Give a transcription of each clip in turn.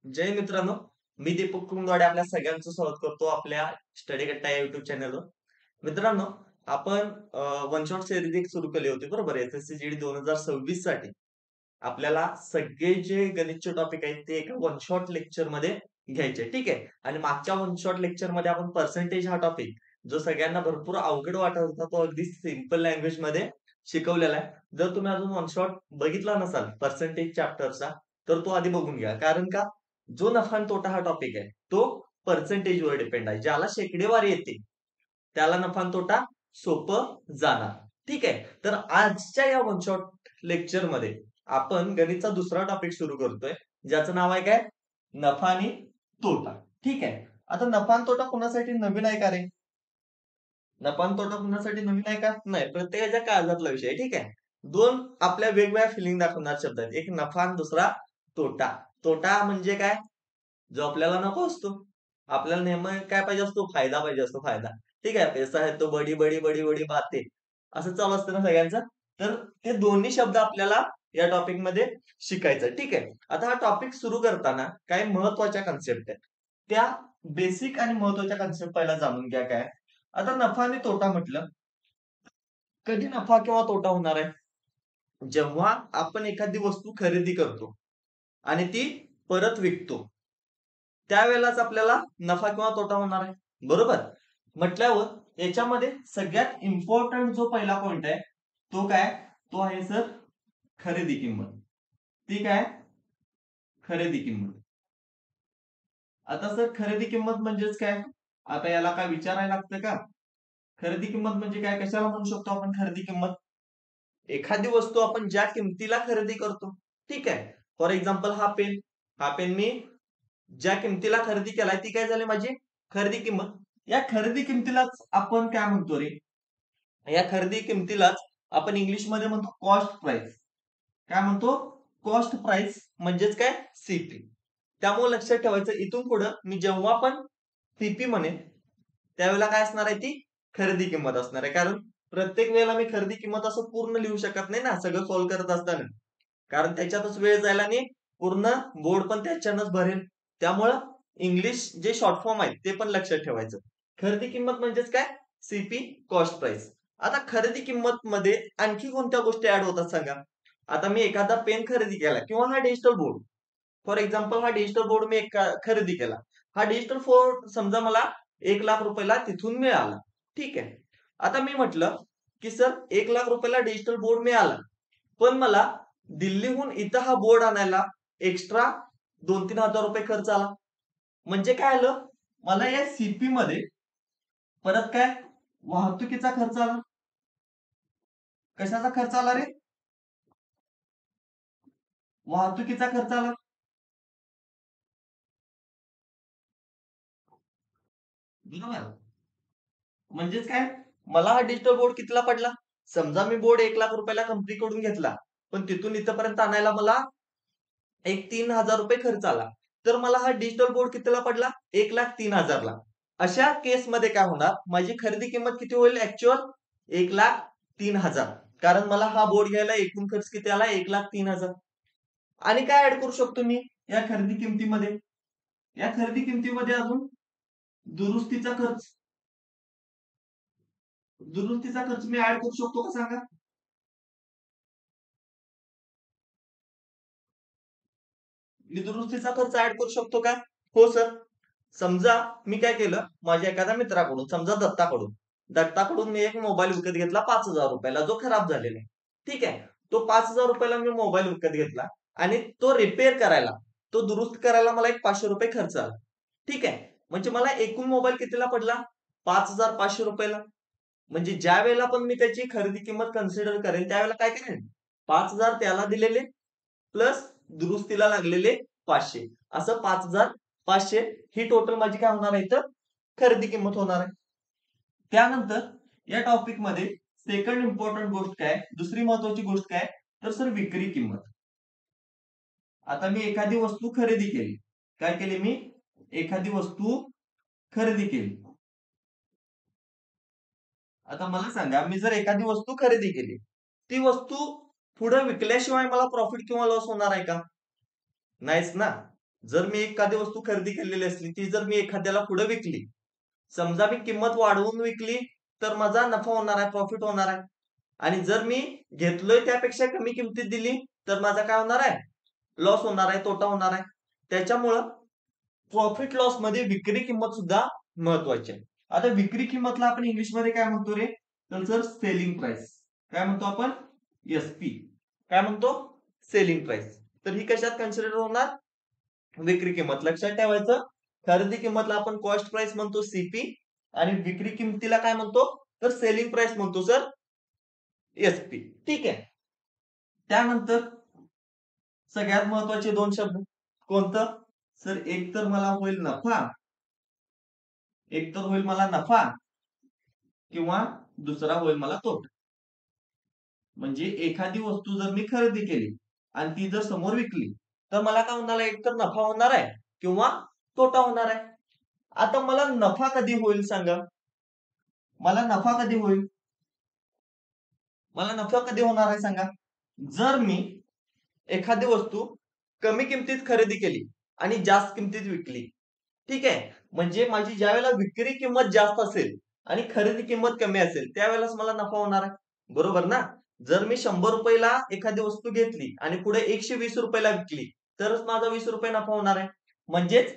जय मित्रांनो, मी दीपक कुंदवाडे आपल्या सगळ्यांचं स्वागत करतो आपल्या स्टडी कट्टा या युट्यूब चॅनलवर. मित्रांनो, आपण वन शॉट सिरीज एक सुरू केली होती बरोबर एसएससी जीडी 2026 साठी. आपल्याला सगळे जे गणितचे टॉपिक आहेत ते एका वन शॉट लेक्चर मध्ये घ्यायचे ठीक आहे. आणि मागच्या वन शॉट लेक्चर मध्ये आपण पर्सेंटेज हा टॉपिक जो सगळ्यांना भरपूर अवघड वाटत होता तो अगदी सिंपल लँग्वेज मध्ये शिकवलेला आहे. जर तुम्ही अजून वन शॉट बघितला नसाल पर्सेंटेज चॅप्टरचा तर तो आधी बघून घ्या. कारण का जो नफा आणि तोटा हा टॉपिक आहे तो पर्सेंटेजवर डिपेंड आहे. ज्याला शेकडेवारी येते त्याला नफा आणि तोटा सोपं जाणार. ठीक आहे. तर आजच्या या वन शॉट लेक्चर मध्ये आपण गणितचा दुसरा टॉपिक सुरू करतोय ज्याचं नाव आहे काय नफा आणि तोटा. ठीक आहे. आता नफा आणि तोटा कुणासाठी नवीन आहे का रे? नफा आणि तोटा कुणासाठी नवीन आहे का? नाही, प्रत्येकाच्या काळजातला विषय आहे. ठीक आहे. दोन आपल्या वेगवेगळ्या फिलिंग दाखवणार शब्द आहेत. एक नफा आणि दुसरा तोटा. तोटा म्हणजे काय? जो आपल्याला नको असतो. आपल्याला नेहमी काय पाहिजे असतो? फायदा पाहिजे असतो, फायदा. ठीक आहे. पैसा है तो बडी बडी बडी बडी बातें असं चालू असतं ना सगळ्यांचं. तर ते दोन्ही शब्द आपल्याला या टॉपिक मध्ये शिकायचं. ठीक आहे. आता हा टॉपिक सुरू करताना काही महत्वाच्या कन्सेप्ट आहेत. त्या बेसिक आणि महत्वाच्या कन्सेप्ट पहिला जाणून घ्या काय. आता नफा आणि तोटा म्हटलं, कधी नफा किंवा तोटा होणार आहे? जेव्हा आपण एखादी वस्तू खरेदी करतो आणि ती परत विकतो त्यावेळेलाच आपल्याला नफा किंवा तोटा होणार आहे. बरोबर? म्हटल्यावर याच्यामध्ये सगळ्यात इम्पॉर्टंट जो पहिला पॉइंट आहे तो काय? तो आहे सर खरेदी किंमत. ती काय? खरेदी किंमत. आता सर खरेदी किंमत म्हणजेच काय? आता याला काय विचारायला लागतं का? खरेदी किंमत म्हणजे काय? कशाला म्हणू शकतो आपण खरेदी किंमत? एखादी वस्तू आपण ज्या किमतीला खरेदी करतो. ठीक आहे. फॉर एक्झाम्पल हा पेन मी ज्या किमतीला खरेदी केलाय ती काय झाली माझी खरेदी किंमत. या खरेदी किमतीलाच आपण काय म्हणतो रे? या खरेदी किमतीलाच आपण इंग्लिशमध्ये म्हणतो कॉस्ट प्राइस. काय म्हणतो? कॉस्ट प्राइस म्हणजेच काय? सीपी. त्यामुळे लक्षात ठेवायचं इथून पुढं मी जेव्हा पण सीपी म्हणेन त्यावेळेला काय असणार आहे? ती खरेदी किंमत असणार आहे. कारण प्रत्येक वेळेला मी खरेदी किंमत असं पूर्ण लिहू शकत नाही ना सगळं सॉल्व्ह करत असताना. कारण त्याच्यातच वेळ जाईल आणि पूर्ण बोर्ड पण त्याच्यानंच भरेल. त्यामुळं इंग्लिश जे शॉर्ट फॉर्म आहेत ते पण लक्षात ठेवायचं. खरेदी किंमत म्हणजेच काय? CP cost price. आता खरेदी किंमत मध्ये आणखी कोणत्या गोष्टी ऍड होतात सांगा? आता मी एखादा पेन खरेदी केला किंवा हा डिजिटल बोर्ड. फॉर एक्झाम्पल हा डिजिटल बोर्ड मी खरेदी केला. हा डिजिटल बोर्ड समजा मला 1,00,000 रुपयाला तिथून मिळाला. ठीक आहे. आता मी म्हटलं की सर 1,00,000 रुपयाला डिजिटल बोर्ड मिळाला. पण मला दिल्लीहून इथं हा बोर्ड आणायला एक्स्ट्रा 2-3 हजार रुपये खर्च आला. म्हणजे काय आलं? मला या सीपी मध्ये परत काय वाहतुकीचा खर्च आला. कशाचा खर्च आला रे? वाहतुकीचा खर्च आला. बरोबर. म्हणजेच काय? मला हा डिजिटल बोर्ड कितीला पडला? समजा मी बोर्ड 1,00,000 रुपयाला कंपनीकडून घेतला. पण तिथून इथपर्यंत आणायला मला एक 3,000 रुपये खर्च आला. तर मला हा डिजिटल बोर्ड कितीला पडला? 1,03,000 ला. अशा केसमध्ये काय होणार? माझी खरेदी किंमत किती होईल ऍक्च्युअल? 1,03,000. कारण मला हा बोर्ड घ्यायला एकूण खर्च किती आला? 1,03,000. आणि काय ऍड करू शकतो मी या खरेदी किमतीमध्ये? या खरेदी किमतीमध्ये अजून दुरुस्तीचा खर्च. दुरुस्तीचा खर्च मी ऍड करू शकतो का सांगा? मी दुरुस्तीचा खर्च ऍड करू शकतो का? हो सर. समजा मी काय केलं माझ्या एखाद्या मित्राकडून समजा दत्ताकडून मी एक मोबाईल विकत घेतला 5,000 रुपयाला जो खराब झालेला आहे. ठीक आहे. तो 5,000 रुपयाला मी मोबाईल विकत घेतला आणि तो रिपेअर करायला तो दुरुस्त करायला मला एक 500 रुपये खर्च आला. ठीक आहे. म्हणजे मला एकूण मोबाईल कितीला पडला? 5,500 रुपयाला. म्हणजे ज्या वेळेला पण मी त्याची खरेदी किंमत कन्सिडर करेन त्यावेळेला काय करेन? 5,000 त्याला दिलेले प्लस दुरुस्तीला लागलेले 500 असं 5,500 ही टोटल माझी काय होणार आहे तर खरेदी किंमत होणार आहे. त्यानंतर या टॉपिक मध्ये सेकंड इम्पॉर्टंट गोष्ट काय? दुसरी महत्वाची गोष्ट काय? तर सर विक्री किंमत. आता मी एखादी वस्तू खरेदी केली. काय केली मी? एखादी वस्तू खरेदी केली. आता मला सांगा मी जर एखादी वस्तू खरेदी केली ती वस्तू पुढे विकल्याशिवाय मला प्रॉफिट किंवा लॉस होणार आहे का? नाहीच ना. जर मी एखादी वस्तू खरेदी केलेली असली, ती जर मी एखाद्याला पुढे विकली, समजा मी किंमत वाढवून विकली, तर माझा नफा होणार आहे, प्रॉफिट होणार आहे. आणि जर मी घेतलोय त्यापेक्षा कमी किमतीत दिली, तर माझा काय होणार आहे? लॉस होणार आहे, तोटा होणार आहे. त्याच्यामुळं प्रॉफिट लॉस मध्ये विक्री किंमत सुद्धा महत्वाची आहे. आता विक्री किंमतला आपण इंग्लिशमध्ये काय म्हणतो रे? तर सर सेलिंग प्राइस. काय म्हणतो आपण? एसपी. काय म्हणतो? Selling price. तर ही कशात कन्सिडर होणार? विक्री किंमत. लक्षात ठेवायचं, खरेदी किंमतला आपण कॉस्ट प्राइस म्हणतो सीपी आणि विक्री किंमतीला काय म्हणतो? तर सेलिंग प्राइस म्हणतो सर एसपी. ठीक आहे. त्यानंतर सगळ्यात महत्वाचे दोन शब्द कोणतं? सर एक तर मला होईल नफा, एक तर होईल मला नफा किंवा दुसरा होईल मला तोटा. म्हणजे एखादी वस्तू जर मी खरेदी केली आणि ती जर समोर विकली, तर मला काय होणार आहे? एक तर नफा होणार आहे किंवा तोटा होणार आहे. आता मला नफा कधी होईल सांगा? मला नफा कधी होईल? मला नफा कधी होणार आहे सांगा? जर मी एखादी वस्तू कमी किमतीत खरेदी केली आणि जास्त किमतीत विकली. ठीक आहे. म्हणजे माझी ज्यावेळेला विक्री किंमत जास्त असेल आणि खरेदी किंमत कमी असेल, त्यावेळेलाच मला नफा होणार आहे. बरोबर ना? जर मी 100 रुपयाला एखादी वस्तू घेतली आणि पुढे 120 रुपयाला विकली, तरच माझा 20 रुपये नफा होणार आहे. म्हणजेच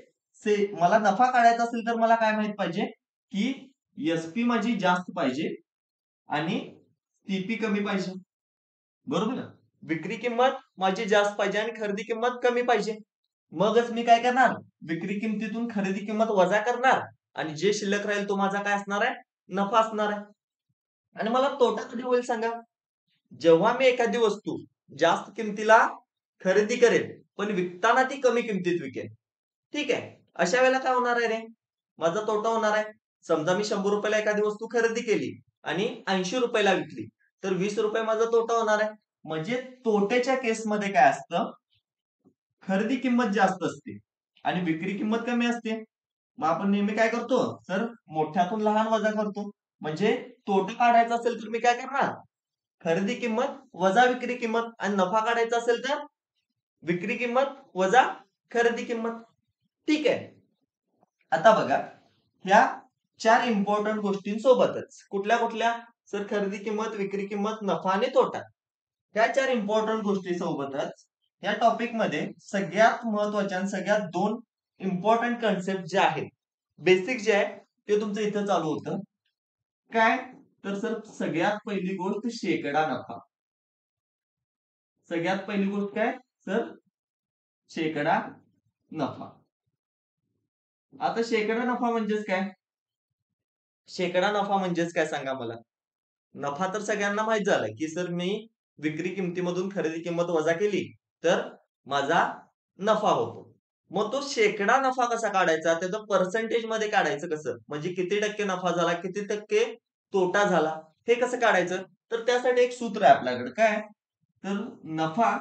मला नफा काढायचा असेल तर मला काय माहित पाहिजे, की एसपी माझी जास्त पाहिजे आणि सीपी कमी पाहिजे. बरोबर ना? विक्री किंमत माझी जास्त पाहिजे आणि खरेदी किंमत कमी पाहिजे. मगच मी काय करणार? विक्री किमतीतून खरेदी किंमत वजा करणार आणि जे शिल्लक राहील तो माझा काय असणार आहे? नफा असणार आहे. आणि मला तोटा कधी होईल सांगा? जेव्हा मी एखादी वस्तू जास्त किमतीला खरेदी करेल, पण विकताना ती कमी किमतीत विकेल. ठीक आहे. अशा वेळेला काय होणार आहे रे? माझा तोटा होणार आहे. समजा मी 100 रुपयाला एखादी वस्तू खरेदी केली आणि 80 रुपयाला विकली, तर 20 रुपये माझा तोटा होणार आहे. म्हणजे तोट्याच्या केसमध्ये काय असतं? खरेदी किंमत जास्त असते आणि विक्री किंमत कमी असते. मग आपण नेहमी काय करतो? तर मोठ्यातून लहान वजा करतो. म्हणजे तोटा काढायचा असेल तर मी काय करणार? खरेदी किंमत वजा विक्री किंमत आणि नफा काढायचा असेल तर विक्री किंमत वजा खरेदी किंमत. ठीक आहे. आता बघा, ह्या 4 इम्पॉर्टंट गोष्टींसोबतच कुठल्या? सर खरेदी किंमत, विक्री किंमत, नफा आणि तोटा. ह्या 4 इम्पॉर्टंट गोष्टी सोबतच या टॉपिक मध्ये सगळ्यात महत्वाच्या आणि सगळ्यात 2 इम्पॉर्टंट कन्सेप्ट जे आहेत, बेसिक जे आहे ते तुमचं इथं चालू होतं. काय? तर सर सगळ्यात पहिली गोष्ट शेकडा नफा. सगळ्यात पहिली गोष्ट काय? सर शेकडा नफा. आता शेकडा नफा म्हणजेच काय? शेकडा नफा म्हणजेच काय सांगा मला? नफा तर सगळ्यांना माहित झालाय, की सर मी विक्री किमतीमधून खरेदी किंमत वजा केली, तर माझा नफा होतो. मग तो शेकडा नफा कसा काढायचा? त्याचं पर्सेंटेज मध्ये काढायचं कसं? म्हणजे किती टक्के नफा झाला, किती टक्के तोटा झाला, हे कसं काढायचं? तर त्यासाठी एक सूत्र आहे आपल्याकडे. काय? तर नफा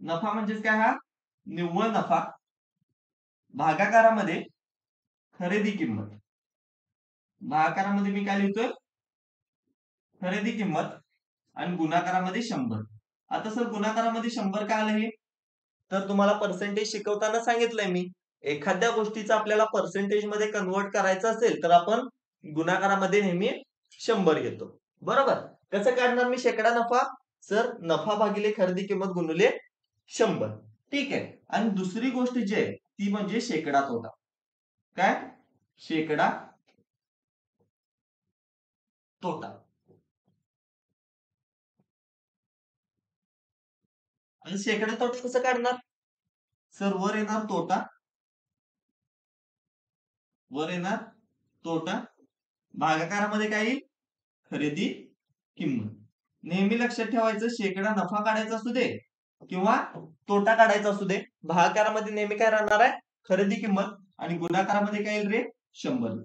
नफा म्हणजेच काय हा? निव्वळ नफा भागाकारामध्ये खरेदी किंमत. भागाकारामध्ये मी काय लिहितोय? खरेदी किंमत आणि गुणाकारामध्ये 100. आता सर गुणाकारामध्ये 100 का आलं हे? तर तुम्हाला पर्सेंटेज शिकवताना सांगितलंय मी. एखाद्या गोष्टीचं आपल्याला पर्सेंटेज मध्ये कन्व्हर्ट करायचं असेल, तर आपण गुणाकारामध्ये नेहमी 100 घेतो. बरोबर? कसं काढणार मी शेकडा नफा? सर नफा भागिले खरेदी किंमत गुणिले 100. ठीक आहे. आणि दुसरी गोष्ट जी आहे ती म्हणजे शेकडा तोटा. काय? शेकडा तोटा. आणि शेकडा तोटा कसं काढणार? सर वर येणार तोटा, वर येणार तोटा, भागाकारामध्ये काय येईल? खरेदी किंमत. नेहमी लक्षात ठेवायचं, शेकडा नफा काढायचा असू दे किंवा तोटा काढायचा असू दे, भागाकारामध्ये नेहमी काय राहणार आहे? खरेदी किंमत. आणि गुणाकारामध्ये काय येईल रे? 100.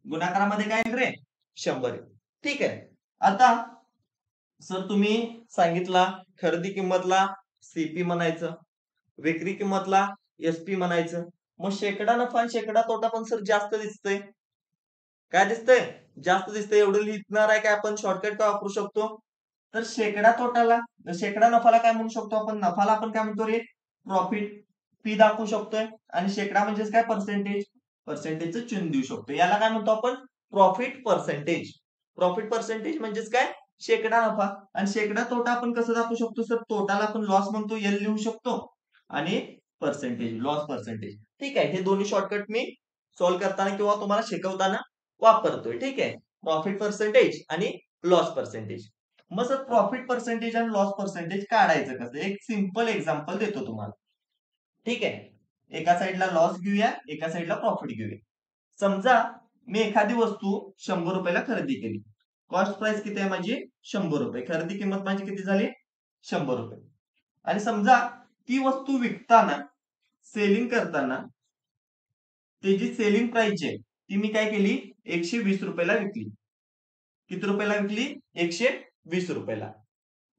गुणाकारामध्ये काय येईल रे? 100. ठीक आहे. आता सर तुम्ही सांगितला खरेदी किंमतला सीपी म्हणायचं, विक्री किंमतला एसपी म्हणायचं. मग शेकडा नफा आणि शेकडा तोटा पण सर जास्त दिसतंय. काय दिसतंय? जास्त दिसतंय. एवढं लिहिणार आहे काय आपण? शॉर्टकट काय वापरू शकतो? तर शेकडा नफाला काय म्हणू शकतो आपण? नफाला आपण काय म्हणतो रे? प्रॉफिट. पी दाखवू शकतोय आणि शेकडा म्हणजेच काय पर्सेंटेज, पर्सेंटेजचं चिन्ह देऊ शकतो. याला काय म्हणतो आपण प्रॉफिट पर्सेंटेज. प्रॉफिट पर्सेंटेज म्हणजेच काय शेकडा नफा. आणि शेकडा तोटा आपण कसं दाखवू शकतो सर, तोटाला आपण लॉस म्हणतो एल लिहू शकतो आणि पर्सेंटेज लॉस पर्सेंटेज. ठीक आहे, हे दोन्ही शॉर्टकट मी सॉल्व्ह करताना किंवा तुम्हाला शिकवताना वापरतोय. ठीक आहे, प्रॉफिट पर्सेंटेज आणि लॉस पर्सेंटेज. मग सर प्रॉफिट पर्सेंटेज आणि लॉस पर्सेंटेज काढायचं कसं, एक सिंपल एक्झाम्पल देतो तुम्हाला. ठीक आहे, एका साईडला लॉस घेऊया, एका साईडला प्रॉफिट घेऊया. समजा मी एखादी वस्तू 100 रुपयाला खरेदी केली. कॉस्ट प्राइस किती आहे माझी 100 रुपये. खरेदी किंमत माझी किती झाली 100 रुपये. आणि समजा ती वस्तू विकताना, सेलिंग करताना त्याची सेलिंग प्राइस आहे ती मी काय केली 120 रुपयाला विकली. किती रुपयाला विकली 120 रुपयाला.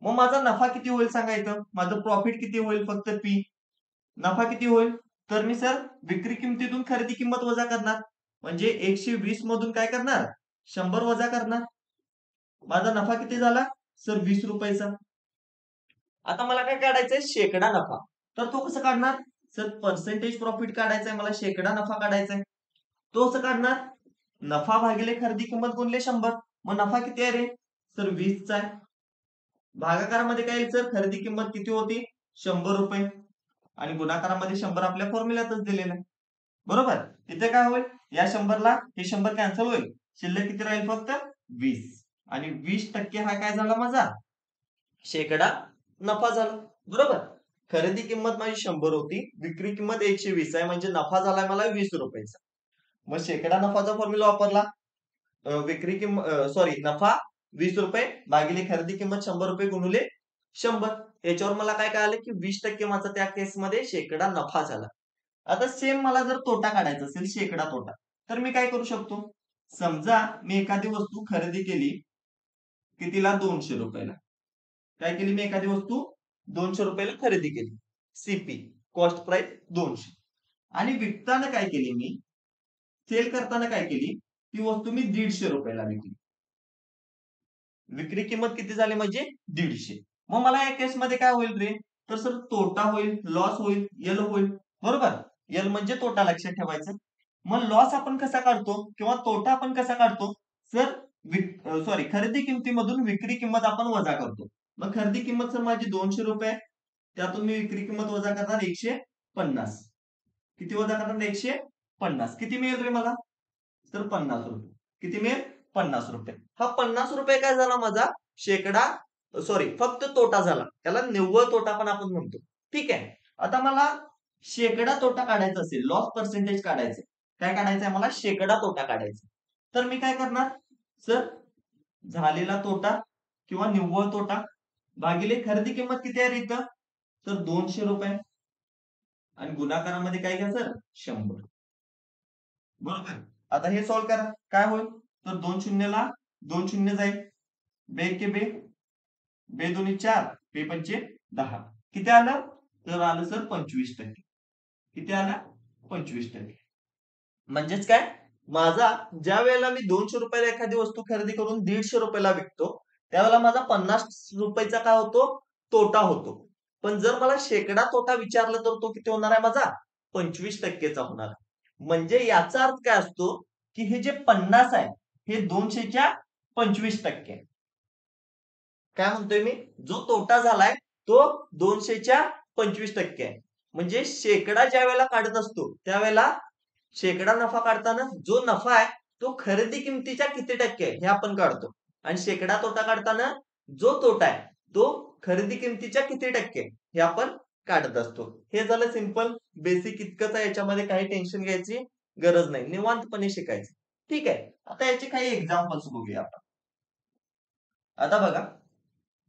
मग माझा नफा किती होईल सांगा इथं, माझं प्रॉफिट किती होईल फक्त पी. नफा किती होईल, तर मी सर विक्री किमतीतून खरेदी किंमत वजा करणार. म्हणजे 120 मधून काय करणार 100 वजा करणार. माझा नफा किती झाला सर 20 रुपयाचा. आता मला काय काढायचंय शेकडा नफा. तर तो कसं काढणार सर, पर्सेंटेज प्रॉफिट काढायचंय मला, शेकडा नफा काढायचाय. तो कसं काढणार, नफा भागिले खरेदी किंमत गुणले 100. मग नफा किती आहे रे सर 20 चा आहे. भागाकारामध्ये काय येईल सर, खरेदी किंमत किती होती 100 रुपये आणि गुणाकारामध्ये 100 आपल्या फॉर्म्युल्यातच दिलेलं आहे. बरोबर, इथे काय होईल या 100ला हे 100 कॅन्सल होईल, शिल्लक किती राहील फक्त 20. आणि 20% हा काय झाला माझा शेकडा नफा झाला. बरोबर, खरेदी किंमत माझी 100 होती, विक्री किंमत 120 आहे, म्हणजे नफा झालाय मला 20 रुपयाचा. मग शेकडा नफाचा फॉर्म्युला वापरला, विक्री किंमत सॉरी नफा 20 रुपये भागिले खरेदी किंमत 100 रुपये गुणिले 100. याच्यावर मला काय कळालं की 20% माझा त्या केसमध्ये शेकडा नफा झाला. आता सेम मला जर तोटा काढायचा असेल शेकडा तोटा, तर मी काय करू शकतो, समजा मी एखादी वस्तू खरेदी केली कितीला 200 रुपयाला. काय केली मी एखादी वस्तू 200 रुपयाला खरेदी केली, सीपी कॉस्ट प्राइस 200. आणि विकताना काय केली मी, सेल करताना काय केली, ती वस्तू मी 150 रुपयाला विकली. विक्री किंमत किती झाली म्हणजे 150. मग मला या केसमध्ये काय होईल रे, तर सर तोटा होईल, लॉस होईल, एल होईल. बरोबर, एल म्हणजे तोटा लक्षात ठेवायचं. मग लॉस आपण कसा काढतो किंवा तोटा आपण कसा काढतो सर, सॉरी खरेदी किमतीमधून विक्री किंमत आपण वजा करतो. मग खरेदी किंमत सर माझी 200 रुपये, त्यातून मी विक्री किंमत वजा करणार 150. किती वजा करणार 150, किती मिळेल रे मला तर 50 रुपये. किती मिळेल 50 रुपये. हा 50 रुपये काय झाला माझा शेकडा सॉरी फक्त तोटा झाला, त्याला निव्वळ तोटा पण आपण म्हणतो. ठीक आहे, आता मला शेकडा तोटा काढायचा असेल, लॉस पर्सेंटेज काढायचं, काय काढायचंय मला शेकडा तोटा काढायचा. तर मी काय करणार सर, झालेला तोटा किंवा निव्वळ तोटा भागिले खरेदी किंमत किती आहे इथं तर 200 रुपये आणि गुणाकारामध्ये काय घ्या सर 100. बरोबर, आता हे सॉल्व्ह करा, काय होईल तर 2 शून्यला 2 शून्य जाईल, बे के बे, बे दोन्ही 4, बे पंचे 10. किती आलं तर आलं सर 25%. किती आलं 25%. म्हणजेच काय, माझा ज्या वेळेला मी 200 रुपयाला एखादी वस्तू खरेदी करून 150 रुपयाला विकतो, त्यावेळेला माझा 50 रुपयाचा काय होतो तोटा होतो. पण जर मला शेकडा तोटा विचारला तर तो किती होणार आहे माझा 25%चा होणार आहे. म्हणजे याचा अर्थ काय असतो की हे जे 50 आहे हे 200च्या 25%. काय म्हणतोय मी, जो तोटा झालाय तो 200च्या 25% आहे. म्हणजे शेकडा ज्या वेळेला काढत असतो त्यावेळेला शेकडा नफा काढताना जो नफा आहे तो खरेदी किमतीच्या किती टक्के आहे हे आपण काढतो. आणि शेकडा तोटा काढताना जो तोटा आहे तो खरेदी किमतीच्या किती टक्के हे आपण काढत असतो. हे झालं सिंपल बेसिक इतकंच आहे, याच्यामध्ये काही टेन्शन घ्यायची गरज नाही, निवांतपणे शिकायचं. ठीक आहे, आता याचे काही एक्झाम्पल्स बघूया आपण. आता बघा,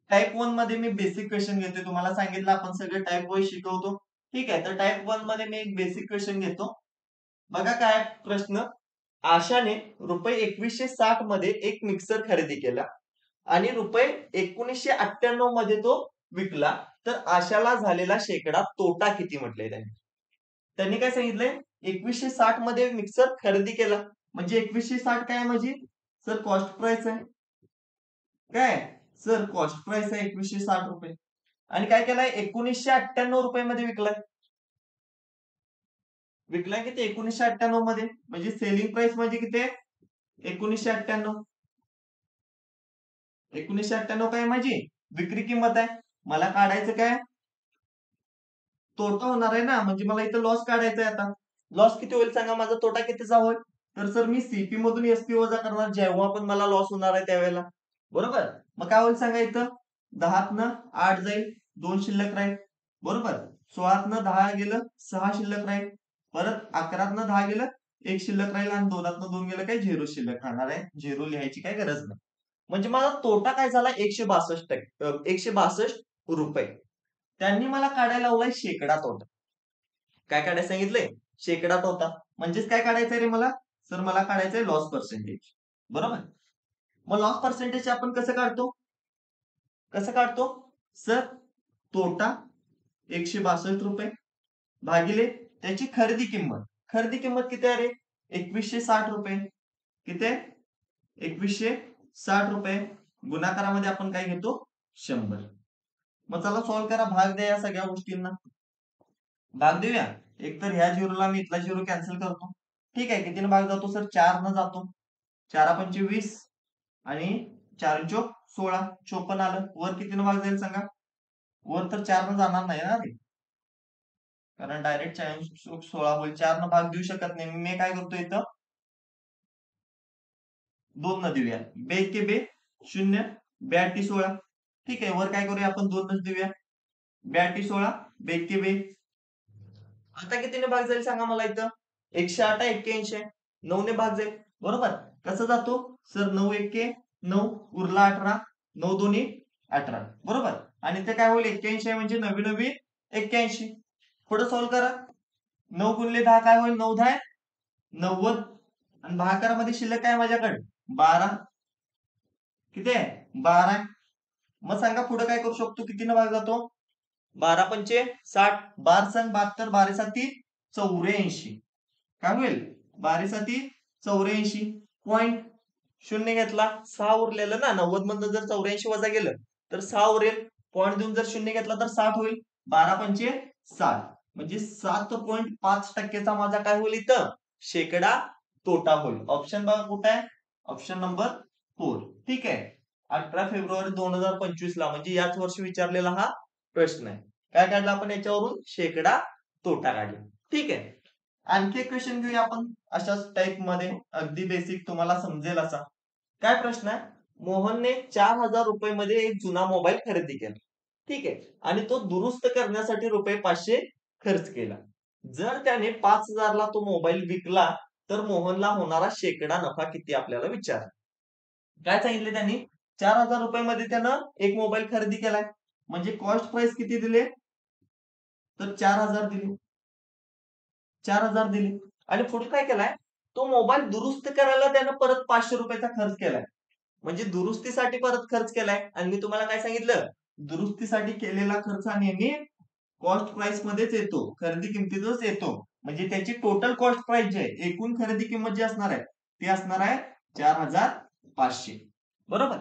टाइप 1 मध्ये मी बेसिक क्वेश्चन घेतोय, तुम्हाला सांगितलं आपण सगळे टाइप वाईज शिकवतो. ठीक आहे, तर टाइप 1 मध्ये मी एक बेसिक क्वेश्चन घेतो. बघा काय प्रश्न, आशाने रुपये 2160 मध्ये एक मिक्सर खरेदी केला आणि रुपये 1998 मध्ये तो विकला, तर आशाला झालेला शेकडा तोटा किती म्हटलंय त्यांनी. त्यांनी काय सांगितलंय 2160 मध्ये मिक्सर खरेदी केला, म्हणजे 2160 काय म्हणजे सर कॉस्ट प्राइस आहे. काय सर कॉस्ट प्राइस आहे 2160 रुपये. आणि काय केलाय 1998 रुपये मध्ये विकलाय. विकलाय किती 1998 मध्ये, म्हणजे सेलिंग प्राइस म्हणजे किती 1998. 1998 काय माझी विक्री किंमत आहे. मला काढायचं काय तोटा होणार आहे ना, म्हणजे मला इथं लॉस काढायचा आहे. आता लॉस किती होईल सांगा, माझा तोटा कितीचा होईल. तर सर मी सीपी मधून एसपी वजा करणार जेव्हा पण मला लॉस होणार आहे त्यावेळेला. बरोबर. मग काय होईल सांगा, इथं 10तनं 8 जाईल, 2 शिल्लक राहील. बरोबर. 16तनं 10 गेलं, 6 शिल्लक राहील. परत 11तनं 10 गेलं, 1 शिल्लक राहील, आणि 2तनं 2 गेलं, काय 0 शिल्लक राहणार आहे. 0 लिहायची काय गरज नाही. म्हणजे माझा तोटा काय झाला 162 रुपये. त्यांनी मला काढायला लावलाय शेकडा तोटा. काय काढायला सांगितलंय, शेकडा तोटा. म्हणजेच काय काढायचंय रे मला, सर मला काढायचंय लॉस पर्सेंटेज. बरोबर. मग लॉस पर्सेंटेज आपण कसं काढतो सर, तोटा 162 रुपये भागिले त्याची खरेदी किंमत. खरेदी किंमत किती आहे रे, 2160 रुपये. किती आहे, 2160 रुपये. गुणाकारामध्ये आपण काय घेतो, 100. मग चला सॉल्व्ह करा, भाग द्या या सगळ्या गोष्टींना. भाग देऊया. एक तर ह्या झिरोला मी इथला झिरो कॅन्सल करतो. ठीक आहे, कितीनं भाग जातो सर, 4 न जातो. 4 पंचे 20 आणि 4 चोक 16, 54 आलं. वर कितीनं भाग जाईल सांगा, वर तर 4 न जाणार नाही ना रे, कारण डायरेक्ट 4 चोक 16 होईल. 4 न भाग देऊ शकत नाही. मी काय करतो इथं 2 न देऊया. बे के बे 0, 82 16. ठीक आहे, वर काय करूया आपण 2 नच देऊया. 82 16 बेके बे. आता कितीने भाग जाईल सांगा मला इथं, 108 81 आहे. 9 ने भाग जाईल. बरोबर. कसं जातो सर, 9 1 9, उरला 18, 9 दोन्ही 18. बरोबर. आणि ते काय होईल 81 आहे, म्हणजे 99 81. पुढे सॉल्व्ह करा. 9 गुणिले 10 काय होईल, 9 10 90. आणि भागाकारामध्ये शिल्लक काय माझ्याकडे 12. किती आहे 12 आहे. मग सांगा पुढे काय करू शकतो, कितीनं भाग जातो, 12 पंचे 60, 12 संग 72, 12 साती 84. काय होईल 12 साती 84. पॉइंट शून्य घेतला, 6 उरलेलं ना, 90 मधनं जर 84 वजा गेलं तर 6 उरेल. पॉइंट देऊन जर शून्य घेतला तर 7 होईल. 12 पंचे 60, म्हणजे 7.5% माझा काय होईल इथं, शेकडा तोटा होईल. ऑप्शन बघा कुठे आहे, ऑप्शन नंबर 4. ठीक आहे. 18 फेब्रुवारी 2025 ला, म्हणजे याच वर्षी विचारलेला हा प्रश्न आहे. काय काढला आपण याच्यावरून, शेकडा तोटा काढला. ठीक आहे. आणखी एक क्वेश्चन घेऊया आपण अशाच टाइप मध्ये, अगदी बेसिक तुम्हाला समजेल असा. काय प्रश्न आहे, मोहनने 4000 रुपये मध्ये एक जुना मोबाईल खरेदी केला. ठीक आहे, आणि तो दुरुस्त करण्यासाठी रुपये 500 खर्च केला. जर त्याने 5000 ला तो मोबाईल विकला तर मोहनला होणारा शेकडा नफा किती आपल्याला विचार. काय सांगितले त्यांनी, 4000 रुपये मध्ये त्यानं एक मोबाईल खरेदी केलाय, म्हणजे कॉस्ट प्राइस किती दिले, तर 4000 दिले. 4000 दिले. आणि पुढे काय केलाय, तो मोबाईल दुरुस्त करायला त्यानं परत 500 रुपयाचा खर्च केलाय. म्हणजे दुरुस्तीसाठी परत खर्च केलाय. आणि मी तुम्हाला काय सांगितलं, दुरुस्तीसाठी केलेला खर्च हा नेहमी कॉस्ट प्राइस मध्येच येतो, खरेदी किमतीतच येतो. म्हणजे त्याची टोटल कॉस्ट प्राइस जी आहे, एकूण खरेदी किंमत जी असणार आहे ती असणार आहे 4500. बरोबर.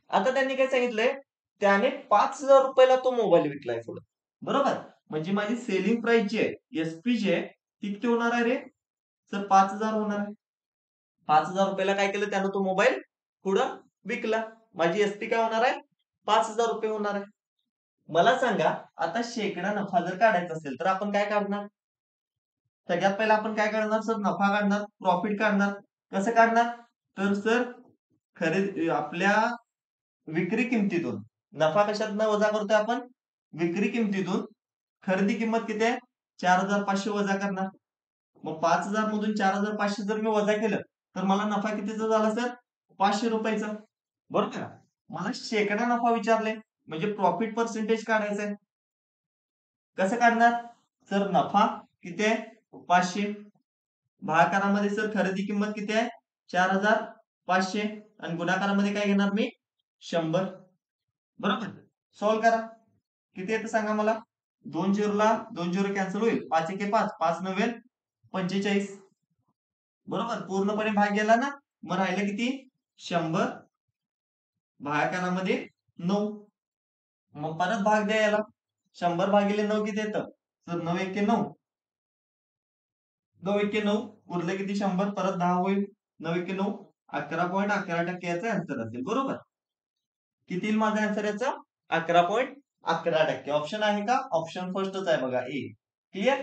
आता त्यांनी काय सांगितलंय, त्याने 5000 रुपयाला तो मोबाईल विकलाय पुढे. बरोबर. म्हणजे माझी सेलिंग प्राइस जी आहे, एसपी जी आहे, ती किती होणार आहे रे, तर 5000 होणार आहे. 5000 रुपयाला काय केलं त्यानं, तो मोबाईल पुढं विकला. माझी एसपी काय होणार आहे, 5000 रुपये होणार आहे. मला सांगा, आता शेकडा नफा जर काढायचा असेल तर आपण काय काढणार, सगळ्यात पहिला आपण काय काढणार सर, नफा काढणार, प्रॉफिट काढणार. कसं काढणार, तर सर खरेदी आपल्या विक्री किमतीतून. नफा कशातनं वजा करतोय आपण, विक्री किमतीतून. खरेदी किंमत किती आहे, 4500 वजा करणार. मग 5000 मधून 4500 जर मी वजा केलं तर मला नफा कितीचा झाला सर, 500 रुपयाचा. बरोबर का. मला शेकडा नफा विचारले, म्हणजे प्रॉफिट पर्सेंटेज काढायचं आहे. कसं काढणार, सर नफा किती आहे 500, भागाकारामध्ये सर खरेदी किंमत किती आहे 4500, आणि गुणाकारामध्ये काय घेणार मी 100. बरोबर. सॉल्व्ह करा. किती येतं सांगा मला, 2 झिरोला 2 झिरो कॅन्सल होईल, 5 एके 5, 5 नव्वे 45. बरोबर. पूर्णपणे भाग गेला ना, मग राहिलं किती 100, भागाकारामध्ये 9. मग परत भाग द्या याला, 100 भागिले 9 किती येतं, तर 9 एके 9, 9 एके 9, उरले किती 100, परत 10 होईल. 9 एके 9, 11.11% याचा आन्सर असेल. बरोबर. किती येईल माझा आन्सर याचा? 11.11%. ऑप्शन आहे का? ऑप्शन फर्स्टच आहे बघा, ए. क्लिअर?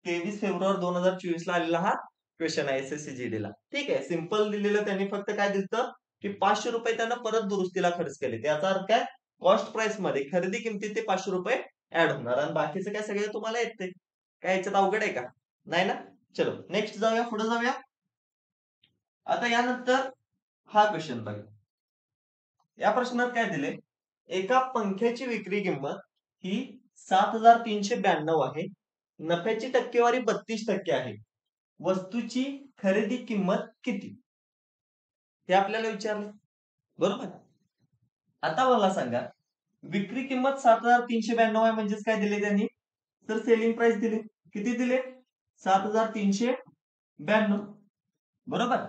23 फेब्रुवारी 2024 ला आलेला हा क्वेश्चन आहे SSC ला. ठीक आहे, सिंपल दिलेलं. त्यांनी फक्त काय दिलं की 500 रुपये त्यांना परत दुरुस्तीला खर्च केले. त्याचा अर्थ काय? कॉस्ट प्राइस मध्ये खरेदी किमतीत ते 500 रुपये ऍड होणार आणि बाकीचं काय सगळं तुम्हाला येते. काय याच्यात अवघड आहे का? नाही ना. चलो नेक्स्ट जाऊया, पुढे जाऊया. आता यानंतर हा क्वेश्चन बघा. या प्रश्नात काय दिले? एका पंख्याची विक्री किंमत ही 7,392 आहे. नफ्याची टक्केवारी 32% आहे. वस्तूची खरेदी किंमत किती? हे आपल्याला विचारलं. बरोबर. आता मला सांगा, विक्री किंमत 7,392 आहे म्हणजेच काय दिले त्यांनी? तर सेलिंग प्राइस दिले. किती दिले? 7,392. बरोबर.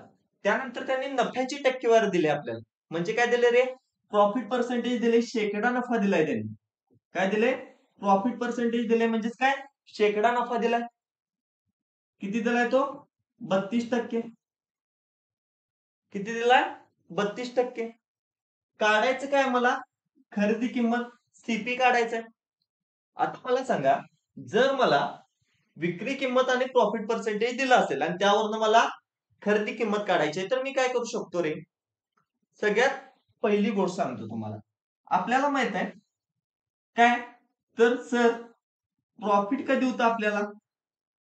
त्यानंतर त्यांनी नफ्याची टक्केवारी दिली आपल्याला. म्हणजे काय दिले रे? प्रॉफिट पर्सेंटेज दिले, शेकडा नफा दिलाय त्यांनी. काय दिले? प्रॉफिट पर्सेंटेज दिले म्हणजेच काय? शेकडा नफा दिलाय. किती दिलाय तो? 32%. किती दिलाय? 32%. काढायचं काय मला? खरेदी किंमत, सीपी काढायचंय. आता मला सांगा, जर मला विक्री किंमत आणि प्रॉफिट पर्सेंटेज दिला असेल आणि त्यावरनं मला खरेदी किंमत काढायची आहे, तर मी काय करू शकतो रे? सगळ्यात पहिली गोष्ट सांगतो तुम्हाला. आपल्याला माहित आहे काय? तर सर, प्रॉफिट कधी होतं आपल्याला?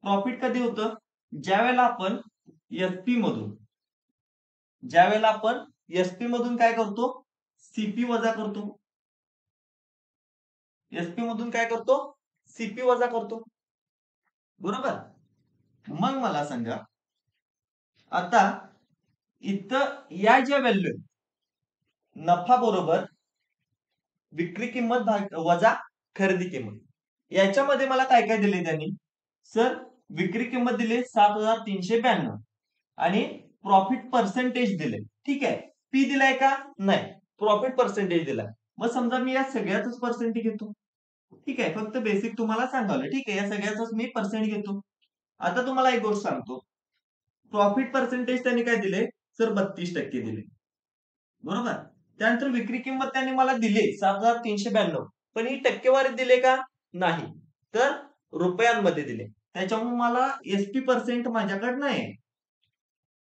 प्रॉफिट कधी होतं? ज्यावेळेला आपण एसपी मधून काय करतो? सीपी वजा करतो. एसपी मधून काय करतो? सीपी वजा करतो. बरोबर. मग मला सांगा, आता इथं या ज्या व्हॅल्यू, नफा बरोबर विक्री किंमत वजा खरेदी किंमत, याच्यामध्ये मला काय काय दिले त्यांनी? सर, विक्री किंमत दिली 7,392 आणि प्रॉफिट पर्सेंटेज दिले. ठीक आहे. पी दिलाय का? नाही. प्रॉफिट पर्सेंटेज दिलाय. मग समजा मी या सगळ्याच पर्सेंटेज घेतो. ठीक आहे, फक्त बेसिक तुम्हाला सांगावलं. ठीक आहे, या सगळ्याच मी पर्सेंट घेतो. आता तुम्हाला एक गोष्ट सांगतो. प्रॉफिट पर्सेंटेज त्यांनी काय दिले? सर 32% दिले. बरोबर. त्यानंतर विक्री किंमत त्यांनी मला दिली 7,392, पण ही टक्केवारी दिले का? नाही. तर रुपयांमध्ये दिले. त्याच्यामुळे मला एसपी पर्सेंट माझ्याकडे नाही.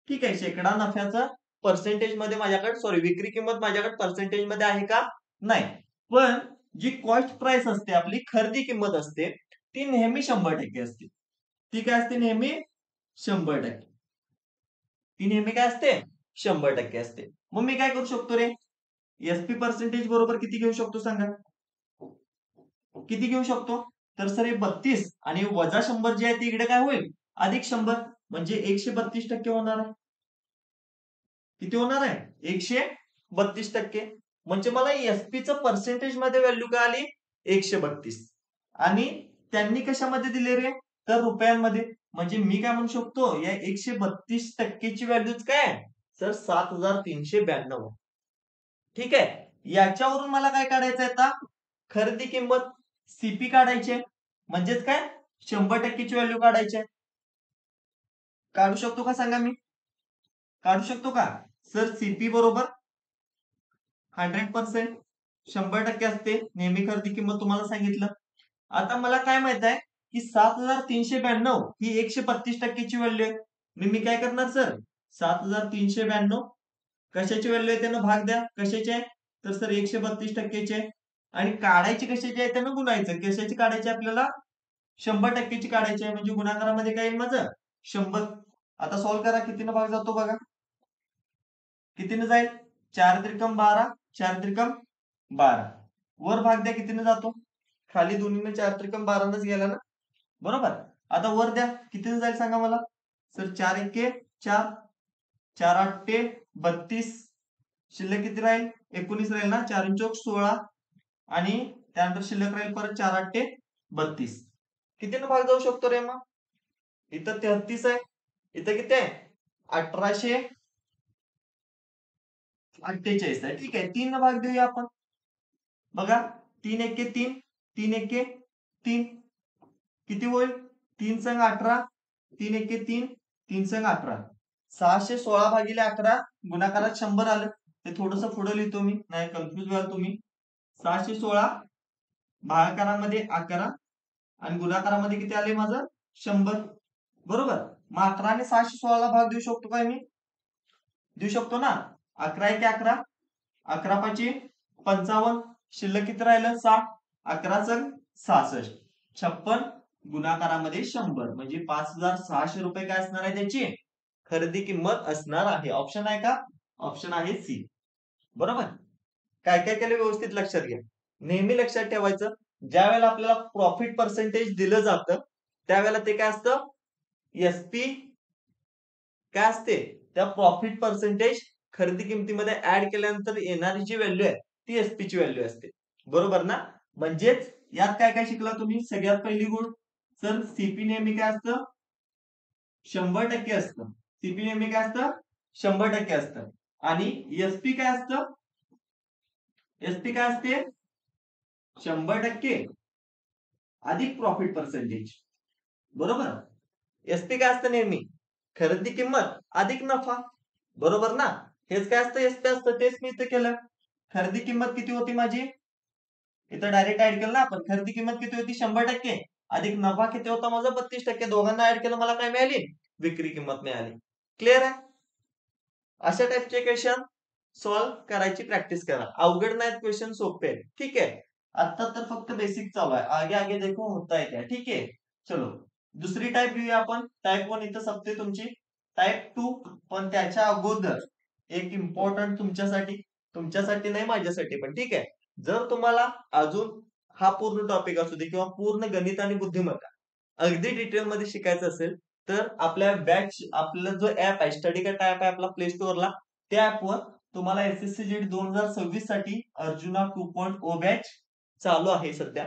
ठीक आहे, शेकडा नफ्याचा पर्सेंटेज मध्ये माझ्याकडे, सॉरी, विक्री किंमत माझ्याकडे पर्सेंटेज मध्ये आहे का? नाही. पण जी कॉस्ट प्राइस असते, आपली खरेदी किंमत असते, ती नेहमी 100% असते. ती काय असते? नेहमी 100%. ती नेहमी काय असते? 100% असते. मग मी काय करू शकतो रे? एसपी पर्सेंटेज बरोबर किती घेऊ शकतो सांगा? किती घेऊ शकतो? तर सर, हे 32 आणि वजा 100 जे आहे ते इकडे काय होईल? अधिक 100, म्हणजे 132% होणार आहे. किती होणार आहे? 132%. म्हणजे मला एसपीचं पर्सेंटेज मध्ये व्हॅल्यू काय आली? 132. आणि त्यांनी कशामध्ये दिले रे? तर रुपयांमध्ये. म्हणजे मी काय म्हणू शकतो, या 132%ची व्हॅल्यूच काय? सर 7,392. ठीक आहे. याच्यावरून मला काय काढायचं आता? खरेदी किंमत, सीपी काढायचे. म्हणजेच काय? 100%ची व्हॅल्यू काढायची. काढू शकतो का सांगा? मी काढू शकतो का? सर, सीपी बरोबर 100%, 100% असते नेहमी खरेदी किंमत, तुम्हाला सांगितलं. आता मला काय माहित आहे की 7,392 ही 132%ची व्हॅल्यू आहे. मी काय करणार सर? 7,392 कशाची व्हॅल्यू आहे त्यानं भाग द्या. कशाची आहे? तर सर 132%ची आहे. आणि काढायची कशाची आहे त्यानं गुणायचं. कशाची काढायची आपल्याला? 100%ची काढायची आहे. म्हणजे गुणाकारामध्ये काय येईल माझं? 100. आता सॉल्व्ह करा, कितीनं भाग जातो बघा. कितीनं जाईल? 4 त्रिकम 12, 4 त्रिकम 12. वर भाग द्या, कितीनं जातो? खाली दोन्हीने 4 त्रिकम 12नच गेला ना. बरोबर. आता वर द्या, कितीनं जाईल सांगा मला. सर 4 एके 4, 4 आठे 32, शिल्लक किती राहील? 19 राहील ना. 4 चौक 16 आणि त्यानंतर शिल्लक राहील परत 4 आठे 32. कितीनं भाग जाऊ शकतो रे मग? इथं 33 आहे, इथं किती आहे? 1848 आहे. ठीक आहे, 3 भाग देऊया आपण. बघा, 3 एके 3, 3 एके 3, किती होईल? 3 संग 18, 3 एके 3, 3 संग 11. 616 भागिले 11 गुणाकारात 100 आलं. ते थोडस पुढे लिहितो मी, नाही कन्फ्युज व्हाल तुम्ही. 616 भागाकारामध्ये 11 आणि गुणाकारामध्ये किती आले माझं 100. बरोबर. मग 11 आणि 616 ला भाग देऊ शकतो काय मी? देऊ शकतो ना. 11 एके 11, 11 पाची 55, शिल्लक किती राहिलं 6, 11 संग 66, 56 गुणाकारामध्ये 100 म्हणजे 5600 रुपये काय असणार आहे त्याची खरेदी किंमत असणार आहे. ऑप्शन आहे का? ऑप्शन आहे सी. बरोबर. काय काय केलं व्यवस्थित लक्षात घ्या. नेहमी लक्षात ठेवायचं, ज्या वेळेला आपल्याला प्रॉफिट पर्सेंटेज दिलं जातं त्यावेळेला ते काय असतं, एसपी काय असते, त्या प्रॉफिट पर्सेंटेज खरेदी किमतीमध्ये ऍड केल्यानंतर येणारी जी व्हॅल्यू आहे ती एसपी ची व्हॅल्यू असते. बरोबर ना. म्हणजेच यात काय काय शिकला तुम्ही? सगळ्यात पहिली गोष्ट, तर सीपी नेहमी काय असतं 100% असतं. सीपी नेहमी काय असतं 100% असतं. आणि एसपी काय असतं, एसपी काय असते 100% अधिक प्रॉफिट पर्सेंटेज. बरोबर. एसपी काय असतं नेहमी खरेदी किंमत अधिक नफा. बरोबर ना. हेच काय असतं एसपी असतं, तेच मी इथे केलं. खरेदी किंमत किती होती माझी, इथं डायरेक्ट ऍड केलं ना आपण. खरेदी किंमत किती होती 100% अधिक नफा किती होता माझा 32%. दोघांना ऍड केलं मला काय मिळाली, विक्री किंमत मिळाली. क्लिअर आहे. अशा टाइपचे क्वेश्चन सॉल्व्ह करायची प्रॅक्टिस करा. अवघड नाहीत क्वेश्चन, सोपे आहेत. ठीक आहे. आता तर फक्त बेसिक चालू आहे, आगे आगे देखो होता है क्या. ठीक आहे. चलो दुसरी टाइप घेऊया आपण. टाइप 1 इथं संपते तुमची. टाइप 2, पण त्याच्या अगोदर एक इम्पॉर्टंट तुमच्यासाठी नाही माझ्यासाठी पण. ठीक आहे. जर तुम्हाला अजून हा पूर्ण टॉपिक असू दे किंवा पूर्ण गणित आणि बुद्धिमत्ता अगदी डिटेल मध्ये शिकायचं असेल तर आपल्या बॅच, आपला जो ऍप आहे स्टडी कट ऍप आहे आपला प्ले स्टोअरला, त्या ऍपवर तुम्हाला एसएससी जीडी 2026 साठी अर्जुना 2.0 बॅच चालू आहे सध्या.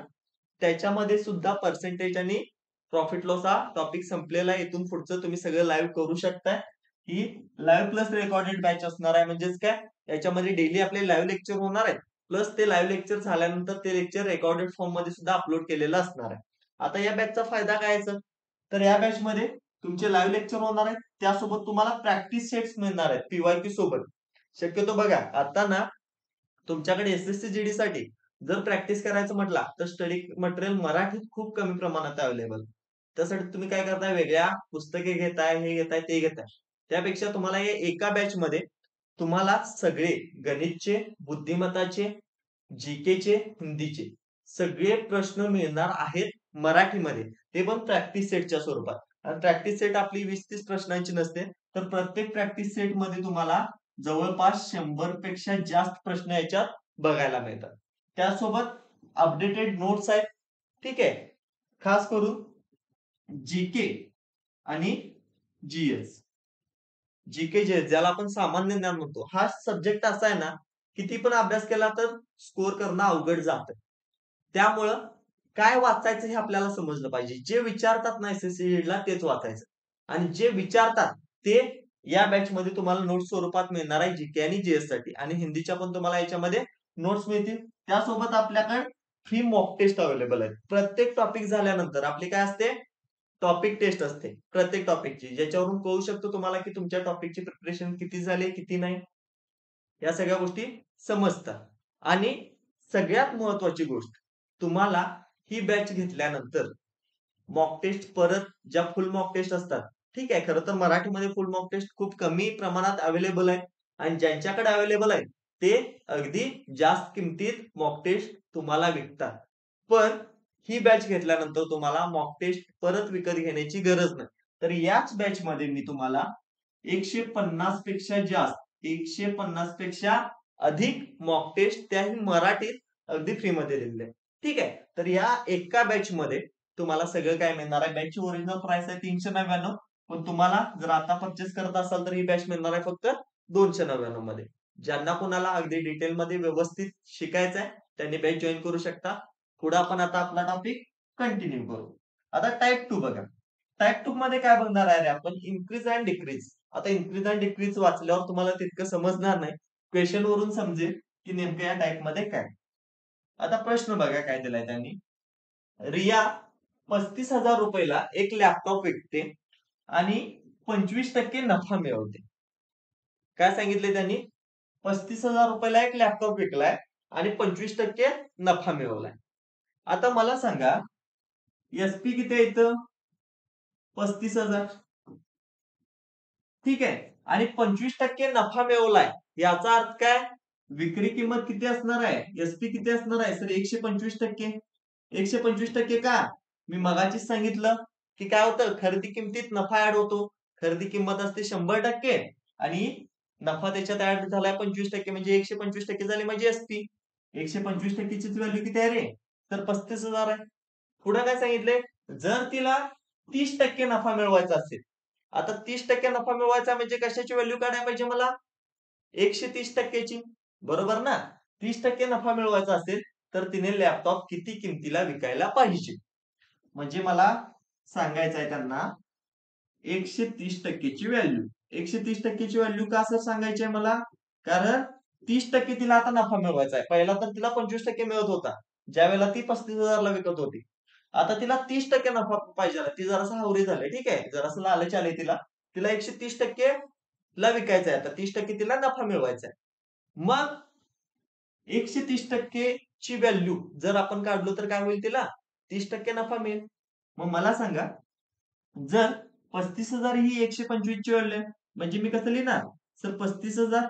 त्याच्यामध्ये सुद्धा पर्सेंटेज आणि प्रॉफिट लॉस हा टॉपिक संपलेला आहे. इथून पुढचं तुम्ही सगळं लाईव्ह करू शकताय. ही लाईव्ह प्लस रेकॉर्डेड बॅच असणार आहे. म्हणजेच काय, याच्यामध्ये डेली आपले लाईव्ह लेक्चर होणार आहेत, प्लस ते लाईव्ह लेक्चर झाल्यानंतर ते लेक्चर रेकॉर्डेड फॉर्म मध्ये सुद्धा अपलोड केलेलं असणार आहे. आता या बॅचचा फायदा काय आहे, तर या बॅच मध्ये तुमचे लाईव्ह लेक्चर होणार आहेत, त्यासोबत तुम्हाला प्रॅक्टिस सेट्स मिळणार आहेत पीवायक्यू सोबत. शक्यतो बघा आता ना तुमच्याकडे एसएससी जीडी साठी जर प्रॅक्टिस करायचं म्हटला तर स्टडी मटेरियल मराठीत खूप कमी प्रमाणात अवेलेबल. त्यासाठी तुम्ही काय करताय, वेगळ्या पुस्तके घेताय, हे घेताय ते घेताय. त्यापेक्षा तुम्हाला या एका बॅच मध्ये तुम्हाला सगळे गणितचे, बुद्धिमत्ताचे, जीकेचे, हिंदीचे सगळे प्रश्न मिळणार आहेत मराठीमध्ये, ते पण प्रॅक्टिस सेटच्या स्वरूपात. आणि प्रॅक्टिस सेट आपली 20-30 प्रश्नांची नसते, तर प्रत्येक प्रॅक्टिस सेट मध्ये तुम्हाला जवळपास 100 पेक्षा जास्त प्रश्न याच्यात बघायला मिळतात. त्यासोबत अपडेटेड नोट्स आहेत. ठीक आहे. खास करून जीके आणि जीएस. जीके जे ज्याला आपण सामान्य ज्ञान म्हणतो, हा सब्जेक्ट असा आहे ना, किती पण अभ्यास केला तर स्कोर करणं अवघड जातं. त्यामुळं काय वाचायचं हे आपल्याला समजलं पाहिजे. जे विचारतात ना एसएससी ला तेच वाचायचं. आणि जे विचारतात ते या बॅच मध्ये तुम्हाला नोट्स स्वरूपात मिळणार आहे जीके आणि जीएस साठी. आणि हिंदीच्या पण तुम्हाला याच्यामध्ये नोट्स मिळतील. त्यासोबत आपल्याकडे फ्री मॉक टेस्ट अवेलेबल आहेत. प्रत्येक टॉपिक झाल्यानंतर आपली काय असते, टॉपिक टेस्ट असते प्रत्येक टॉपिकची, ज्याच्यावरून कळू शकतो तुम्हाला की तुमच्या टॉपिकची प्रिपरेशन किती झाली किती नाही. या सगळ्या गोष्टी समजतात. आणि सगळ्यात महत्वाची गोष्ट, तुम्हाला ही बॅच घेतल्यानंतर मॉक टेस्ट परत ज्या फुल मॉक टेस्ट असतात, ठीक आहे, खरं तर मराठीमध्ये फुल मॉक टेस्ट खूप कमी प्रमाणात अवेलेबल आहे आणि ज्यांच्याकडे अवेलेबल आहे ते अगदी जास्त किमतीत मॉक टेस्ट तुम्हाला विकतात. पण ही बॅच घेतल्यानंतर तुम्हाला मॉक टेस्ट परत विकत घेण्याची गरज नाही. तर याच बॅच मध्ये मी तुम्हाला 150 पेक्षा जास्त, 150 पेक्षा अधिक मॉक टेस्ट, त्याही मराठीत अगदी फ्री मध्ये दिलेले आहे. ठीक आहे. तर या एका बॅच मध्ये तुम्हाला सगळं काय मिळणार आहे. बॅचची ओरिजिनल प्राइस आहे 399, पण तुम्हाला जर आता परचेस करत असाल तर ही बॅच मिळणार आहे फक्त 299 मध्ये. ज्यांना कोणाला अगदी डिटेल मध्ये व्यवस्थित शिकायचं आहे त्यांनी बॅच जॉईन करू शकता. पुढे आपण आता आपला टॉपिक कंटिन्यू करू. आता टाइप 2 बघा. टाइप 2 मध्ये काय बघणार आहे आपण, इन्क्रीज अँड डिक्रीज. आता इन्क्रीज अँड डिक्रीज वाचल्यावर तुम्हाला तितकं समजणार नाही, क्वेश्चन वरून समजेल की नेमकं या टाइप मध्ये काय. आता प्रश्न बघा काय दिलाय त्यांनी. रिया 35,000 रुपयाला एक लॅपटॉप विकते. आणि 25% नफा मिळवते. काय सांगितले त्यांनी? 35,000 रुपयाला एक लॅपटॉप विकलाय आणि 25% नफा मिळवलाय. आता मला सांगा, एसपी किती आहे इथं? 35,000. ठीक आहे. आणि 25% नफा मिळवलाय, याचा अर्थ काय? विक्री किंमत किती असणार आहे? एसपी किती असणार आहे सर? 125%. 125% का? मी मगाचीच सांगितलं की काय होतं, खरेदी किमतीत नफा ऍड होतो. खरेदी किंमत असते 100% आणि नफा त्याच्यात ऍड झालाय 25%, म्हणजे 125% झाली म्हणजे एसपी. 125%ची व्हॅल्यू किती आहे रे? तर 35,000 आहे. पुढे काय सांगितले? जर तिला 30% नफा मिळवायचा असेल, आता 30% नफा मिळवायचा म्हणजे कशाची व्हॅल्यू काढायला पाहिजे मला? 130%ची. बरोबर ना? 30% नफा मिळवायचा असेल तर तिने लॅपटॉप किती किमतीला विकायला पाहिजे? म्हणजे मला सांगायचं आहे त्यांना 130%ची व्हॅल्यू. 130%ची व्हॅल्यू का सर सांगायची आहे मला? कारण 30% तिला आता नफा मिळवायचा आहे. पहिला तर तिला 25% मिळत होता, ज्या वेळेला ती 35,000ला विकत होती. आता तिला 30% नफा पाहिजे. ती जरासं हावरी झाली, ठीक आहे, जरासं लालच आले तिला. तिला 130% ला विकायचं आहे. आता 30% तिला नफा मिळवायचा आहे. मग 130% ची व्हॅल्यू जर आपण काढलो तर काय होईल? तिला 30% नफा मिळेल. मग मला सांगा, जर 35,000 ही 125 ची व्हॅल्यू आहे, म्हणजे मी कसं लिहिणार सर? 35,000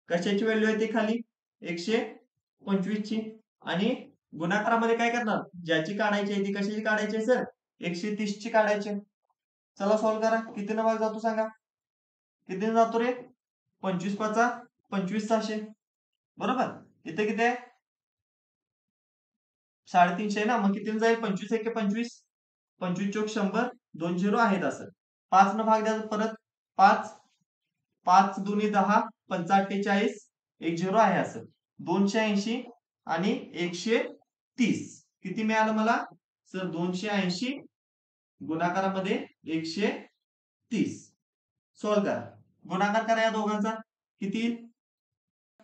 कशाची व्हॅल्यू आहे ते खाली? 125 ची. आणि गुणाकारामध्ये काय करणार? ज्याची काढायची आहे ती कशाची काढायची आहे सर? 130 ची काढायची. चला सॉल्व्ह करा. किती भाग जातो सांगा? किती जातो रे? 25 पाचा 25,600. बरोबर. इथे किती आहे? 350 ना. मग किती जाईल? 25 एके 25, 25 चोक 100, 2 झिरो आहेत असं. 5 न भाग द्या परत. 5 5 दुनी 10, 45, 1 झिरो आहे असं. 280 आणि 130 किती मिळालं मला सर? 280 गुणाकारामध्ये 130. सॉल्व्ह करा. गुणाकार करा या दोघांचा. किती?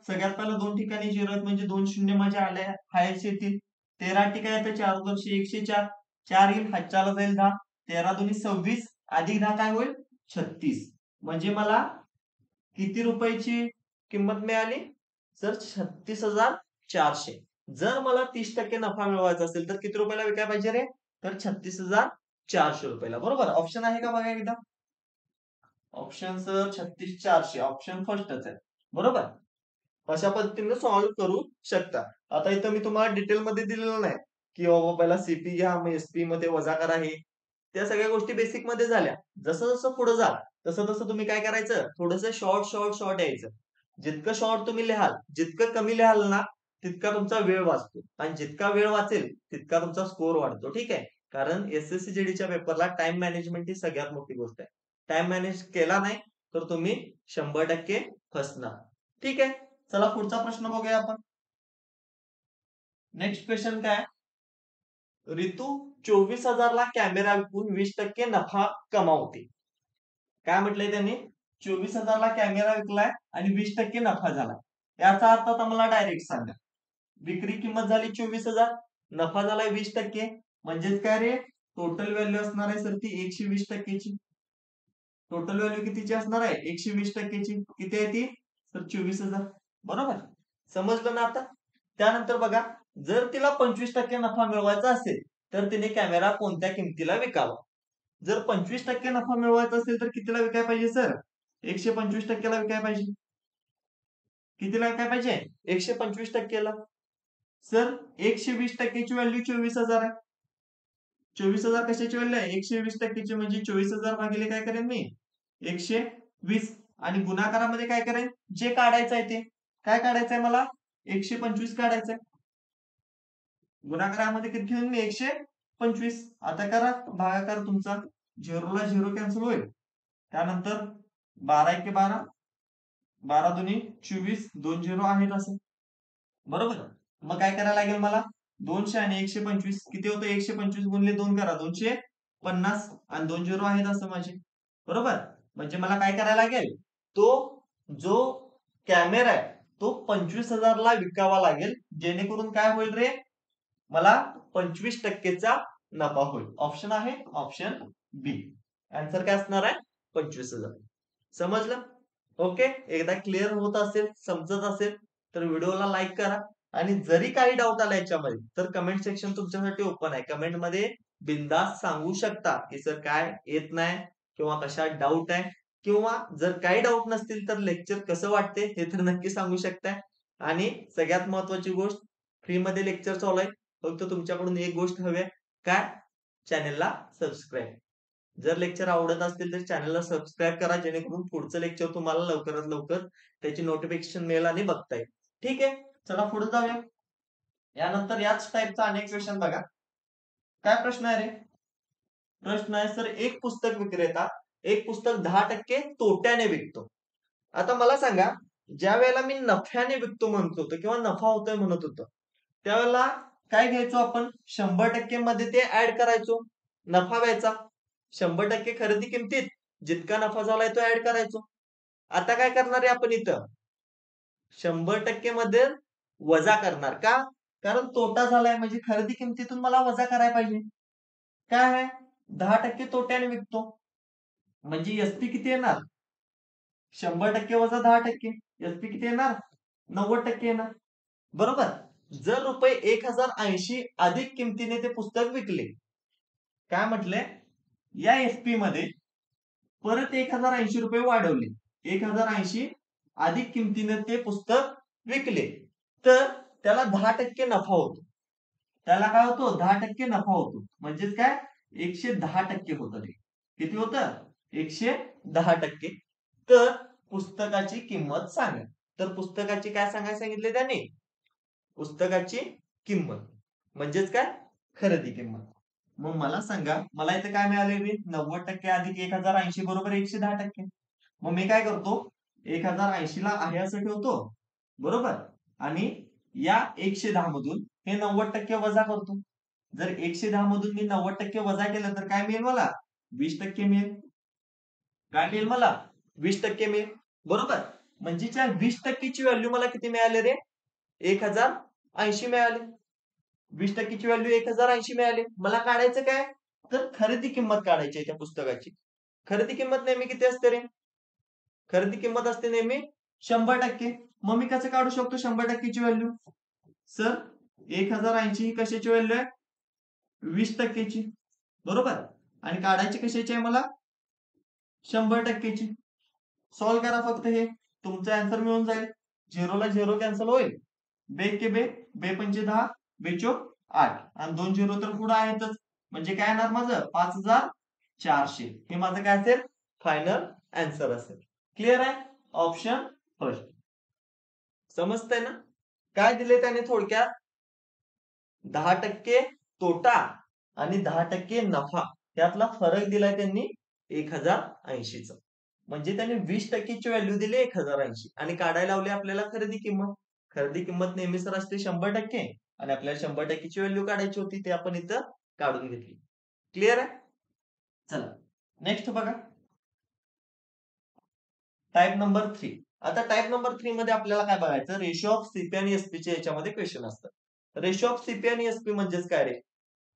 सगळ्यात पहिलं दोन ठिकाणी झिरो आहेत म्हणजे 2 शून्य माझ्या आल्या हायचे येतील. 13 ठिकाणी येतं 4 वर्षी 104. 4 येईल, हातच्याला जाईल 10. 13 दुनी 26 अधिक 10 काय होईल? 36. म्हणजे मला किती रुपयाची किंमत मिळाली सर? 36,400. जर मला 30% नफा मिळवायचा असेल तर किती रुपयाला विकायला पाहिजे रे? तर 36,400 रुपयाला. बरोबर. ऑप्शन आहे का बघा एकदा? ऑप्शन सर 36,400 ऑप्शन फर्स्टच आहे. बरोबर. अशा पद्धतीने सॉल्व्ह करू शकता. आता इथं मी तुम्हाला डिटेलमध्ये दिलेलं नाही की बाबा पहिला सीपी घ्या, मग एसपी मध्ये वजा करा. हे त्या सगळ्या गोष्टी बेसिक मध्ये झाल्या. जसं जसं पुढे जाल तसं तसं तुम्ही काय करायचं? थोडंसं शॉर्ट शॉर्ट शॉर्ट यायचं. जितकं शॉर्ट तुम्ही लिहाल, जितकं कमी लिहाल ना, तितका तुमचा वेळ वाचतो. आणि जितका वेळ वाचेल तितका तुमचा स्कोर वाढतो. ठीक आहे. कारण एसएससी जीडीच्या पेपरला टाइम मॅनेजमेंट ही सगळ्यात मोठी गोष्ट आहे. टाइम मॅनेज केला नाही तर तुम्ही 100% फसणार. ठीक आहे. चला पुढचा प्रश्न बघूया आपण. नेक्स्ट क्वेश्चन काय? ऋतू 24,000 ला कॅमेरा विकून 20% नफा कमावते. काय म्हटलंय त्यांनी? 24,000 ला कॅमेरा विकलाय आणि 20% नफा झाला. याचा अर्थ आता मला डायरेक्ट सांगा. विक्री किंमत झाली 24,000, नफा झालाय 20%. म्हणजेच काय रे? टोटल व्हॅल्यू असणार आहे सर ती 120%ची. टोटल व्हॅल्यू कितीची असणार आहे? 120%ची. किती आहे ती? तर 24,000. बरोबर. समजलं ना आता? त्यानंतर बघा, जर तिला 25% नफा मिळवायचा असेल तर तिने कॅमेरा कोणत्या किमतीला विकावा? जर 25% नफा मिळवायचा असेल तर कितीला विकायला पाहिजे सर? 125%ला विकायला पाहिजे. कितीला विकायला पाहिजे? 125%ला. सर 120%ची व्हॅल्यू 24,000 आहे. 24,000 कशाची व्हॅल्यू आहे? 120%ची. म्हणजे 24,000 भागिले काय करेन मी? 120. आणि गुणाकारामध्ये काय करेन? जे काढायचं आहे ते. काय काढायचंय मला? 125 काढायचंय. गुणाकारामध्ये किती ठेवून मी? 125. आता करा भागाकार तुमचा. झिरोला झिरो कॅन्सल होईल. त्यानंतर 12 एके 12, 12 दुनी 24, 2 झिरो आहेत असं. बरोबर. मग काय करायला लागेल मला? 200 आणि 125 किती होतं? 125 गुणिले 2 करा, 250. आणि 2 झिरो आहेत असं माझे. बरोबर. म्हणजे मला काय करायला लागेल? तो जो कॅमेरा आहे तो 25,000 ला विकावा लागेल, जेणेकरून काय होईल रे? मला 25%चा नफा होईल. ऑप्शन आहे ऑप्शन बी. आन्सर काय असणार आहे? 25,000. समजलं? ओके. एकदा क्लिअर होत असेल, समजत असेल तर व्हिडिओला लाईक करा आणि जरी काही डाऊट आला याच्यामध्ये तर कमेंट सेक्शन तुमच्यासाठी ओपन आहे. कमेंटमध्ये बिनधास्त सांगू शकता की सर काय येत नाही किंवा कशात डाऊट आहे किंवा जर काही डाऊट नसतील तर लेक्चर कसं वाटते हे तर नक्की सांगू शकताय. आणि सगळ्यात महत्वाची गोष्ट, फ्रीमध्ये लेक्चर चालू आहे. फक्त तुमच्याकडून एक गोष्ट हवी आहे. काय? चॅनलला सबस्क्राईब. जर लेक्चर आवडत असतील तर चॅनलला सबस्क्राईब करा, जेणेकरून पुढचं लेक्चर तुम्हाला लवकरात लवकर त्याची नोटिफिकेशन मिळेल आणि बघता येईल. ठीक आहे, चला पुढे जाऊया. यानंतर याच टाईपचा अनेक क्वेश्चन बघा. काय प्रश्न आहे रे? प्रश्न आहे सर, एक पुस्तक विक्रेता एक पुस्तक 10% तोट्याने विकतो. आता मला सांगा, ज्या वेळेला मी नफ्याने विकतो म्हणत होतो किंवा नफा होतोय म्हणत होतो, त्यावेळेला काय घ्यायचो आपण? 100% मध्ये ते ऍड करायचो, नफा व्हायचा. 100% खरेदी किमतीत जितका नफा झालाय तो ऍड करायचो. आता काय करणार आहे आपण इथं? 100% मध्ये वजा करणार का? कारण तोटा झालाय म्हणजे खरेदी किमतीतून मला वजा करायला पाहिजे. काय आहे? 10% तोट्याने विकतो म्हणजे एसपी किती येणार? 100% वजा 10%. एसपी किती येणार? 90% येणार. बरोबर. जर रुपये 1080 अधिक किमतीने ते पुस्तक विकले, काय म्हटले? या एसपी मध्ये परत 1080 रुपये वाढवले, 1080 अधिक किमतीने ते पुस्तक विकले, तर त्याला 10% नफा होतो. त्याला काय होतो? 10% नफा होतो. म्हणजेच काय? 110% होतं ते. किती होतं? 110%. तर पुस्तकाची किंमत सांगा. तर पुस्तकाची काय सांगायला सांगितले त्याने? पुस्तकाची किंमत म्हणजेच काय? खरेदी किंमत. मग मला सांगा, मला इथे काय मिळाले? 90% अधिक 1080 बरोबर 110%. मग मी काय करतो? 1080 ला आहे असं ठेवतो, बरोबर, आणि या 110 मधून हे 90% वजा करतो. जर 110 मधून मी 90% वजा केलं तर काय मिळेल मला? 20% मिळेल. काय मिळेल मला? 20% मिळेल. बरोबर. म्हणजे त्या 20%ची व्हॅल्यू मला किती मिळाले रे? 1080 मिळाले. 20%ची व्हॅल्यू 1080 मिळाली. मला काढायचं काय? तर खरेदी किंमत काढायची आहे त्या पुस्तकाची. खरेदी किंमत नेहमी किती असते रे? खरेदी किंमत असते नेहमी 100%. मग मी कसं काढू शकतो 100%ची व्हॅल्यू? सर, 1080 ही कशाची व्हॅल्यू आहे? 20%ची. बरोबर. आणि काढायची कशाची आहे मला? 100%ची. सॉल्व्ह करा फक्त हे. तुमचा आन्सर मिळून जाईल. 0 ला 0 कॅन्सल होईल. बे के बे, बे पंचे 10, बेचोक 8 आणि 2 0 तर पुढे आहेतच. म्हणजे काय येणार माझं? 5400. हे माझं काय असेल? फायनल आन्सर असेल. क्लिअर आहे? Option first. समजतंय ना? काय दिले त्याने थोडक्यात? 10% तोटा आणि 10% नफा यातला फरक दिलाय त्यांनी 1080 चा. म्हणजे त्यांनी 20%ची व्हॅल्यू दिली 1080 आणि काढायला लावली आपल्याला खरेदी किंमत. खरेदी किंमत नेहमी सर असते 100% आणि आपल्याला 100%ची व्हॅल्यू काढायची होती, ते आपण इथं काढून घेतली. क्लिअर आहे? चला नेक्स्ट बघा. Type number 3. आता टाइप नंबर 3 मध्ये आपल्याला काय बघायचं? रेशो ऑफ सीपी आणि एसपी चे याच्यामध्ये क्वेश्चन असतात. रेशो ऑफ सीपी आणि एसपी म्हणजेच काय रे?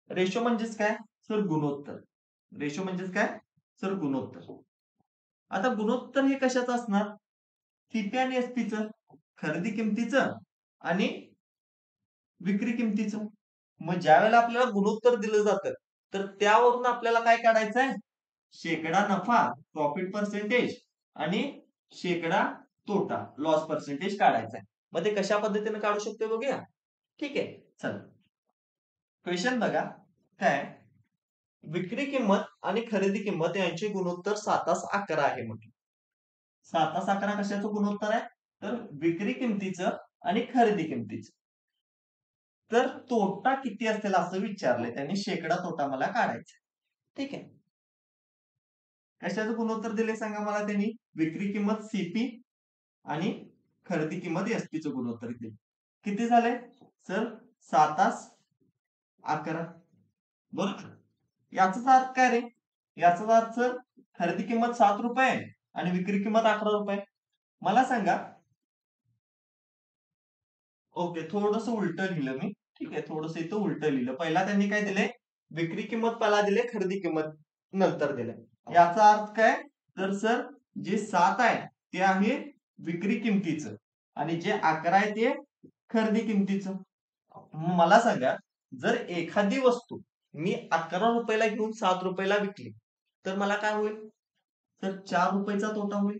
रेशो म्हणजेच काय? सर गुणोत्तर. रेशो म्हणजेच काय? सर गुणोत्तर. आता गुणोत्तर हे कशाचं असणार? सीपी आणि एसपीचं, खरेदी किमतीचं आणि विक्री किमतीचं. मग ज्या वेळेला आपल्याला गुणोत्तर दिलं जातं तर त्यावरून आपल्याला काय काढायचं आहे? शेकडा नफा, प्रॉफिट पर्सेंटेज आणि शेकडा तोटा, लॉस पर्सेंटेज काढायचा आहे. मग ते कशा पद्धतीने काढू शकतो बघूया. ठीक आहे, चला क्वेश्चन बघा. काय? विक्री किंमत आणि खरेदी किंमत यांचे गुणोत्तर 7:11 आहे म्हटलं. 7:11 कशाचं गुणोत्तर आहे? तर विक्री किमतीचं आणि खरेदी किमतीचं. तर तोटा किती असेल असं विचारलंय त्यांनी. शेकडा तोटा मला काढायचा. ठीक आहे. कशाचं गुणोत्तर दिले सांगा मला त्यांनी? विक्री किंमत सीपी आणि खरेदी किंमत एसपीचं गुणोत्तर दिले. किती झाले? सर 7:11. बरोबर. याचा अर्थ काय रे? याचा अर्थ खरेदी किंमत 7 रुपये आणि विक्री किंमत 11 रुपये. मला सांगा. ओके, थोडस उलट लिहिलं मी. ठीक आहे, थोडस इथं उलट लिहिलं. पहिला त्यांनी काय दिले? विक्री किंमत पहिला दिले, खरेदी किंमत नंतर दिले. याचा अर्थ काय, तर सर जे 7 आहे ते आहे विक्री किमतीचं आणि जे 11 आहे ते खरेदी किमतीचं. मला सांगा, जर एखादी वस्तू मी 11 रुपयाला घेऊन 7 रुपयाला विकली तर मला काय होईल, तर 4 रुपयाचा तोटा होईल.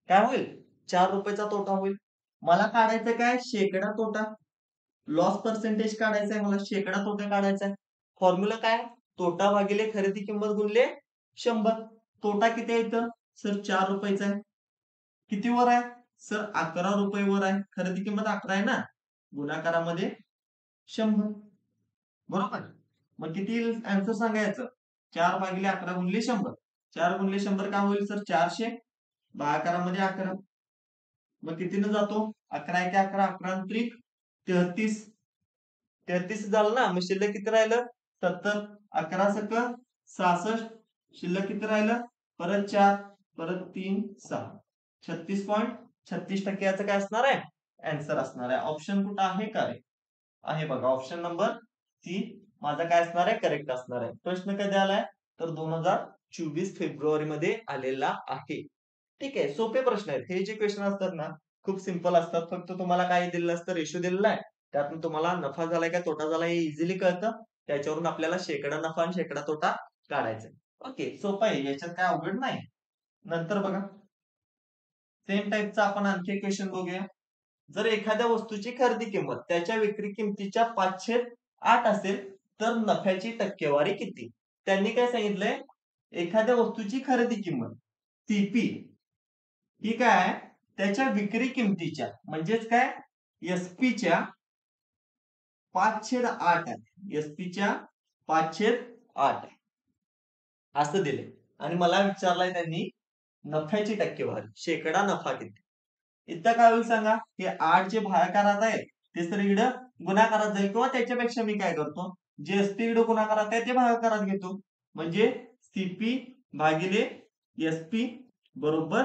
काय होईल, 4 रुपयाचा तोटा होईल. मला काढायचं काय, शेकडा तोटा. लॉस पर्सेंटेज काढायचा आहे मला, शेकडा तोटा काढायचा आहे. फॉर्म्युला काय, तोटा भागिले खरेदी किंमत गुणले 100. तोटा किती आहे इथं, सर 4 रुपयाचा आहे. किती वर आहे, सर 11 रुपये वर आहे. खरेदी किंमत 11 आहे ना, गुणाकारामध्ये 100. बरोबर. मग किती येईल आन्सर सांगायचं, 4 भागिले 11 गुणले 100. 4 गुणले 100 काय होईल सर, 400. भागाकारामध्ये 11. मग कितीनं जातो, 11 एके 11, 11 त्रिक 33. 33 झालं ना, मग शिल्लक किती राहिलं, 70. 11 सक 66. शिल्लक किती राहिलं, परत 4, परत 3, 6. 36.36% याचं काय असणार आहे, आन्सर असणार आहे. ऑप्शन कुठं आहे का रे, आहे बघा, ऑप्शन नंबर सी माझा काय असणार आहे, करेक्ट असणार आहे. प्रश्न कधी आलाय, तर 2024 फेब्रुवारी मध्ये आलेला आहे. ठीक आहे, सोपे प्रश्न आहेत हे. जे क्वेश्चन असतात ना खूप सिंपल असतात. फक्त तुम्हाला काय दिलेलं असतं, रेशो दिलेला आहे, त्यातून तुम्हाला नफा झालाय का तोटा झालाय हे इझिली कळतं. त्याच्यावरून आपल्याला शेकडा नफा आणि शेकडा तोटा काढायचा. ओके, सोपं आहे, याच्यात काय अवघड नाही. नंतर बघा, सेम टाईपचा आपण आणखी एक क्वेश्चन बघूया. जर एखाद्या वस्तूची खरेदी किंमत त्याच्या विक्री किमतीच्या 5/8 असेल तर नफ्याची टक्केवारी किती. त्यांनी काय सांगितलंय, एखाद्या वस्तूची खरेदी किंमत सीपी ही काय, त्याच्या विक्री किमतीच्या म्हणजेच काय, एसपीच्या 5/8 आहे. एसपीच्या 5/8 असं दिले आणि मला विचारलंय त्यांनी नफ्याची टक्केवारी, शेकडा नफा किती. इथं काय होईल सांगा, हे 8 जे भागाकारात आहे ते सर इकडं गुणाकारात जाईल, किंवा त्याच्यापेक्षा मी काय करतो, जे एसपी इकडं गुणाकारात आहे ते भागाकारात घेतो. म्हणजे सीपी भागिले एसपी बरोबर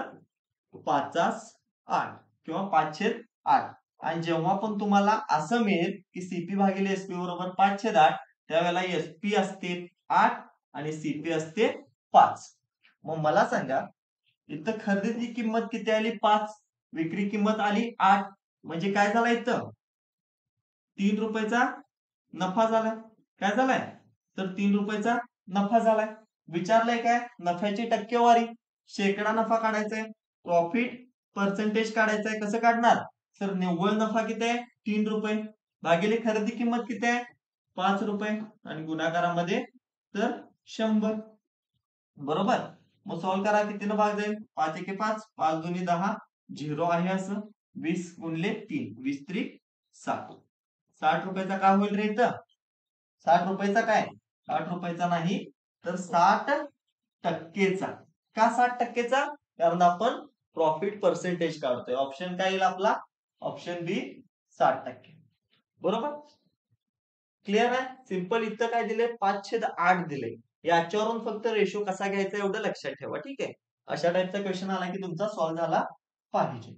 5/8 किंवा 5/8. आणि जेव्हा पण तुम्हाला असं मिळेल की सीपी भागिले एसपी बरोबर 5/8, त्यावेळेला एसपी असते 8 आणि सीपी असते 5. मग मला सांगा, इथं खरेदी किंमत किती आली, 5. विक्री किंमत आली 8. म्हणजे काय झालं, इथं 3 रुपयाचा नफा झालाय. काय झालाय, तर 3 रुपयाचा नफा झालाय. विचारलंय काय, नफ्याची टक्केवारी, शेकडा नफा काढायचाय, प्रॉफिट पर्सेंटेज काढायचंय. कसं काढणार, तर निव्वळ नफा किती आहे, 3 रुपये भागिले खरेदी किंमत किती आहे, 5 रुपये आणि गुणाकारामध्ये तर 100. बरोबर. मग सॉल्व्ह करा, कितीनं भाग जाईल, 5 एके 5, 5 दुनी 10, 0 आहे असं. 20 गुणले 3, 20 त्रिक 60. 60 रुपयाचा काय होईल रे इथं, 60 रुपयाचा काय, 60 रुपयाचा नाही तर 60%चा. का 60%चा, कारण आपण प्रॉफिट पर्सेंटेज काढतोय. ऑप्शन काय येईल आपला, ऑप्शन बी 60%. बरोबर. क्लिअर आहे, सिंपल. इथं काय दिले, 5/8 दिले. याच्यावरून फक्त रेशो कसा घ्यायचा एवढं लक्षात ठेवा. ठीक आहे, अशा टाईपचा क्वेश्चन आला की तुमचा सॉल्व्ह झाला पाहिजे.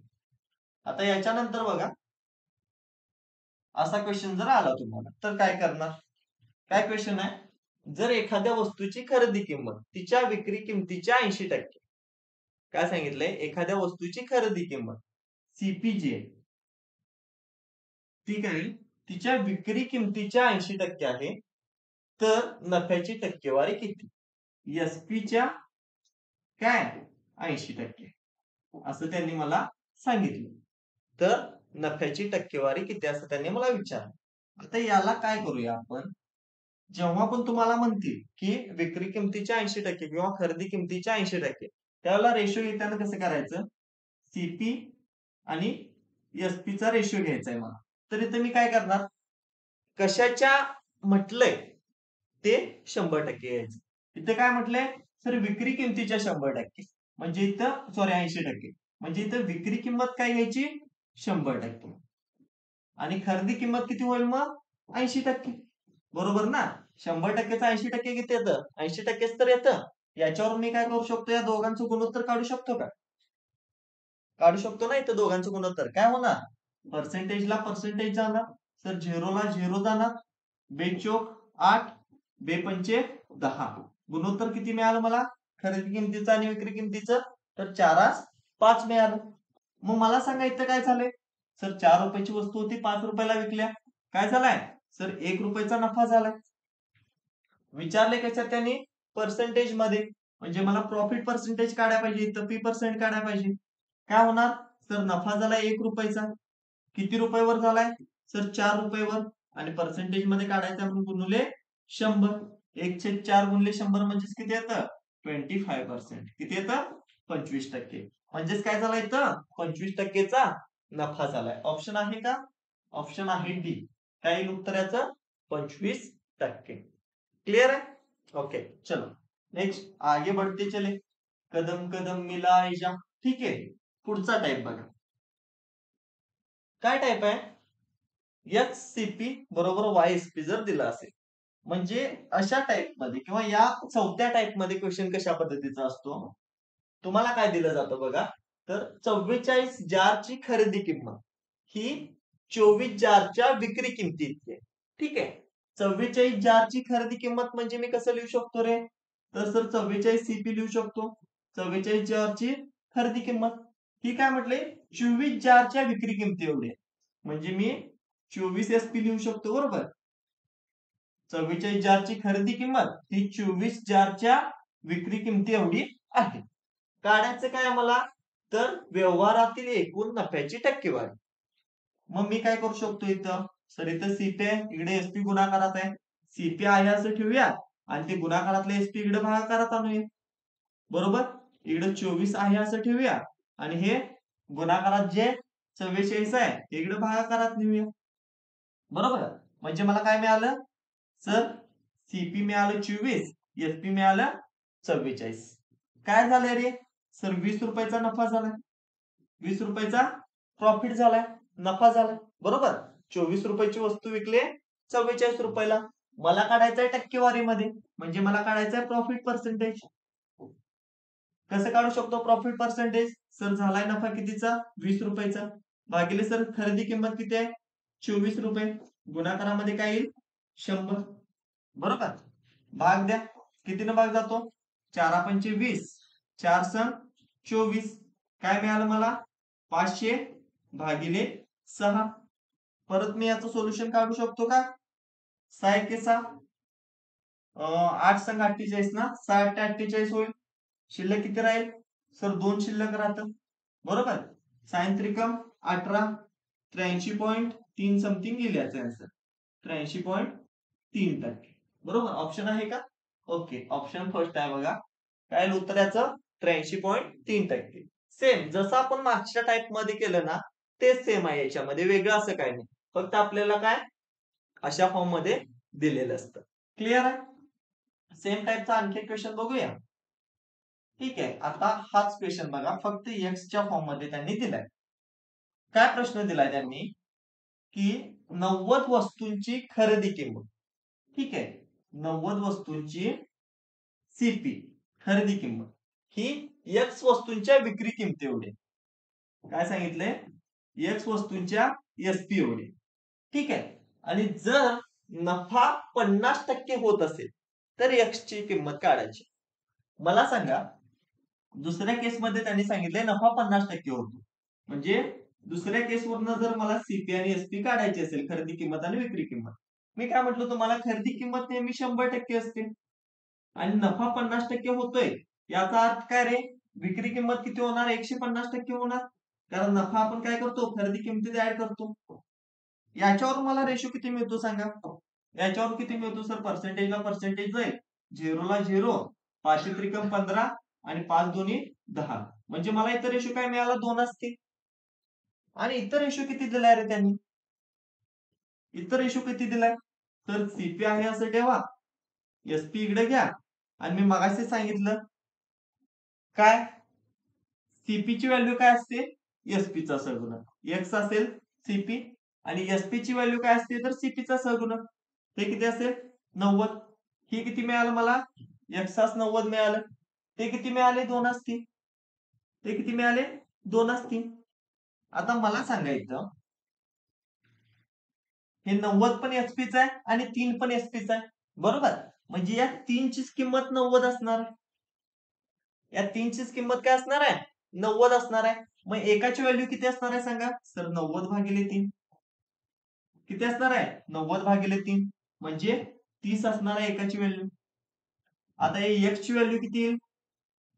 आता याच्यानंतर बघा, असा क्वेश्चन जर आला तुम्हाला तर काय करणार. काय क्वेश्चन आहे, जर एखाद्या वस्तूची खरेदी किंमत तिच्या विक्री किमतीच्या 80%, काय सांगितलंय, एखाद्या वस्तूची खरेदी किंमत सीपीजे ठीक आहे, तिच्या विक्री किमतीच्या 80% आहे, तर नफ्याची टक्केवारी किती. एसपीच्या काय 80%, असं त्यांनी मला सांगितलं. तर नफ्याची टक्केवारी किती असं त्यांनी मला विचारलं. आता याला काय करूया आपण, जेव्हा पण तुम्हाला म्हणतील की विक्री किमतीच्या 80% किंवा खरेदी किमतीच्या 80%, त्यावेळेला रेशो घेताना कसं करायचं, सीपी आणि एसपीचा रेशो घ्यायचा आहे मला. तर इथं मी काय करणार, कशाच्या म्हटलंय ते 100% घ्यायचं. इथं काय म्हटलंय, सर विक्री किमतीच्या 100%, म्हणजे इथं सॉरी 80%, म्हणजे इथं विक्री किंमत काय घ्यायची, 100%. आणि खरेदी किंमत किती होईल मग, 80%. बरोबर ना. 100%चा 80% किती येतं, 80%च तर येतं. याच्यावर मी काय करू शकतो, या दोघांचं गुणोत्तर काढू शकतो का, काढू शकतो ना. इथं दोघांचं गुणोत्तर काय होणार, पर्सेंटेजला पर्सेंटेज जाणार, तर झिरोला झिरो जाणार. बेचोक 8, बेपंचे 10. गुणोत्तर किती मिळालं मला खरेदी किमतीचं आणि विक्री किमतीचं? तर 4:5 मिळालं. मग मला सांगा इथं काय झालंय? सर 4 रुपयाची वस्तू होती, 5 रुपयाला विकल्या. काय झालाय? सर 1 रुपयाचा नफा झालाय. विचारले कशात त्यांनी? पर्सेंटेज मध्ये. म्हणजे मला प्रॉफिट पर्सेंटेज काढायला पाहिजे, इथं P% काढायला पाहिजे. काय होणार? सर नफा झाला 1 रुपयाचा. किती रुपयावर झालाय? सर 4 रुपयावर. आणि पर्सेंटेज मध्ये काढायचं आपण गुणुले 100. 1/4 गुणिले 100 म्हणजेच किती येतं? 25%. किती येतं? 25%. म्हणजेच काय झालं इथं? 25%चा नफा झालाय. ऑप्शन आहे का? ऑप्शन आहे डी. काय येईल उत्तर याचं? 25%. क्लियर है? ओके चलो नेक्स्ट आगे बढ़ते चले. कदम कदम मिलाए जा. ठीक आहे. पुढचा टाइप बघा. काय टाइप आहे? HCP बरोबर YSP जर दिला असेल, म्हणजे अशा टाइप मध्ये किंवा या चौथ्या टाइप मध्ये क्वेश्चन कशा पद्धतीचा असतो? तुम्हाला काय दिलं जातं बघा, तर 44 जारची खरेदी किंमत ही 24 जारच्या विक्री किमती इतकी आहे. ठीक आहे. 44 जारची खरेदी किंमत म्हणजे मी कसं लिहू शकतो रे? तर सर 44 CP लिहू शकतो. 44 जारची खरेदी किंमत ही काय म्हटले? 24 जारच्या विक्री किमती एवढी आहे. म्हणजे मी 24 SP लिहू शकतो बरोबर. 44 जारची खरेदी किंमत ही 24 जारच्या विक्री किमती एवढी आहे. काढायचं काय आम्हाला? तर व्यवहारातील एकूण नफ्याची टक्केवारी. मग मी काय करू शकतो इथं? सर इथं सीपी आहे, इकडे एसपी गुणाकारात आहे. सीपी आहे असं ठेवूया आणि ते गुणाकारातले एसपी इकडे भागाकारात आणूया. बरोबर. इकडे 24 आहे असं ठेवूया आणि हे गुणाकारात जे 44 आहे इकडे भागाकारात नेऊया. बरोबर. म्हणजे मला काय मिळालं? सर सीपी मिळालं 24, एसपी मिळालं 44. काय झालंय रे? सर 20 रुपयाचा नफा झालाय. 20 रुपयाचा प्रॉफिट झालाय, नफा झालाय. बरोबर. 24 रुपयाची वस्तू विकली 44 रुपयाला. मला काढायचंय टक्केवारीमध्ये, म्हणजे मला काढायचंय प्रॉफिट पर्सेंटेज. कसं काढू शकतो प्रॉफिट पर्सेंटेज? सर झालाय नफा कितीचा? 20 रुपयाचा. भागिले सर खरेदी किंमत किती आहे? 24 रुपये. गुणाकारामध्ये काय येईल? 100. बरोबर. भाग द्या. कितीनं भाग जातो? 4×5 20, 4 सण 24. काय मिळालं मला? 500 भागिले 6. परत मी याचं सोल्युशन काढू शकतो का? 6 × 8 संघ 48 ना, 6×8 = 48 होईल. शिल्लक किती राहील? सर 2 शिल्लक राहतं. बरोबर. साइन त्रिकम 18, 83.3 समथिंग गेली याचा आन्सर. 83.3%. बरोबर. ऑप्शन आहे का? ओके ऑप्शन फर्स्ट आहे बघा. काय उत्तर याचं? 83.3%. सेम जसं आपण मागच्या टाइप मध्ये केलं ना, तेच सेम आहे याच्यामध्ये, वेगळं असं काही नाही. फक्त आपल्याला काय अशा फॉर्म मध्ये दिलेलं असतं. क्लिअर आहे? सेम टाइपचा आणखी एक क्वेश्चन बघूया. ठीक आहे. आता हाच क्वेश्चन बघा, फक्त एक्सच्या फॉर्म मध्ये त्यांनी दिलाय. काय प्रश्न दिलाय त्यांनी? की 90 वस्तूंची खरेदी किंमत. ठीक आहे. 90 वस्तूंची सीपी खरेदी किंमत ही एक्स वस्तूंच्या विक्री किमती एवढी. काय सांगितलंय? एक्स वस्तूंच्या एसपी एवढी. ठीक आहे. आणि जर नफा 50% होत असेल तर एक्स ची किंमत काढायची. मला सांगा, दुसऱ्या केसमध्ये त्यांनी सांगितलंय नफा 50% होतो. म्हणजे दुसऱ्या केसवरनं जर मला सीपी आणि एसपी काढायची असेल, खरेदी किंमत आणि विक्री किंमत, मी काय म्हटलं तुम्हाला? खरेदी किंमत नेहमी 100% असते आणि नफा 50% होतोय. याचा अर्थ काय रे? विक्री किंमत किती होणार? 150% होणार. कारण नफा आपण काय करतो? खरेदी किमतीत ऍड करतो. याच्यावर मला रेशो किती मिळतो सांगा? याच्यावर किती मिळतो सर? पर्सेंटेजला पर्सेंटेज जाईल, 0ला 0, 5 त्रिकम 15 आणि 5 दोन्ही 10. म्हणजे मला इतर रेशो काय मिळाला? 2 असतील. आणि इतर रेशो किती दिलाय रे त्यांनी? इतर रेशो किती दिलाय? तर सीपी आहे असं ठेवा, एसपी इकडे घ्या आणि मी मगाशी सांगितलं काय? सीपी ची व्हॅल्यू काय असते? एसपी चा सहगुणक. एक्स असेल सीपी आणि एसपी ची व्हॅल्यू काय असते? तर सीपी चा सहगुणक. हे किती असेल? 90. हे किती मिळालं मला? एक्सास 90 मिळालं. ते किती मिळाले? 2 असतील. ते किती मिळाले? 2 असतील. आता मला सांगायचं, हे 90 पण एसपीच आहे आणि 3 पण एसपीच आहे. बरोबर. म्हणजे या 3चीच किंमत 90 असणार आहे. या 3चीच किंमत काय असणार आहे? 90 असणार आहे. मग एकाची व्हॅल्यू किती असणार आहे सांगा? सर 90 भागिले 3. किती असणार आहे? 90 भागिले 3 म्हणजे 30 असणार आहे एकाची व्हॅल्यू. आता हे x ची व्हॅल्यू किती येईल?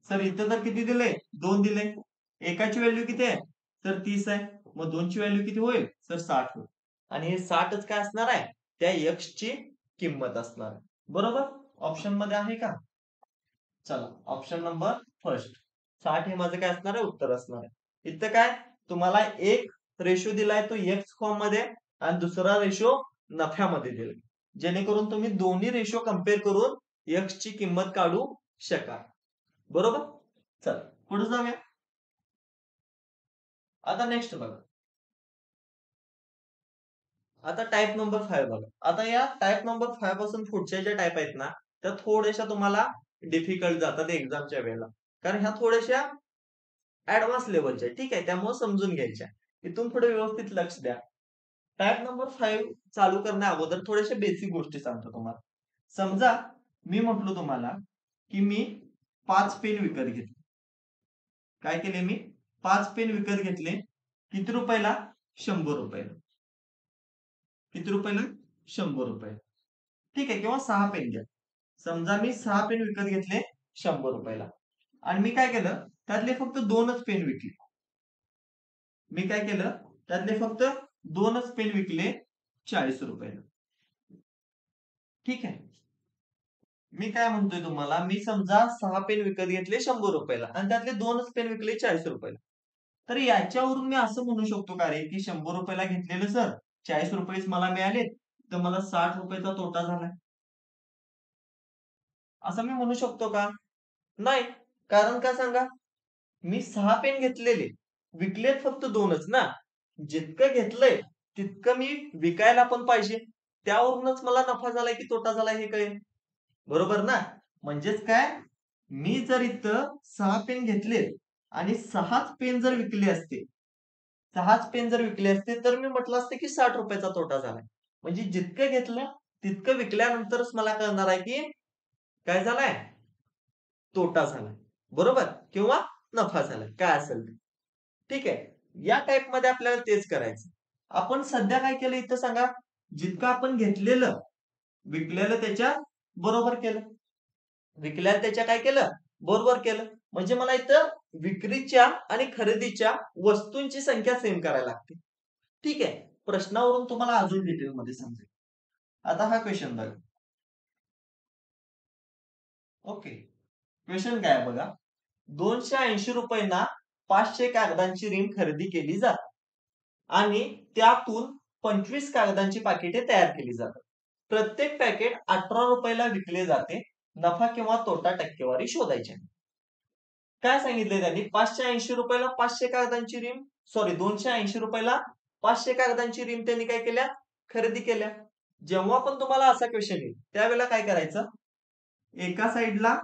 सर इथं तर किती दिले? 2 दिले. एकाची व्हॅल्यू किती आहे? तर 30 आहे. मग 2 ची व्हॅल्यू किती होईल? सर 60 होईल. आणि हे 60च काय असणार आहे? त्या x ची किंमत असणार आहे. बरोबर? ऑप्शन मध्ये आहे का? चला ऑप्शन नंबर फर्स्ट 60 हे माझं काय असणार आहे? उत्तर असणार आहे. इथं काय तुम्हाला एक रेशो दिलाय तो एक्स फॉर्म मध्ये आणि दुसरा रेशो नफ्यामध्ये दिलाय, जेणेकरून तुम्ही दोन्ही रेशो कम्पेअर करून एक्स ची किंमत काढू शकाल. बरोबर. चल पुढे जाऊया. आता नेक्स्ट बघा. आता टाइप नंबर 5 बघा. आता या टाइप नंबर 5 पासून पुढच्या ज्या टाइप आहेत ना त्या थोड्याशा तुम्हाला डिफिकल्ट जातात एक्झामच्या वेळेला, कारण ह्या थोड्याशा ऍडव्हान्स लेवलच्या, ठीक आहे, त्यामुळे समजून घ्यायच्या. इथून पुढे व्यवस्थित लक्ष द्या. टाइप नंबर 5 चालू करण्या अगोदर थोड्याशा बेसिक गोष्टी सांगतो तुम्हाला. समजा मी म्हटलो तुम्हाला की मी 5 पेन विकत घेतले. काय केले मी? 5 पेन विकत घेतले. किती रुपयाला? 100 रुपयाला. किती रुपयाला? 100 रुपये. ठीक आहे, किंवा 6 पेन घ्या. समजा मी 6 पेन विकत घेतले 100 रुपयाला आणि मी काय केलं, त्यातले फक्त 2च पेन विकले. मी काय केलं, त्यातले फक्त 2च पेन विकले 40 रुपयाला. ठीक आहे. मी काय म्हणतोय तुम्हाला, मी समजा 6 पेन विकत घेतले 100 रुपयाला आणि त्यातले 2च पेन विकले 40 रुपयाला. तर याच्यावरून मी असं म्हणू शकतो का रे, की 100 रुपयाला घेतलेलं सर 40 रुपयेच मला मिळाले, तर मला 60 रुपयाचा तोटा झालाय. असं मी म्हणू शकतो का? नाही. कारण का सांगा? मी 6 पेन घेतलेले, विकलेत फक्त 2च ना. जितकं घेतलंय तितकं मी विकायला पण पाहिजे. त्यावरूनच मला नफा झालाय की तोटा झालाय हे कळेल. बरोबर ना? म्हणजेच काय? मी जर इथं 6 पेन घेतले आणि 6च पेन जर विकले असते, 6च पेन जर विकले असते, तर मी म्हटलं असतं की 60 रुपयाचा तोटा झालाय. म्हणजे जितकं घेतलं तितकं विकल्यानंतरच मला कळणार आहे की काय झालाय? तोटा झालाय. बरोबर? किंवा नफा झालाय. काय असेल ते. ठीक आहे. या टाइपमध्ये आपल्याला तेच करायचं. आपण सध्या काय केलं इथं सांगा? जितकं आपण घेतलेलं, विकलेलं त्याच्या बरोबर केलं. विकल्याला त्याच्या काय केलं? बरोबर केलं. म्हणजे मला इथं विक्रीच्या आणि खरेदीच्या वस्तूंची संख्या सेम करायला लागते. ठीक आहे. प्रश्नावरून तुम्हाला अजून डिटेलमध्ये समजेल. आता हा क्वेश्चन बघा. ओके. क्वेश्चन काय आहे बघा. 280 रुपयांना 500 कागदांची रीम खरेदी केली जाते आणि त्यातून 25 कागदांची पाकिटे तयार केली जातात. प्रत्येक पॅकेट 18 रुपयाला विकले जाते. नफा किंवा तोटा टक्केवारी शोधायची आहे. काय सांगितलंय त्यांनी? 580 रुपयाला 500 कागदांची रीम, सॉरी 280 रुपयाला 500 कागदांची रीम त्यांनी काय केल्या? खरेदी केल्या. जेव्हा पण तुम्हाला असा क्वेश्चन येईल त्यावेळेला काय करायचं? एका साईडला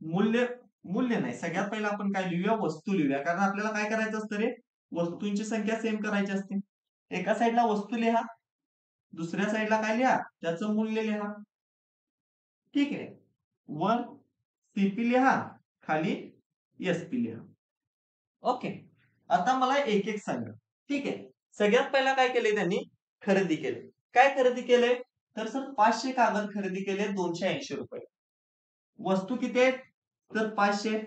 मूल्य मूल्य नाही, सगळ्यात पहिला आपण काय लिहूया? वस्तू लिहूया, कारण आपल्याला काय करायचं असतं रे? वस्तूंची संख्या सेम करायची असते. एका साईडला वस्तू लिहा, दुसऱ्या साईडला काय लिहा? त्याचं मूल्य लिहा. ठीक आहे. वर सीपी लिहा, खाली एसपी लिहा. ओके. आता मला एक एक सांगा. ठीक आहे. सगळ्यात पहिला काय केलंय त्यांनी? खरेदी केले. काय खरेदी केले? तर सर 500 कागद खरेदी केले 280 रुपये. वस्तू किती आहेत? तर 500.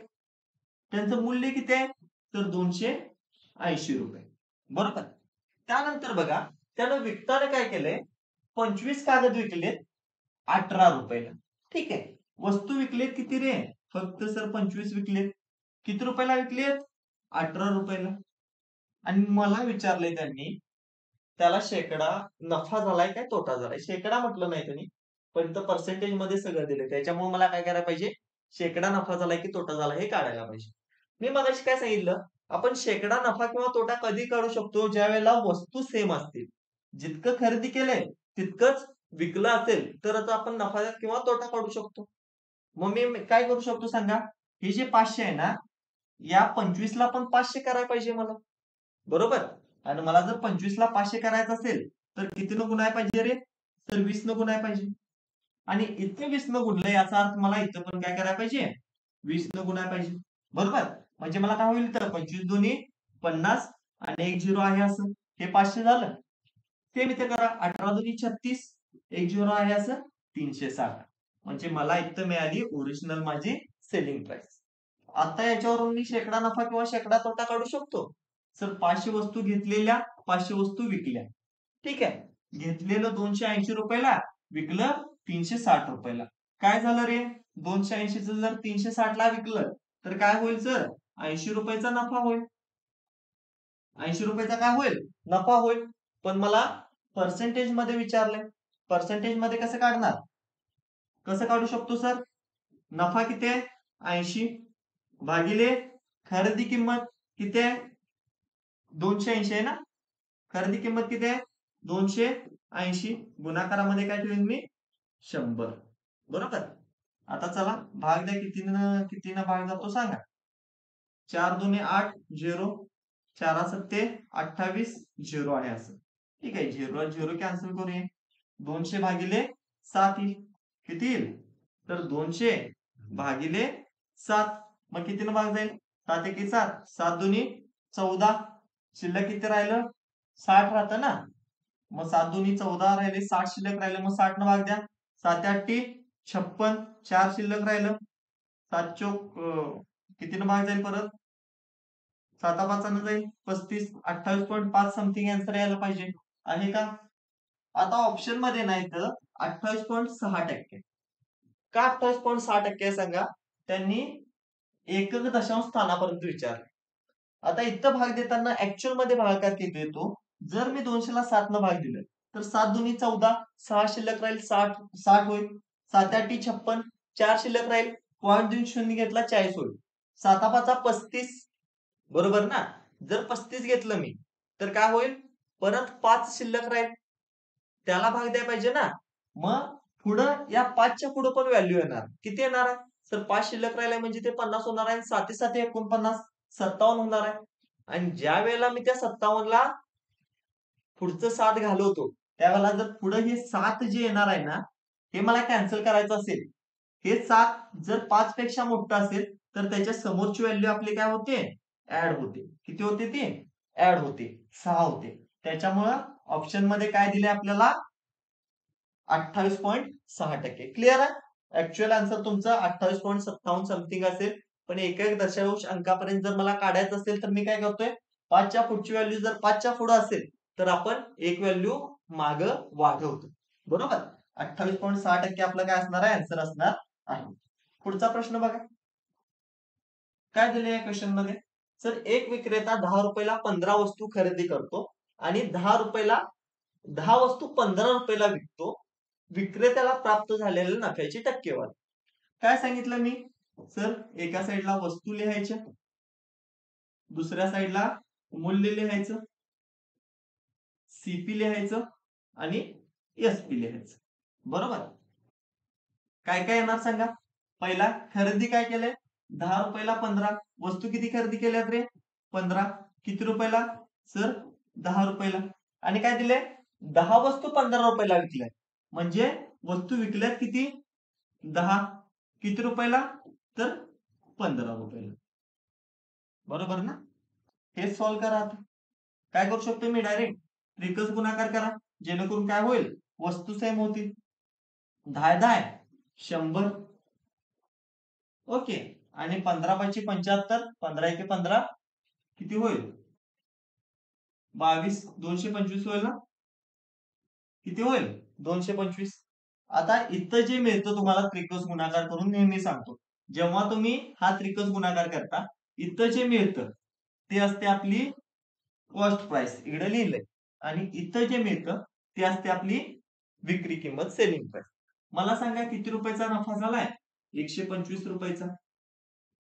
त्यांचं मूल्य किती आहे? तर 280 रुपये. बरोबर. त्यानंतर बघा, त्यानं विकताना काय केलंय? 25 कागद विकलेत 18 रुपयाला. ठीक आहे. वस्तू विकलेत किती रे? फक्त सर 25 विकलेत. किती रुपयाला विकलेत? 18 रुपयाला. आणि मला विचारलंय त्यांनी, त्याला शेकडा नफा झालाय काय तोटा झालाय? शेकडा म्हटलं नाही त्यांनी, पण इथं पर्सेंटेज मध्ये सगळं दिलंय. त्याच्यामुळे मला काय करायला पाहिजे? शेकडा नफा झालाय की तोटा झालाय हे काढायला पाहिजे. मी मगाशी काय सांगितलं? आपण शेकडा नफा किंवा तोटा कधी काढू शकतो? ज्या वेळेला वस्तू सेम असतील. जितकं खरेदी केलंय तितकंच विकलं असेल तरच आपण नफा किंवा तोटा काढू शकतो. मग मी काय करू शकतो सांगा? हे जे 500 आहे ना, या 25 ला पण 500 करायला पाहिजे मला. बरोबर. आणि मला जर 25 ला 500 करायचं असेल तर किती न गुणाय पाहिजे रे? तर 20 न गुणाय पाहिजे. आणि इथे 20 न गुणलं याचा अर्थ मला इथं पण काय करायला पाहिजे, 20 न गुणायला पाहिजे. बरोबर, म्हणजे मला काय होईल तर 25 दोन्ही 50 आणि एक झिरो आहे असं, हे 500 झालं. ते मी ते करा, 18 दोन्ही 36, एक झिरो आहे असं 360. म्हणजे मला इथं मिळाली ओरिजिनल माझी सेलिंग प्राइस. आता याच्यावरून मी शेकडा नफा किंवा शेकडा तोटा काढू शकतो. सर 500 वस्तू घेतलेल्या, 500 वस्तू विकल्या. ठीक आहे, घेतलेलं 280 रुपयाला, विकलं 360 रुपयाला. काय झालं रे, 280 जर 360 ला विकलं तर काय होईल सर, 80 रुपयाचा नफा होईल. 80 रुपयाचा काय होईल, नफा होईल. पण मला पर्सेंटेज मध्ये विचारलंय, पर्सेंटेज मध्ये कसं काढणार, कसं काढू शकतो सर, नफा किती आहे 80 भागिले खरेदी किंमत किती आहे 280 आहे ना, खरेदी किंमत किती आहे 280, गुणाकारामध्ये काय ठेवेन मी 100. बरोबर, आता चला भाग द्या, कितीनं भाग जातो सांगा. 4 दुने 8 झिरो, 4 सत्ते 28 झिरो आहे असं. ठीक आहे, झिरो झिरो कॅन्सल करूया. 200 भागिले 7 येईल, किती येईल तर 200 भागिले 7. मग कितीनं भाग जाईल, 7 एके 7, 7 दुनी 14, शिल्लक किती राहिलं 60 राहतं ना. मग 7 दुनी 14 राहिले, 60 शिल्लक राहिलं, मग 60 न भाग द्या. 7 8 56, 4 शिल्लक राहिलं, 7 चोक कितीनं भाग जाईल परत, 7 5 जाईल 35, 28.5 समथिंग आन्सर यायला पाहिजे, आहे का. आता ऑप्शन मध्ये नाही तर 28.6%. का 28.6% सांगा, त्यांनी एकक दशांश स्थानापर्यंत विचारले. आता इथं भाग देताना ऍक्च्युअल मध्ये भागाकार किती येतो, जर मी 200 ला 7 न भाग दिलं तर 7 दुनी 14, 6 शिल्लक राहील 60 होईल, 7 8 56, 4 शिल्लक राहील, पॉईंट देऊन शून्य घेतला 40 होईल, 7 5 35. बरोबर ना, जर 35 घेतलं मी तर काय होईल, परत 5 शिल्लक राहील, त्याला भाग द्यायला पाहिजे ना. मग पुढं या 5च्या पुढं पण व्हॅल्यू येणार, किती येणार आहे सर, 5 शिल्लक राहिलाय म्हणजे ते 50 होणार आहे, 7 7 49, 57 होणार आहे. आणि ज्या वेळेला मी त्या 57 ला पुढचं 7 घालवतो, त्यावेळेला जर पुढे हे 7 जे येणार आहे ना, हे मला कॅन्सल करायचं असेल, हे 7 जर 5 पेक्षा मोठं असेल तर त्याच्या समोरची व्हॅल्यू आपली काय होते, ऍड होते. किती होते ती, ऍड होते, 6 होते. त्याच्यामुळं ऑप्शन मध्ये काय दिले आपल्याला, 28.6%. क्लिअर आहे. ऍक्च्युअल आन्सर तुमचा 28.57 समथिंग असेल, पण एक एक दशांश अंकापर्यंत जर मला काढायचं असेल तर मी काय करतोय, 5च्या पुढची व्हॅल्यू जर 5च्या पुढे असेल तर आपण एक व्हॅल्यू माग वाढवतो. बरोबर, 28.6% आपलं काय असणार आहे, आन्सर असणार आहे. पुढचा प्रश्न बघा, काय दिले या क्वेश्चन मध्ये, सर एक विक्रेता 10 रुपयाला 15 वस्तू खरेदी करतो आणि 10 रुपयाला 10 वस्तू 15 रुपयाला विकतो, विक्रेत्याला प्राप्त झालेल्या नफ्याची टक्केवारी. काय सांगितलं मी, सर एका साईडला वस्तू लिहायच्या, दुसऱ्या साईडला मूल्य लिहायचं, सीपी लिहायचं आणि एसपी लिहायचं. बरोबर, काय काय येणार सांगा. पहिला खरेदी काय केलंय, 10 रुपयाला 15 वस्तू किती खरेदी केल्यात रे, 15, किती रुपयाला सर, 10 रुपयाला. आणि काय दिले, 10 वस्तू 15 रुपयाला विकल्या, म्हणजे वस्तू विकल्यात किती 10, किती रुपयाला तर 15 रुपयाला. बरोबर ना, हे सॉल्व्ह करा. आता काय करू शकतो मी, डायरेक्ट त्रिकस गुणाकार करा, जेणेकरून काय होईल, वस्तू सेम होतील. 10 10 100, ओके. आणि 15 5 75, 15 1 15, किती होईल 22, 225 होईल ना, किती होईल 225. आता इथं जे मिळतं तुम्हाला त्रिकस गुणाकार करून, नेहमी सांगतो जेव्हा तुम्ही हा त्रिकस गुणाकार करता, इथं जे मिळतं ते असते आपली कॉस्ट प्राइस, इकडे लिहिलंय, आणि इथं जे मिळतं ते असते आपली विक्री किंमत, सेलिंग प्राइस. मला सांगा किती रुपयाचा नफा झालाय, 125 रुपयाचा.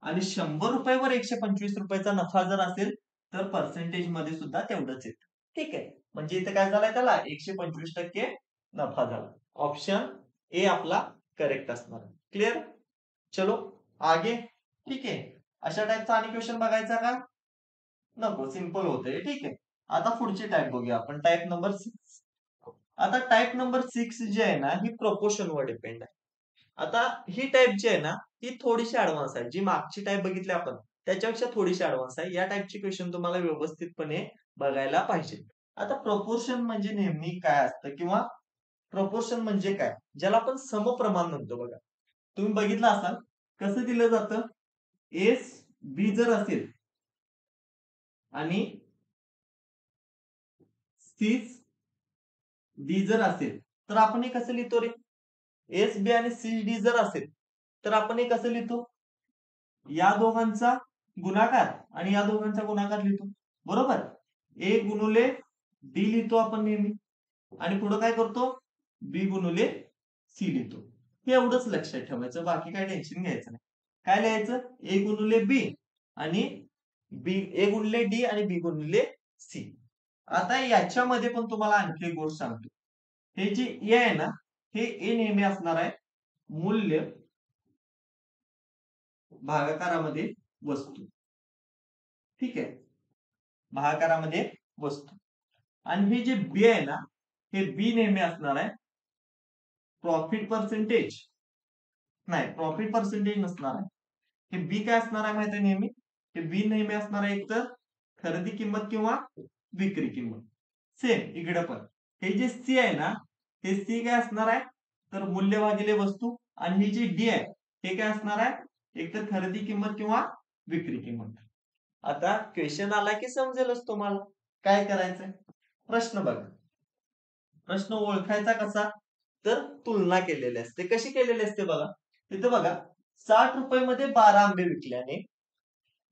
आणि 100 रुपयावर 125 रुपयाचा नफा जर असेल तर पर्सेंटेज मध्ये सुद्धा तेवढंच येतं. ठीक आहे, म्हणजे इथं काय झालंय, त्याला 125% नफा झाला. ऑप्शन ए आपला करेक्ट असणार. क्लिअर, चलो आगे. ठीक आहे, अशा टाईपचा आणि क्वेश्चन बघायचा का, नको, सिंपल होते. ठीक आहे, आता पुढची टाईप बघूया आपण, टाईप नंबर 6. आता टाईप नंबर 6 जी आहे ना, ही प्रपोर्शनवर डिपेंड आहे. आता ही टाईप जी आहे ना, ही थोडीशी ऍडव्हान्स आहे. जी मागची टाईप बघितली आपण, त्याच्यापेक्षा थोडीशी ऍडव्हान्स आहे. या टाईपची क्वेश्चन तुम्हाला व्यवस्थितपणे बघायला पाहिजे. आता प्रपोर्शन म्हणजे नेहमी काय असतं किंवा प्रपोर्शन म्हणजे काय? ज्याला आपण समप्रमाण म्हणतो बघा. तुम्ही बघितलं असाल कसं दिलं जातं? एस बी जर असेल आणि सी डी जर असेल, तर आपण हे कसं लिहितो रे? एस बी आणि सी डी जर असेल, तर आपण हे कसं लिहितो? या दोघांचा गुणाकार आणि या दोघांचा गुणाकार लिहितो. बरोबर? ए गुणुले डी लिहितो आपण नेहमी आणि पुढे काय करतो? बी गुणुले सी लिहितो. हे एवढंच लक्षात ठेवायचं, बाकी काय टेन्शन घ्यायचं नाही. काय लिहायचं? ए गुणुले बी आणि बी, ए गुणिले डी आणि बी गुणिले सी. आता याच्यामध्ये पण तुम्हाला आणखी एक गोष्ट सांगतो. हे जे ए आहे ना, हे ए नेहमी असणार आहे मूल्य भागाकारामध्ये वस्तू. ठीक आहे? भागाकारामध्ये वस्तू. आणि हे जे बी आहे ना, हे बी नेहमी असणार आहे प्रॉफिट पर्सेंटेज. नाही, प्रॉफिट पर्सेंटेज नसणार आहे. हे बी काय असणार आहे माहिती आहे नेहमी? हे बी नेहमी असणार आहे एकतर खरेदी किंमत किंवा विक्री किंमत. सेम इकडे पण हे जे सी आहे ना, हे सी काय असणार आहे? तर मूल्य भागिले वस्तू. आणि ही जी डी आहे हे काय असणार आहे? एकतर खरेदी किंमत किंवा विक्री किंमत. आता क्वेश्चन आला की समजेलच तुम्हाला काय करायचंय. प्रश्न बघा. प्रश्न ओळखायचा कसा? तर तुलना केलेली असते. कशी केलेली असते बघा. तिथे बघा, 60 रुपये मध्ये 12 आंबे विकल्याने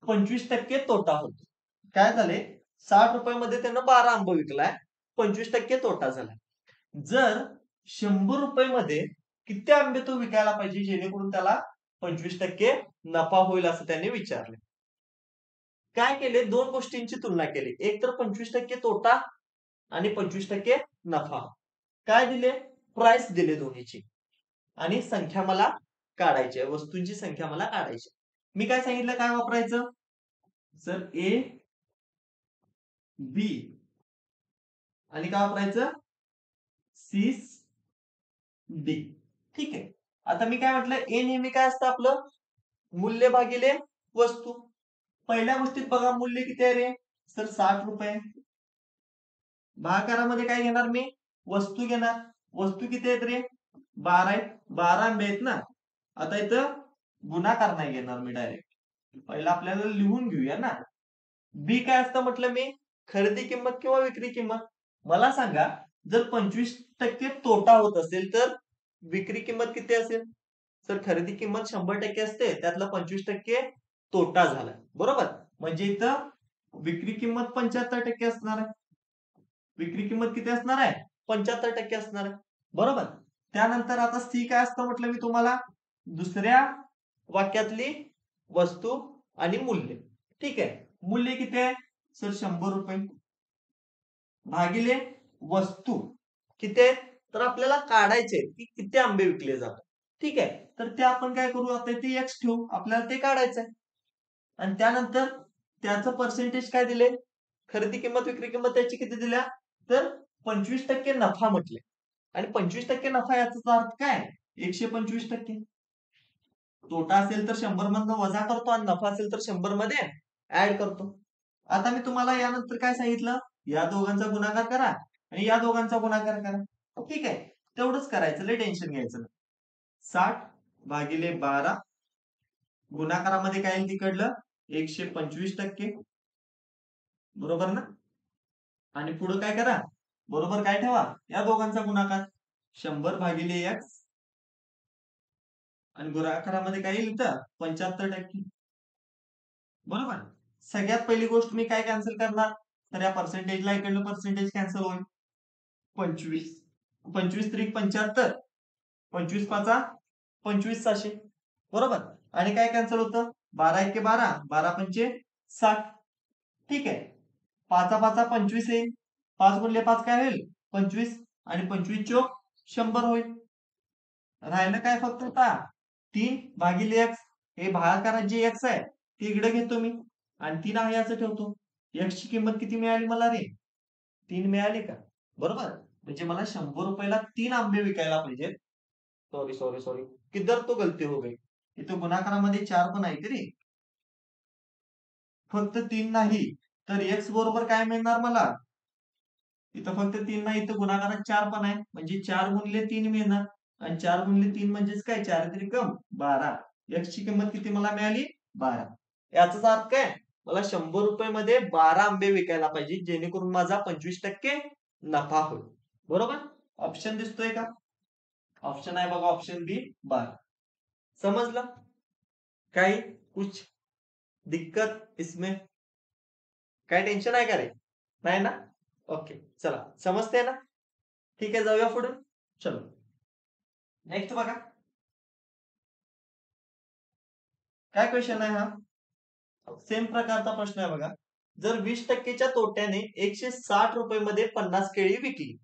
25% तोटा होतो. काय झाले? 60 रुपयामध्ये त्यानं 12 आंबे विकलाय, 25% तोटा झाला. जर 100 रुपये मध्ये किती आंबे तो विकायला पाहिजे जेणेकरून त्याला 25% नफा होईल असं त्यांनी विचारले. काय केले? दोन गोष्टींची तुलना केली. एक तर 25% तोटा आणि 25% नफा. काय दिले? प्राइस दिले दोन्हीची आणि संख्या मला काढायची आहे. वस्तूंची संख्या मला काढायची. मी काय सांगितलं? काय वापरायचं? सर ए बी आणि काय वापरायचं? C D. ठीक आहे. आता मी काय म्हटलं? ए नेहमी काय असतं आपलं? मूल्य भागिले वस्तू. पहिल्या गोष्टीत बघा मूल्य किती आहे रे? सर 60 रुपये. भागाकारामध्ये काय घेणार मी? वस्तू घेणार. वस्तू किती आहेत रे? 12 आहेत. 12 आंबे आहेत ना. आता इथं गुणाकार नाही घेणार मी डायरेक्ट. पहिला आपल्याला लिहून घेऊया ना. बी काय असतं म्हटलं मी? खरेदी किंमत किंवा विक्री किंमत. मला सांगा, जर 25% तोटा होत असेल तर विक्री किंमत किती असेल? तर खरेदी किंमत 100% असते, त्यातला 25% तोटा झाला. बरोबर? म्हणजे इथं विक्री किंमत 75% असणार आहे. विक्री किंमत किती असणार आहे? 75% असणार आहे. बरोबर? त्यानंतर आता सी काय असतं म्हटलं मी तुम्हाला? दुसऱ्या वाक्यातली वस्तू आणि मूल्य. ठीक आहे. मूल्य किती आहे? सर 100 रुपये भागिले वस्तू किती आहेत? तर आपल्याला काढायचे की किती आंबे विकले जातात. ठीक आहे. तर ते आपण काय करू? आता ते एक्स ठेवू. आपल्याला ते काढायचंय. आणि त्यानंतर त्याचं पर्सेंटेज काय दिले? खरेदी किंमत विक्री किंमत त्याची किती दिल्या? तर 25% नफा म्हटले. आणि 25% नफा याचा अर्थ काय? 125%. तोटा असेल तर 100 मधनं वजा करतो आणि नफा असेल तर 100 मध्ये ऍड करतो. आता मी तुम्हाला यानंतर काय सांगितलं? या दोघांचा गुणाकार करा आणि या दोघांचा गुणाकार करा. ठीक आहे. तेवढंच करायचं, लय टेन्शन घ्यायचं नाही. 60 भागिले 12 गुणाकारामध्ये काय येईल तिकडलं? 125%. बरोबर ना? आणि पुढे काय करा? बरोबर काय ठेवा? या दोघांचा गुणाकार 100 भागिले एक्स आणि गुणाकारामध्ये काय येईल इथं? 75%. बरोबर? सगळ्यात पहिली गोष्ट मी काय कॅन्सल करणार? तर या पर्सेंटेजला इकडलं पर्सेंटेज कॅन्सल होईल. 25 25 त्रिक 75, 25 पाचा 25,600. बरोबर? आणि काय कॅन्सल होतं? 12 एके 12, 12 पंचे 60. ठीक आहे. पाचा पाचा 25 येईल. 5 गुणिले 5 काय होईल? 25 आणि 25 चोक 100 होईल. राहिलं काय फक्त आता? 3 भागिले एक्स. हे भागाकारात जे एक्स आहे ते इकडे घेतो मी आणि 3 आहे असं ठेवतो. एक्स ची किंमत किती मिळाली मला रे? 3 मिळाली का? बरोबर? म्हणजे मला 100 रुपयाला 3 आंबे विकायला पाहिजेत. सॉरी सॉरी सॉरी, किधर तो गलती हो गई. इथं गुणाकारामध्ये 4 पण आहे की रे, फक्त 3 नाही. तर एक्स बरोबर काय मिळणार मला, इथं फक्त 3 नाही, इथं गुणाकारात 4 पण आहे, म्हणजे 4 गुणिले 3 मिळणार. आणि 4 गुणिले 3 म्हणजेच काय, 4 तरी कम 12. एक्स ची किंमत किती मला मिळाली, 12. याचाच अर्थ काय, मला 100 रुपये मध्ये 12 आंबे विकायला पाहिजे, जेणेकरून माझा 25% नफा होईल. बरोबर. ऑप्शन दिसतोय का, ऑप्शन आहे बघा, ऑप्शन बी 12. समजलं, काही कुछ दिक्कत इसमें, काय टेन्शन आहे का रे, नाही ना. ओके चला, समजते ना. ठीक आहे, जाऊया पुढे. चलो नेक्स्ट बघा, काय क्वेश्चन आहे हा, सेम प्रकारचा प्रश्न आहे बघा. जर 20%च्या तोट्याने 160 रुपये मध्ये 50 केळी विकली,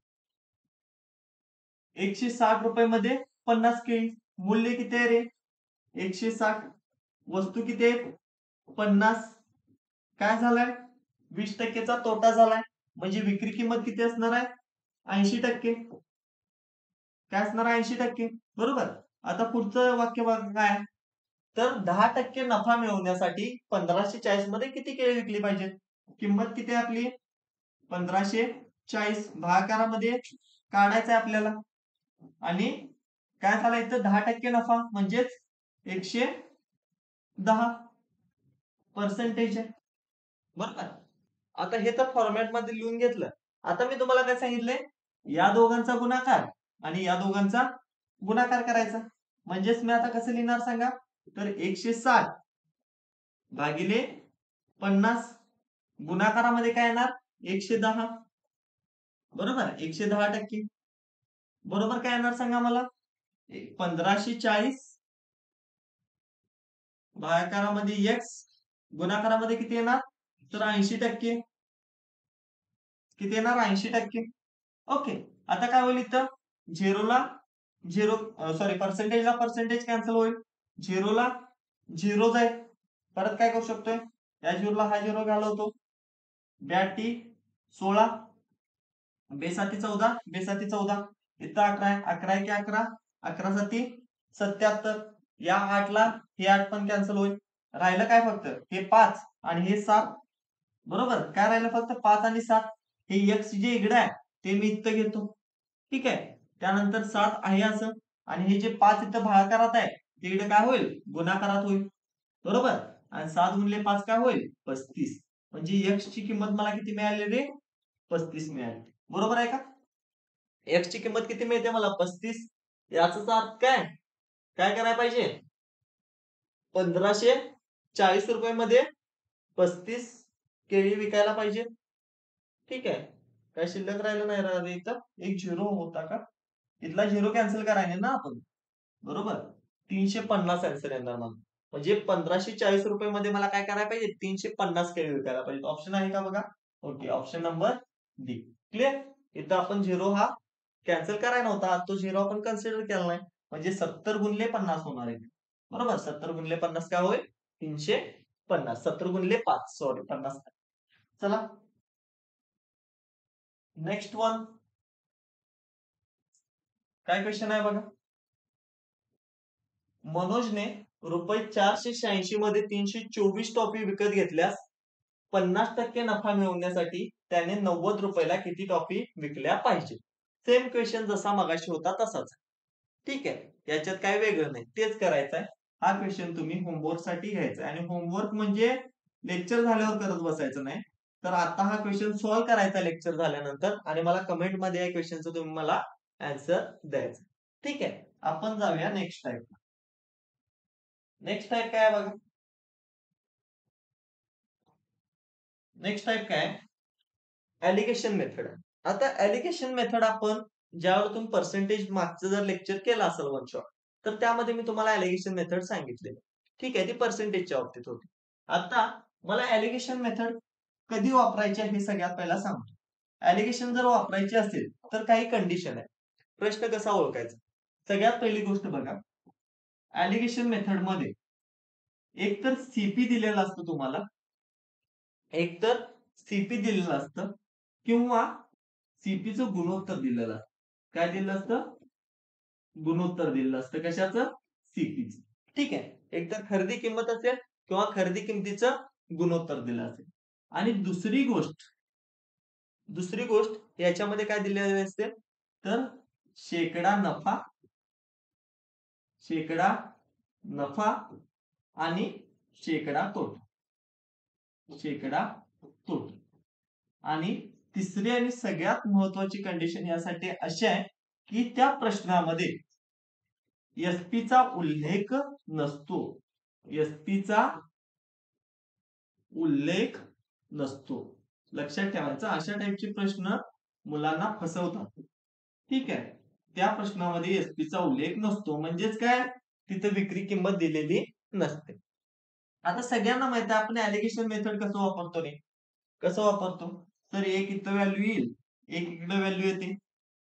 160 रुपये मध्ये 50 केळी, मूल्य किती आहे रे, 160, वस्तू किती आहे 50, काय झालाय 20%चा तोटा झालाय, म्हणजे विक्री किंमत किती असणार आहे 80%, काय असणार आहे 80%. बरोबर. आता पुढचं वाक्य बघा काय, तर 10% नफा मिळवण्यासाठी 1540 मध्ये किती केळी विकली पाहिजेत, किंमत किती आहे आपली 1540, भागाकारामध्ये काढायचं आहे आपल्याला. आणि काय झालं इथं 10% नफा म्हणजेच 110% आहे. बरोबर. आता हे तर फॉर्मॅट मध्ये लिहून घेतलं. आता मी तुम्हाला काय सांगितलंय, या दोघांचा गुणाकार आणि या दोघांचा गुणाकार करायचा. म्हणजेच मी आता कसं लिहिणार सांगा, तर 160 भागिले 50, गुणाकारामध्ये काय येणार 110. बरोबर, 110%. बरोबर काय येणार सांगा मला, 1540 भागाकारामध्ये एक्स, गुणाकारामध्ये किती येणार, तर 80%, किती येणार 80%. ओके. आता काय होईल इथं, झिरोला झिरो, सॉरी पर्सेंटेजला पर्सेंटेज कॅन्सल होईल, झिरोला झिरो जाईल. परत काय करू शकतोय, या झिरोला हा झिरो घालवतो, ब्याटी 16, बेसाती 14, बेसाती 14, इथं 11 आहे, 11 की 11, 11 साती 77, या 8 ला हे 8 पण कॅन्सल होईल, राहिलं काय फक्त हे 5 आणि हे 7. बरोबर, काय राहिलं फक्त 5 आणि 7. हे एक्स जे इकडे आहे ते मी इथं घेतो, ठीक आहे. त्यानंतर 7 आहे असं, आणि हे जे 5 इथं भागाकारात आहे ते इकडे काय होईल गुणाकारात होईल. बरोबर. आणि 7 गुणिले 5 काय होईल 35, म्हणजे एक्स ची किंमत मला किती मिळाली रे 35 मिळाली. बरोबर आहे का, एक्स ची किंमत किती मिळते मला 35. याचाच अर्थ काय, काय करायला पाहिजे, 1540 रुपये मध्ये 35 केळी विकायला पाहिजे. ठीक आहे, काय शिल्लक राहिलं नाही रे, इथं एक झिरो होता का, इथला झिरो कॅन्सल करायने ना आपण. बरोबर, 350 आन्सर येणार मला, म्हणजे 1540 रुपये मध्ये मला काय करायला पाहिजे 350 केळी विकायला पाहिजे. ऑप्शन आहे का बघा, okay, option number D. Clear. इथं आपण झिरो हा कॅन्सल करायला नव्हता, तो झिरो आपण कन्सिडर केला नाही, म्हणजे 70 गुणिले 50 होणार आहे. बरोबर, 70 गुणिले 50 काय होईल 350, 70 गुणिले 5, सॉरी 50. चला नेक्स्ट वन, काय क्वेश्चन आहे बघा. मनोजने रुपये 486 मध्ये 324 टॉफी विकत घेतल्यास 50% नफा मिळवण्यासाठी त्याने 90 रुपयाला किती टॉफी विकल्या पाहिजे. सेम क्वेश्चन जसा मगाशी होता तसाच. ठीक आहे, याच्यात काय वेगळं नाही, तेच करायचं आहे. हा क्वेश्चन तुम्ही होमवर्क साठी घ्यायचा, आणि होमवर्क म्हणजे लेक्चर झाल्यावर करत बसायचं नाही. तर आता हा क्वेश्चन सॉल्व्ह करायचा लेक्चर झाल्यानंतर, आणि मला कमेंट मध्ये या क्वेश्चनचं तुम्ही मला आन्सर द्यायचं. ठीक आहे, आपण जाऊया नेक्स्ट टाईप. नेक्स्ट टाईप काय आहे बघा, नेक्स्ट टाईप काय, ॲलिगेशन मेथड. आता ॲलिगेशन मेथड आपण ज्यावेळेला तुम्ही पर्सेंटेज मागचं जर लेक्चर केलं असेल वन शॉट, तर त्यामध्ये मी तुम्हाला ॲलिगेशन मेथड सांगितलेली. ठीक आहे, ती पर्सेंटेजच्या बाबतीत होती. आता मला ॲलिगेशन मेथड कधी वापरायची आहे हे सगळ्यात पहिला सांगतो. ॲलिगेशन जर वापरायची असेल तर काही कंडिशन आहे. प्रश्न कसा ओळखायचा, सगळ्यात पहिली गोष्ट बघा, ॲलिगेशन मेथड मध्ये एक तर सीपी दिलेला असतो तुम्हाला, एक तर सीपी दिलेलं असतं, किंवा सीपीचं गुणोत्तर दिलेलं असतं. काय दिलं असतं? गुणोत्तर दिलेलं असतं. कशाचं? सीपीचं. ठीक आहे. एकतर खरेदी किंमत असेल किंवा खरेदी किमतीचं गुणोत्तर दिलं असेल. आणि दुसरी गोष्ट याच्यामध्ये काय दिलेली असते? तर शेकडा नफा आणि शेकडा तोटा. आणि तिसरी आणि सगळ्यात महत्वाची कंडिशन यासाठी अशी आहे की त्या प्रश्नामध्ये एसपीचा उल्लेख नसतो. एसपीचा उल्लेख नसतो. लक्षात ठेवायचं, अशा टाईपचे प्रश्न मुलांना फसवतात. ठीक आहे. त्या प्रश्नामध्ये एसपीचा उल्लेख नसतो म्हणजेच काय, तिथे विक्री किंमत दिलेली नसते. आता सगळ्यांना माहिती आहे आपण ऍलिगेशन मेथड कसं वापरतो रे? कसं वापरतो? तर एक इथं व्हॅल्यू येईल, एक इकडे व्हॅल्यू येते,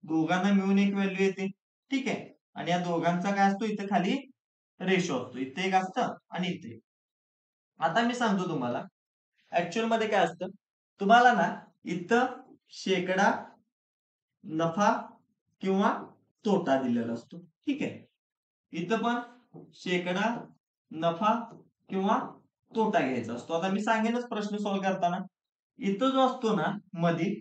दोघांना मिळून एक व्हॅल्यू येते. ठीक आहे. आणि या दोघांचा काय असतो, इथं खाली रेशो असतो. इथे एक असतं आणि इथे. आता मी सांगतो तुम्हाला ऍक्च्युअल मध्ये काय असतं. तुम्हाला ना इथं शेकडा नफा किंवा तोटा दिलेला असतो. ठीक आहे. इथं पण शेकडा नफा किंवा तोटा घ्यायचा असतो. आता मी सांगेनच प्रश्न सॉल्व्ह करताना. इथं जो असतो ना मध्ये,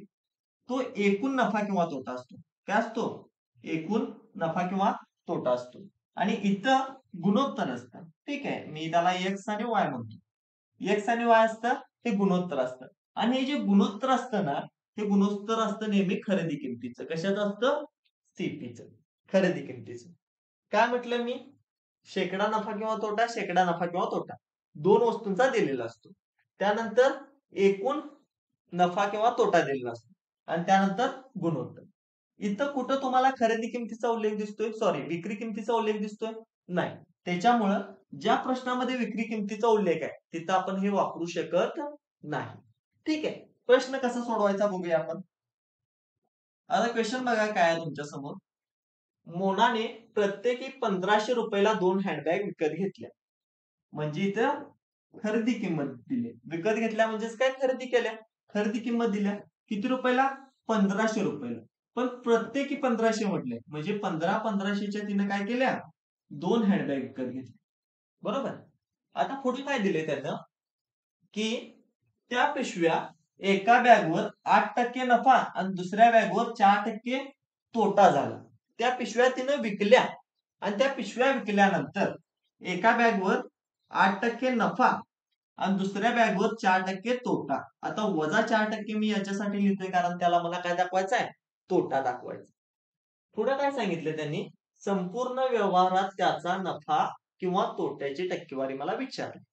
तो एकूण नफा किंवा तोटा असतो. काय असतो? एकूण नफा किंवा तोटा असतो. आणि इथं गुणोत्तर असतं. ठीक आहे. मी त्याला एक्स आणि वाय म्हणतो. एक्स आणि वाय असतं हे गुणोत्तर असतं. आणि हे जे गुणोत्तर असतं ना, हे गुणोत्तर असतं नेहमी खरेदी किमतीचं. कशाचं असतं? सीपीचं. खरेदी किमतीचं. काय म्हटलं मी? शेकडा नफा किंवा तोटा, शेकडा नफा किंवा तोटा. दोन वस्तूंचा दिलेला असतो. त्यानंतर एकूण नफा किंवा तोटा दिलेला असतो. आणि त्यानंतर गुणोत्तर. इथं कुठं तुम्हाला खरेदी किमतीचा उल्लेख दिसतोय? सॉरी, विक्री किमतीचा उल्लेख दिसतोय? नाही. त्याच्यामुळं ज्या प्रश्नामध्ये विक्री किमतीचा उल्लेख आहे, तिथं आपण हे वापरू शकत नाही. ठीक आहे. प्रश्न कसा सोडवायचा बघूया आपण. आता क्वेश्चन बघा काय आहे तुमच्या समोर. मोनाने प्रत्येकी 1500 रुपयाला 2 हँडबॅग विकत घेतल्या. म्हणजे इथं खरेदी किंमत दिली. विकत घेतल्या म्हणजेच काय, खरेदी केल्या. खरेदी किंमत दिल्या. किती रुपयाला? 1500 रुपयाला. पण प्रत्येकी 1500 म्हटले म्हणजे 1500च्या तिने काय केल्या? 2 हँडबॅग विकत घेतल्या. बरोबर. आता पुढे काय दिले त्यानं, की त्या पिशव्या एका बॅगवर 8% नफा आणि दुसऱ्या बॅगवर 4% तोटा झाला. त्या पिशव्या तिनं विकल्या आणि त्या पिशव्या विकल्यानंतर एका बॅगवर 8% नफा आणि दुसऱ्या बॅगवर 4% तोटा. आता -4% मी याच्यासाठी लिहितोय कारण त्याला मला काय दाखवायचा आहे? तोटा दाखवायचा. पुढे काय सांगितलं त्यांनी? संपूर्ण व्यवहारात त्याचा नफा किंवा तोट्याची टक्केवारी मला विचारली.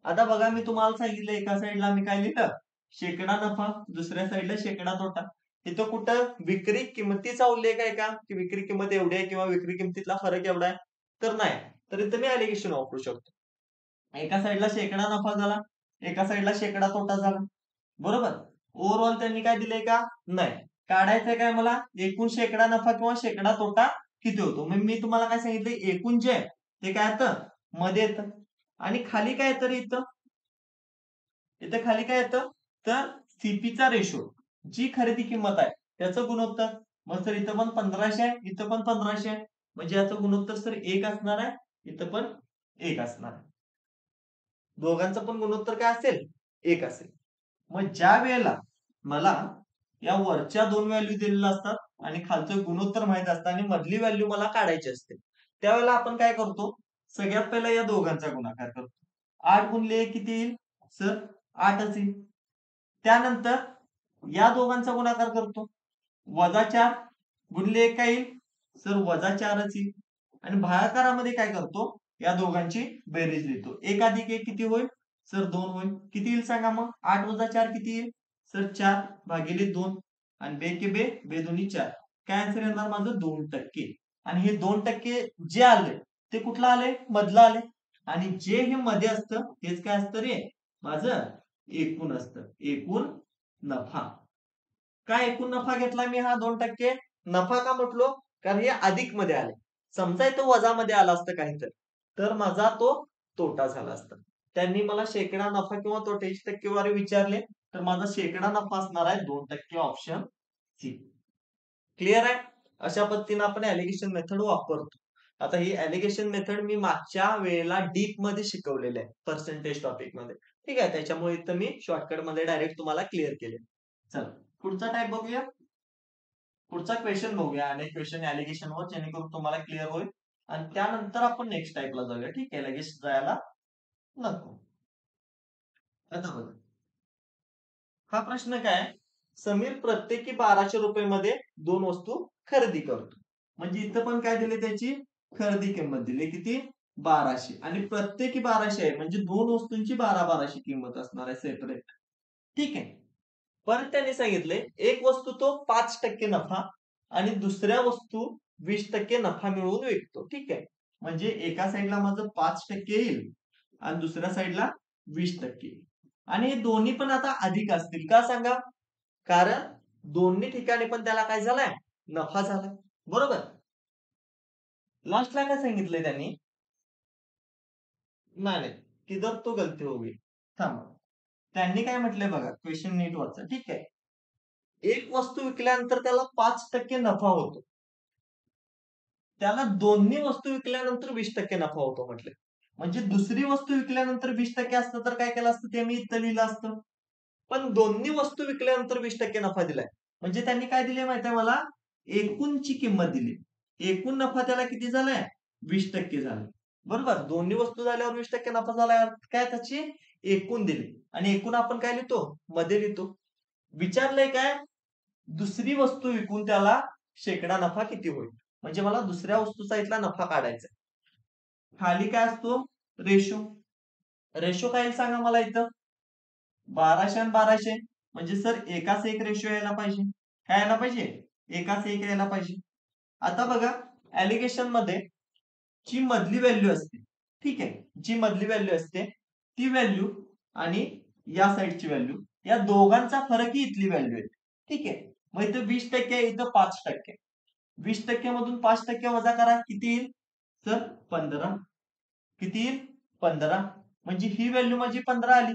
आता बघा मी तुम्हाला सांगितलं एका साईडला मी काय लिहिलं? शेकडा नफा, दुसऱ्या साईडला शेकडा तोटा. इथं कुठं विक्री किंमतीचा उल्लेख आहे का? की विक्री किंमत एवढी आहे किंवा विक्री किंमतीतला फरक एवढा आहे? तर नाही. तर इथं मी ऍलिगेशन वापरू शकतो. एका साईडला शेकडा नफा झाला, एका साईडला शेकडा तोटा झाला. बरोबर. ओव्हरऑल त्यांनी काय दिलंय का? नाही. काढायचंय काय मला? एकूण शेकडा नफा किंवा शेकडा तोटा किती होतो? मग मी तुम्हाला काय सांगितलं? एकूण जे आहे ते काय येतं? मध्ये येतं. आणि खाली काय येतं रे इथं? इथं खाली काय येतं? तर सीपीचा रेशो, जी खरेदी किंमत आहे त्याचं गुणोत्तर. मग सर इथं पण 1500 आहे, इथं पण 1500 आहे. म्हणजे याचं गुणोत्तर सर 1 असणार आहे, इथं पण 1 असणार आहे. दोघांचं पण गुणोत्तर काय असेल? 1 असेल. मग ज्या वेळेला मला या वरच्या 2 व्हॅल्यू दिलेल्या असतात आणि खालचं गुणोत्तर माहित असतं आणि मधली व्हॅल्यू मला काढायची असते, त्यावेळेला आपण काय करतो? सगळ्यात पहिला या दोघांचा गुणाकार करतो. 8 गुणिले 1 किती येईल? सर 8च येईल. त्यानंतर या दोघांचा गुणाकार करतो. -4 गुणिले 1 काय येईल? सर -4च येईल. आणि भागाकारामध्ये काय करतो? या दोघांची बेरीज लिहितो. 1 अधिक 1 किती होईल? सर 2 होईल. किती येईल सांगा मग? 8 - 4 किती येईल? सर 4 भागिले 2. आणि बे के बे, बे दोन्ही 4. काय आन्सर येणार माझं? 2%. आणि हे 2% जे आले ते कुठलं आले? मधलं आले. आणि जे हे मध्ये असतं हेच काय असतं रे? माझं एकूण असतं. एकूण नफा. काय एकूण नफा घेतला मी हा 2%? नफा का म्हटलो? कारण हे अधिक मध्ये आले. समजा इथं वजा मध्ये आला असतं काहीतरी, तर माझा तो तोटा झाला असता. त्यांनी मला शेकडा नफा किंवा तोट्याची टक्केवारी विचारले, तर माझा शेकडा नफा असणार आहे 2% ऑप्शन क्लिअर आहे? अशा पद्धतीने आपण ऍलिगेशन मेथड वापरतो. आता ही ऍलिगेशन मेथड मी मागच्या वेळेला डीप मध्ये शिकवलेले आहे पर्सेंटेज टॉपिक मध्ये. ठीक आहे, त्याच्यामुळे इथं मी शॉर्टकट मध्ये डायरेक्ट तुम्हाला क्लिअर केले. चला पुढचा टाइप बघूया. पुढचा क्वेश्चन बघूया, अनेक क्वेश्चन ऍलिगेशन वर, जेणेकरून तुम्हाला क्लिअर होईल. आणि त्यानंतर आपण नेक्स्ट टाइपला जाऊया. ठीक आहे, लगेच जायला नको. आता बघा, हा प्रश्न काय, समीर प्रत्येकी 1200 रुपये मध्ये 2 वस्तू खरेदी करतो. म्हणजे इथं पण काय दिले, त्याची खरेदी किंमत दिली किती, 1200, आणि प्रत्येकी 1200 आहे म्हणजे 2 वस्तूंची 1200 किंमत असणार आहे सेपरेट. ठीक आहे, परत त्यांनी सांगितले एक वस्तू तो 5% नफा आणि दुसऱ्या वस्तू 20% नफा मिळवून विकतो. ठीक आहे, म्हणजे एका साईडला माझं 5% येईल आणि दुसऱ्या साईडला 20% येईल. आणि हे दोन्ही पण आता अधिक असतील का सांगा, कारण दोन्ही ठिकाणी पण त्याला काय झालाय, नफा झालाय. बरोबर. लास्टला काय सांगितलंय त्यांनी, नाही नाही, किधर तो गलती हो गई, थांबा. त्यांनी काय म्हटलंय बघा, क्वेश्चन नीट वाचा. ठीक आहे, एक वस्तू विकल्यानंतर त्याला 5% नफा होतो, त्याला दोन्ही वस्तू विकल्यानंतर 20% नफा होतो म्हटले. म्हणजे दुसरी वस्तू विकल्यानंतर 20% असतं तर काय केलं असतं, ते मी इथं लिहिलं असतं. पण दोन्ही वस्तू विकल्यानंतर 20% नफा दिलाय, म्हणजे त्यांनी काय दिले माहिती आहे मला, एकूणची किंमत दिली. एकूण नफा त्याला किती झालाय, 20% झाला. बरोबर, दोन्ही वस्तू झाल्यावर 20% नफा झाला, काय त्याची एकूण दिली. आणि एकूण आपण काय लिहितो, मध्ये लिहितो. विचारलंय काय, दुसरी वस्तू विकून त्याला शेकडा नफा किती होईल, म्हणजे मला दुसऱ्या वस्तूचा इथला नफा काढायचा. खाली काय असतो, रेशो. रेशो काय येईल सांगा मला इथं, 1200 आणि 1200, म्हणजे सर एकाच एक रेशो यायला पाहिजे. काय यायला पाहिजे, एकाच एक यायला पाहिजे. आता बघा, ऍलिगेशन मध्ये जी मधली व्हॅल्यू असते, ठीक आहे, जी मधली व्हॅल्यू असते ती व्हॅल्यू आणि या साईडची व्हॅल्यू, या दोघांचा फरक ही इथली व्हॅल्यू आहे. ठीक आहे, मग इथं 20% आहे, इथं 5%. 20% मधून 5% वजा करा, किती येईल सर, 15. किती येईल, 15. म्हणजे ही व्हॅल्यू माझी 15 आली.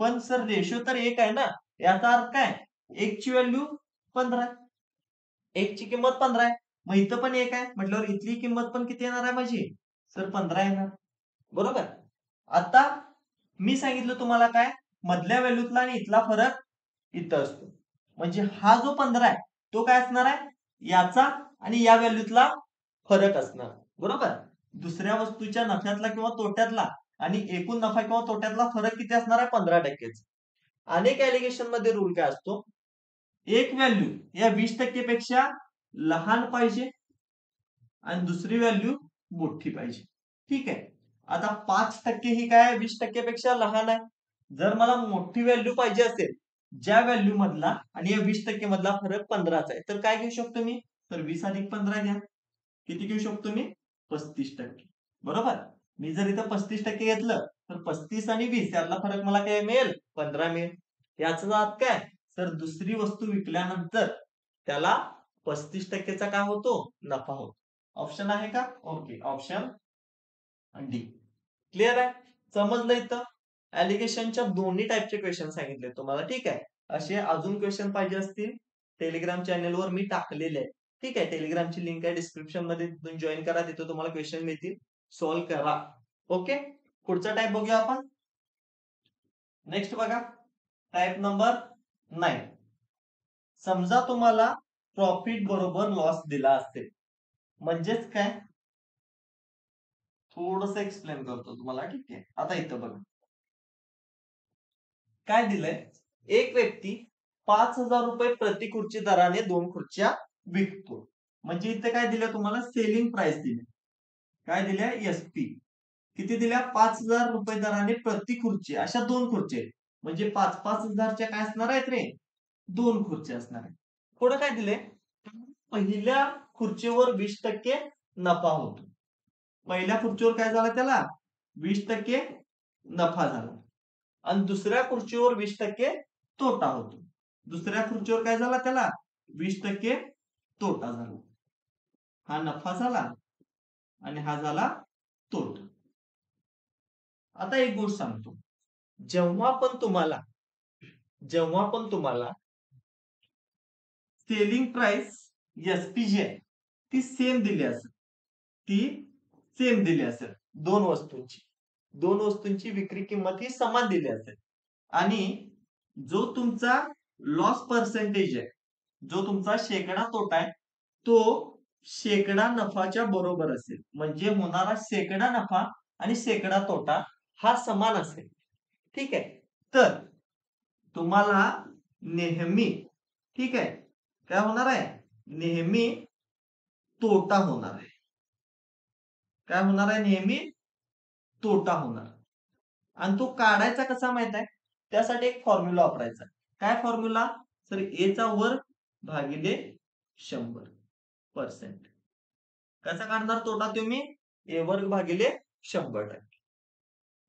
पण सर रेशो तर एक आहे ना, याचा अर्थ काय, एक ची व्हॅल्यू 15 आहे, एक ची किंमत 15 आहे. मग इथं पण एक आहे म्हटल्यावर इथली किंमत पण किती येणार आहे माझी, सर 15 येणार. बरोबर. आता मी सांगितलं तुम्हाला काय, मधल्या व्हॅल्यूतला आणि इथला फरक इथं असतो. म्हणजे हा जो 15 आहे तो काय असणार आहे, याचा आणि या व्हॅल्यूतला फरक असणार. बरोबर. दुसऱ्या वस्तूच्या नफ्यातला किंवा तोट्यातला आणि एकूण नफा किंवा तोट्यातला फरक किती असणार आहे, 15%. अनेक ऍलिगेशन मध्ये रूल काय असतो, एक व्हॅल्यू या 20% पेक्षा लहान पाहिजे आणि दुसरी व्हॅल्यू मोठी पाहिजे. ठीक आहे, आता 5% ही काय 20% पेक्षा लहान आहे. जर मला मोठी व्हॅल्यू पाहिजे असेल, ज्या व्हॅल्यू मधला आणि या 20% मधला फरक 15चा आहे, तर काय घेऊ शकतो मी, तर 20 अधिक 15 घ्या. किती घेऊ शकतो मी, 35%. बरोबर. मी जर इथं 35% घेतलं तर 35 आणि 20 यातला फरक मला काय मिळेल, 15 मिळेल. याचा अर्थ काय, तर दुसरी वस्तू विकल्यानंतर त्याला 35%चा काय होतो, नफा होतो. ऑप्शन आहे का, ओके, ऑप्शन डी. क्लिअर आहे, समजलं. इथं ऍलिगेशनच्या दोन्ही टाईपचे क्वेश्चन सांगितले तुम्हाला. ठीक आहे, असे अजून क्वेश्चन पाहिजे असतील टेलिग्राम चॅनलवर मी टाकलेले आहे. ठीक आहे, टेलिग्रामची लिंक आहे डिस्क्रिप्शन मध्ये, तिथून जॉईन करा, तिथं तुम्हाला क्वेश्चन मिळतील, सॉल्व्ह करा. ओके, पुढचा टाईप बघूया आपण. नेक्स्ट बघा, टाईप नंबर 9. समजा तुम्हाला प्रॉफिट बरोबर लॉस दिला असेल, म्हणजेच काय, थोडस एक्सप्लेन करतो तुम्हाला. ठीक आहे, आता इथं बघा काय दिलंय, एक व्यक्ती 5,000 रुपये प्रति खुर्ची दराने 2 खुर्च्या विकतो. म्हणजे इथे काय दिलं तुम्हाला, सेलिंग प्राइस दिली. काय दिल्या, एसपी किती दिल्या, 5,000 रुपये दराने प्रति खुर्ची, अशा 2 खुर्च्या आहेत. म्हणजे 5,000 काय असणार आहेत रे, 2 खुर्च्या असणार आहेत. पुढे काय दिले, पहिल्या खुर्चीवर 20% नफा होतो. पहिल्या खुर्चीवर काय झाला, त्याला 20% नफा झाला. आणि दुसऱ्या खुर्चीवर 20% तोटा होतो. दुसऱ्या खुर्चीवर काय झाला, त्याला 20% तोटा झाला. हा नफा झाला आणि हा झाला तोटा. आता एक गोष्ट सांगतो, जेव्हा पण तुम्हाला सेलिंग प्राइस एसपी जी आहे ती सेम दिली असेल, ती सेम दिली असेल दोन वस्तूंची विक्री किंमत ही समान दिली असेल आणि जो तुमचा लॉस पर्सेंटेज आहे, जो तुमचा शेकडा तोटा आहे, तो शेकडा नफाच्या बरोबर असेल. म्हणजे होणारा शेकडा नफा आणि शेकडा तोटा हा समान असेल. ठीक आहे. तर तुम्हाला नेहमी, ठीक आहे, काय होणार आहे, नेहमी तोटा होणार आहे. काय होणार आहे, नेहमी तोटा होणार. आणि तो काढायचा कसा माहित आहे, त्यासाठी एक फॉर्म्युला वापरायचा. काय फॉर्म्युला, तर ए चा वर्ग भागिले 100%. कसा काढणार तोटा तुम्ही, ए वर्ग भागिले 100%.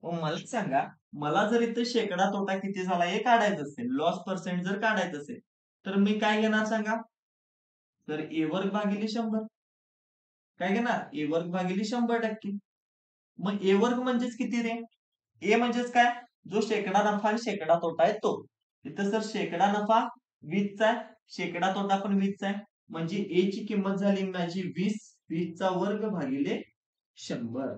मग मला सांगा, मला जर इथे शेकडा तोटा किती झाला हे काढायचं असेल, लॉस पर्सेंट जर काढायचं असेल, तर मी काय घेणार सांगा, तर ए वर्ग भागिले 100. काय घेणार, ए वर्ग भागिले 100%. मग ए वर्ग म्हणजेच किती रे, ए म्हणजेच काय, जो शेकडा नफा आणि शेकडा तोटा आहे तो. इथं सर शेकडा नफा 20चा आहे, शेकडा तोटा पण 20चा आहे, म्हणजे ए ची किंमत झाली माझी 20 चा वर्ग भागिले 100.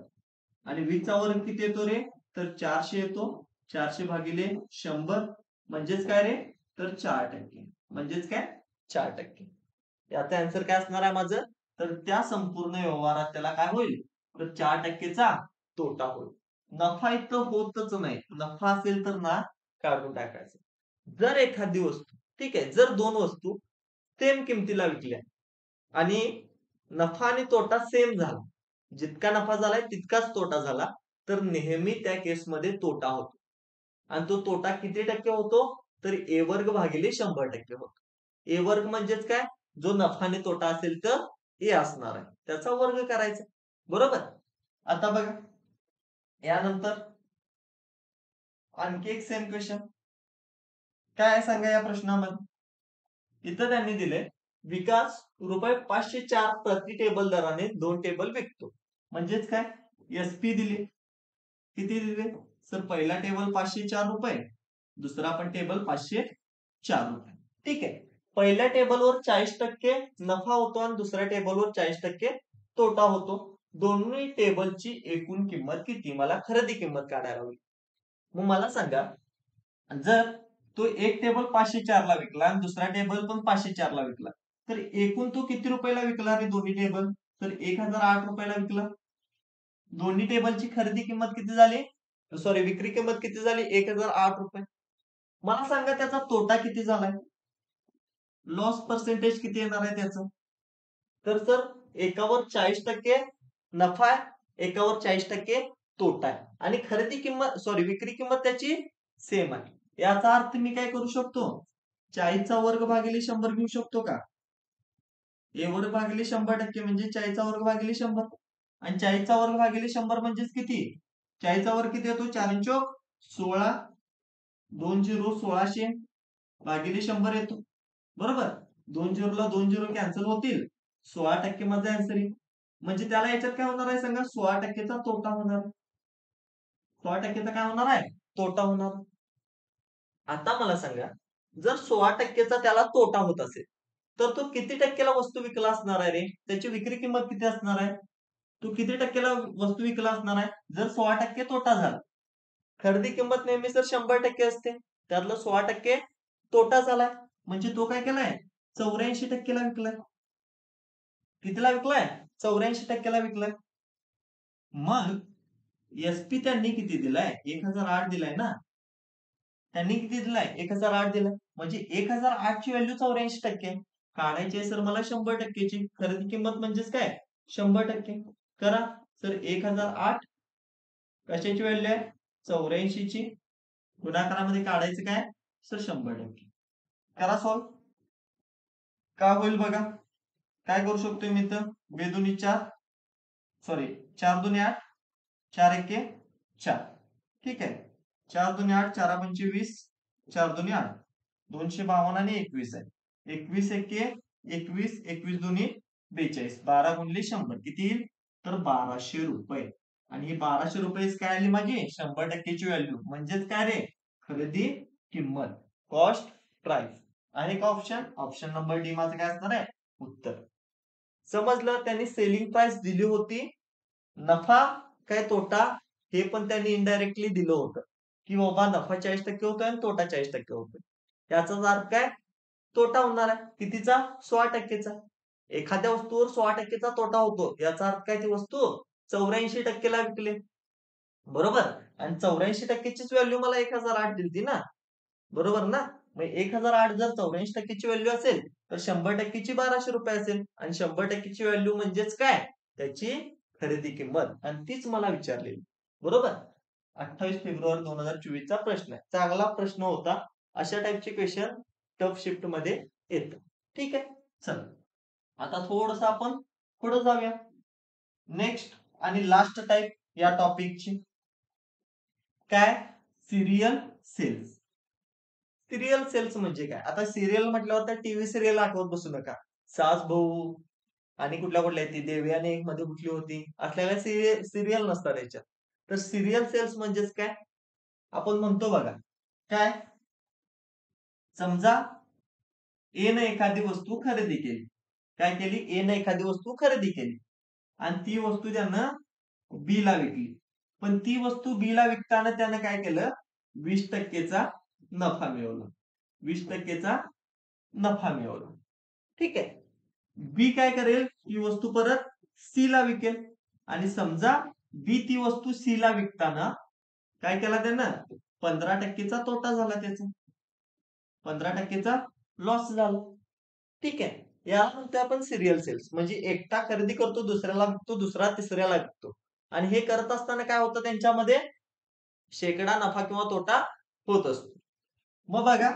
आणि 20चा वर्ग किती येतो रे, तर 400 येतो. 400 भागिले 100 म्हणजेच काय रे, तर 4%. म्हणजेच काय, 4%. याचा आन्सर काय असणार आहे माझं, तर त्या संपूर्ण व्यवहारात त्याला काय होईल, तर 4%चा तोटा होईल. नफा इथं होतच नाही, नफा असेल तर ना काढून टाकायचं. जर एखादी वस्तू, ठीक आहे, जर दोन वस्तू सेम किमतीला विकल्या आणि नफा आणि तोटा सेम झाला, जितका नफा झालाय तितकाच तोटा झाला, तर नेहमी त्या केसमध्ये तोटा होतो. आणि तो तोटा किती टक्के होतो, तर ए वर्ग भागिले 100% होतो. ए वर्ग म्हणजेच काय, जो नफा आणि तोटा असेल तर ए असणार आहे, त्याचा वर्ग करायचा. बरोबर. आता बघा, यानंतर आणखी एक सेम क्वेश्चन. काय सांगा या प्रश्नामध्ये, इथं त्यांनी दिले विकास रुपये 504 प्रति टेबल दराने 2 टेबल विकतो. म्हणजेच काय, एसपी दिली, किती दिले, सर पहिला टेबल 504 रुपये, दुसरा पण टेबल 504 रुपये. ठीक आहे. पहिल्या टेबलवर 40% नफा होतो आणि दुसऱ्या टेबलवर 40% तोटा होतो. दोन्ही टेबलची एकूण किंमत किती, मला खरेदी किंमत काढायला हवी. मग मला सांगा, जर तो एक टेबल 504 ला विकला आणि दुसरा टेबल पण 504 ला विकला, तर एकूण तो किती रुपयाला विकला रे दोन्ही टेबल, तर 1008 रुपयाला विकला. दोन्ही टेबलची खरेदी किंमत किती झाली, सॉरी विक्री किंमत किती झाली, 1008 रुपये. मला सांगा त्याचा तोटा किती झालाय, लॉस पर्सेंटेज किती येणार आहे त्याचं, तर सर एकावर 40% नफा आहे, एकावर 40% तोटा आहे आणि खरेदी किंमत, सॉरी विक्री किंमत त्याची सेम आहे. याचा अर्थ मी काय करू शकतो, 40चा वर्ग भागिले 100 घेऊ शकतो का, ए वर्ग भागिले 100% म्हणजे 40चा वर्ग भागिले 100. आणि 40चा वर्ग भागिले 100 म्हणजेच किती, 40चा वर्ग किती येतो, 4 चोक 16, 2 0 1600 भागिले 100 येतो. बरोबर. 2 झिरोला 2 झिरो कॅन्सल होतील, 16% माझा आन्सर येईल. म्हणजे त्याला याच्यात काय होणार आहे सांगा, 16%चा तोटा होणार. 16%चा काय होणार आहे, तोटा होणार. आता मला सांगा, जर 16%चा त्याला तोटा होत असेल, तर तो किती टक्क्याला वस्तू विकला असणार आहे रे, त्याची विक्री किंमत किती असणार आहे, तो किती टक्क्याला वस्तू विकला असणार आहे, जर 16% तोटा झाला. खरेदी किंमत नेहमी सर 100% असते, त्यातलं 16% तोटा झालाय, म्हणजे तो काय केलाय, 84%ला विकलाय. कितीला विकलाय, 84%ला विकलाय. मग एसपी त्यांनी किती दिलाय, 1008 दिलाय ना, त्यांनी किती दिलाय, 1008 दिलाय. म्हणजे 1008 ची व्हॅल्यू 84% काढायची आहे सर मला 100%ची. खरेदी किंमत म्हणजेच काय, 100%. करा सर, 1008 कशाची व्हॅल्यू आहे, 84 ची, गुणाकारामध्ये काढायचं काय, सर 100%. करा सॉल्व, काय होईल बघा. काय करू शकतोय मी तर, बेदुनी 4, सॉरी 4 दुनी 8, 4 एके 4. ठीक आहे, 4 दुनी 8, 4 पंचे 20, 4 दुनी 8, 252 आणि 21 आहे. 21 एके 21, 21 दुनी 42, 12 गुणिले 100 किती येईल, तर 1200 रुपये. आणि ही 1200 रुपये काय आली माझी, 100%ची व्हॅल्यू. म्हणजेच काय रे, खरेदी किंमत, कॉस्ट प्राइस. आहे का ऑप्शन? ऑप्शन नंबर डी माझं काय असणार आहे उत्तर. समजलं? त्यांनी सेलिंग प्राइस दिली होती, नफा काय तोटा हे पण त्यांनी इनडायरेक्टली दिलं होतं, की बाबा नफा 40% होतोय आणि तोटा 40% होतोय. याचाच अर्थ काय? तोटा होणार आहे. कितीचा? 16%चा. एखाद्या वस्तूवर 16%चा तोटा होतो. याचा अर्थ काय? ती वस्तू 84%ला विकली. बरोबर? आणि 84%चीच व्हॅल्यू मला 1008 दिलती ना. बरोबर ना? मग 1008 जर 84%ची व्हॅल्यू असेल, तर 100%ची ₹1200 असेल. आणि 100%ची व्हॅल्यू म्हणजेच काय? त्याची खरेदी किंमत. आणि तीच मला विचारलेली. बरोबर? 28 फेब्रुवारी 2024 चा प्रश्न आहे. चांगला प्रश्न होता. अशा टाईपचे क्वेश्चन टफ शिफ्ट मध्ये येतात. ठीक आहे? चल. आता थोडंसं आपण पुढे जाऊया. नेक्स्ट आणि लास्ट टाईप या टॉपिकची काय? Serial cells. सिरियल सेल्स म्हणजे काय? आता सिरियल म्हटल्यावर तर टीव्ही सिरियल आठवत बसू नका. सास बहू आणि कुठल्या कुठल्या ती देवयानी एक मध्ये कुठली होती, असल्या सिरियल नसतात याच्यात. तर सिरियल सेल्स म्हणजेच काय? आपण म्हणतो बघा काय? समजा ए न एखादी वस्तू खरेदी केली. काय केली? ए न एखादी वस्तू खरेदी केली आणि ती वस्तू त्यानं बी ला विकली. पण ती वस्तू बी ला विकताना त्यानं काय केलं? 20%चा नफा मिळवला. 20%चा नफा मिळवला. ठीक आहे. बी काय करेल? ही वस्तू परत सी ला विकेल आणि समजा बी ती वस्तू सी ला विकताना काय केला त्यानं? 15%चा तोटा झाला त्याचा. 15%चा लॉस झाला. ठीक आहे. याला म्हणतो आपण सिरियल सेल्स. म्हणजे एकटा खरेदी करतो, दुसऱ्याला विकतो, दुसरा तिसऱ्याला विकतो. आणि हे करत असताना काय होतं त्यांच्यामध्ये? शेकडा नफा किंवा तोटा होत असतो. मग बघा,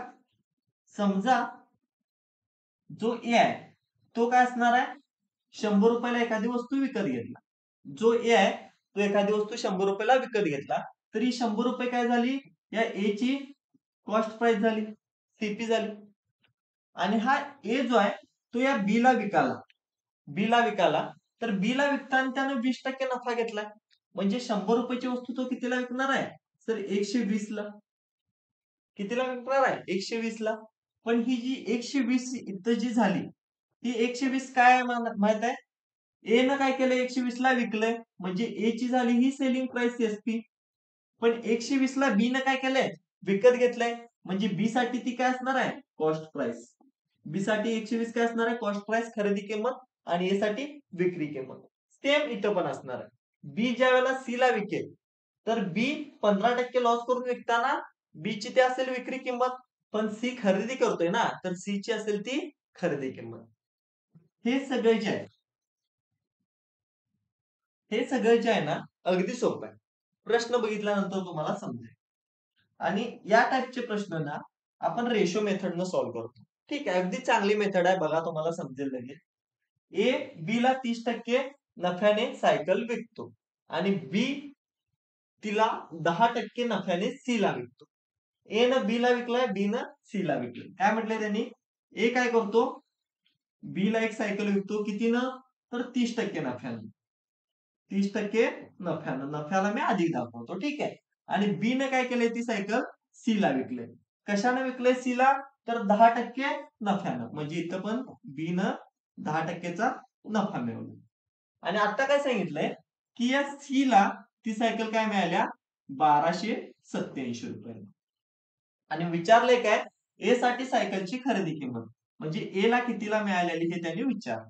समजा जो ए आहे तो काय असणार आहे? 100 रुपयाला एखादी वस्तू विकत घेतला. जो ए आहे तो एखादी वस्तू 100 रुपयाला विकत घेतला. तरी 100 रुपये काय झाली? या ए ची कॉस्ट प्राइस झाली, सीपी झाली. आणि हा ए जो आहे तो या बी ला विकाला. बी ला विकाला तर बी ला विकताना त्यानं 20% नफा घेतलाय. म्हणजे 100 रुपयाची वस्तू तो कितीला विकणार आहे? तर 120 ला. कितीला विकणार आहे? 120 ला. पण ही जी 120 इथं जी झाली, ही 120 काय माहित आहे? ए न काय केलं? 120 ला विकलंय. म्हणजे ए ची झाली ही सेलिंग प्राइस एसपी. पण 120 ला बी न काय केलंय? विकत घेतलंय. म्हणजे बी साठी ती काय असणार आहे? Cost price. बी साठी 120 काय असणार आहे? कॉस्ट प्राइस, खरेदी किंमत. आणि ए साठी विक्री किंमत. सेम इथं पण असणार आहे. बी ज्या वेळेला सी ला विकेल तर बी 15% लॉस करून विकताना बी ची ती असेल विक्री किंमत. पण सी खरेदी करतोय ना, तर सी ची असेल ती खरेदी किंमत. हे सगळे जे आहे, हे सगळं जे आहे ना, अगदी सोपं आहे. प्रश्न बघितल्यानंतर तुम्हाला समजेल. आणि या टाईपचे प्रश्न ना आपण रेशो मेथडनं सॉल्व्ह करतो. ठीक आहे, अगदी चांगली मेथड आहे. बघा तुम्हाला समजेल लगेच. ए बी ला 30% नफ्याने सायकल विकतो आणि बी तिला 10% नफ्याने सी ला विकतो. ए न बी ला विकलाय, बी न सी ला विकलाय. काय म्हटलंय त्यांनी? ए काय करतो? बी ला एक सायकल विकतो. किती न? तर 30% नफ्याने. 30% नफ्यानं. नफ्याला मी अधिक दाखवतो. ठीक आहे. आणि बी ने काय केलंय? ती सायकल सी ला विकलंय. कशाने विकलंय सी ला? तर 10% नफ्यानं. म्हणजे इथं पण बी न 10%चा नफा मिळवला. आणि आता काय सांगितलंय? की या सी ला ती सायकल काय मिळाल्या? 1287 रुपये. आणि विचारलंय काय? ए साठी सायकलची खरेदी किंमत. म्हणजे ए ला कितीला मिळालेली हे त्यांनी विचारलं.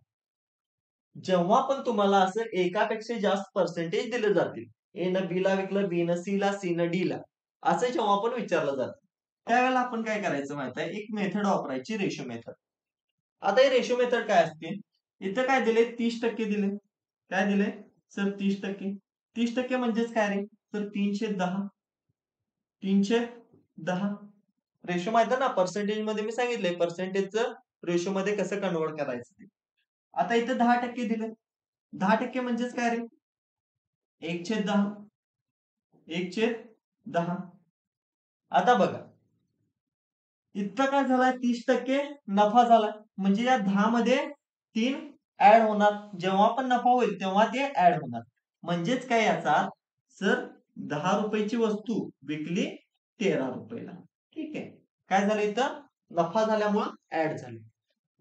जेव्हा पण तुम्हाला असं एकापेक्षा जास्त पर्सेंटेज दिले जातील, ए न बी ला विकलं, बी न सी ला, सी न डी ला, असं जेव्हा पण विचारलं जातं, त्यावेळेला आपण काय करायचं माहित आहे? एक मेथड वापरायची, रेशो मेथड. आता हे रेशो मेथड काय असते? इथं काय दिले? 30% दिले. काय दिले? सर 30%. 30% म्हणजेच काय रे? तर 310. 310. रेशो माहित आहे ना, पर्सेंटेज मध्ये मी सांगितलंय पर्सेंटेजचं रेशो मध्ये कसं कन्वर्ट करायचं ते. आता इथं 10% दिले. 10% म्हणजेच काय रे? 1/10. 1/10. आता बघा, इतकं काय झालाय? 30% नफा झाला. म्हणजे या 10 मध्ये 3 ऍड होणार. जेव्हा पण नफा होईल तेव्हा ते ऍड होणार. म्हणजेच काय याचा? सर 10 रुपयाची वस्तू विकली 13 रुपयाला. ठीक आहे. काय झालं इथं? नफा झाल्यामुळं ऍड झाले.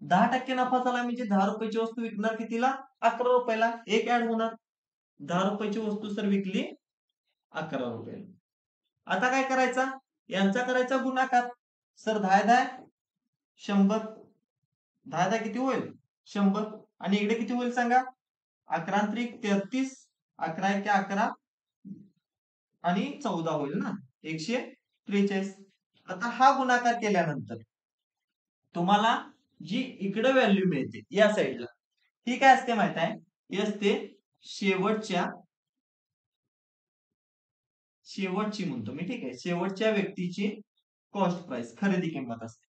10% नफा झाला म्हणजे 10 रुपयाची वस्तू विकणार कितीला? 11 रुपयाला. एक ऍड होणार. 10 रुपयाची वस्तू सर विकली 11 रुपयाला. आता काय करायचा? यांचा करायचा गुणाकार. सर 10 10 100. 10 10 किती होईल? 100. आणि इकडे किती होईल सांगा? 11 त्रिक 33, 11 एके 11 आणि 14 होईल ना, 143. आता हा गुणाकार केल्यानंतर तुम्हाला जी इकडे व्हॅल्यू मिळते या साईडला, ही काय असते माहित आहे? ही असते शेवटची म्हणतो मी, ठीक आहे, शेवटच्या व्यक्तीची कॉस्ट प्राइस, खरेदी किंमत असते.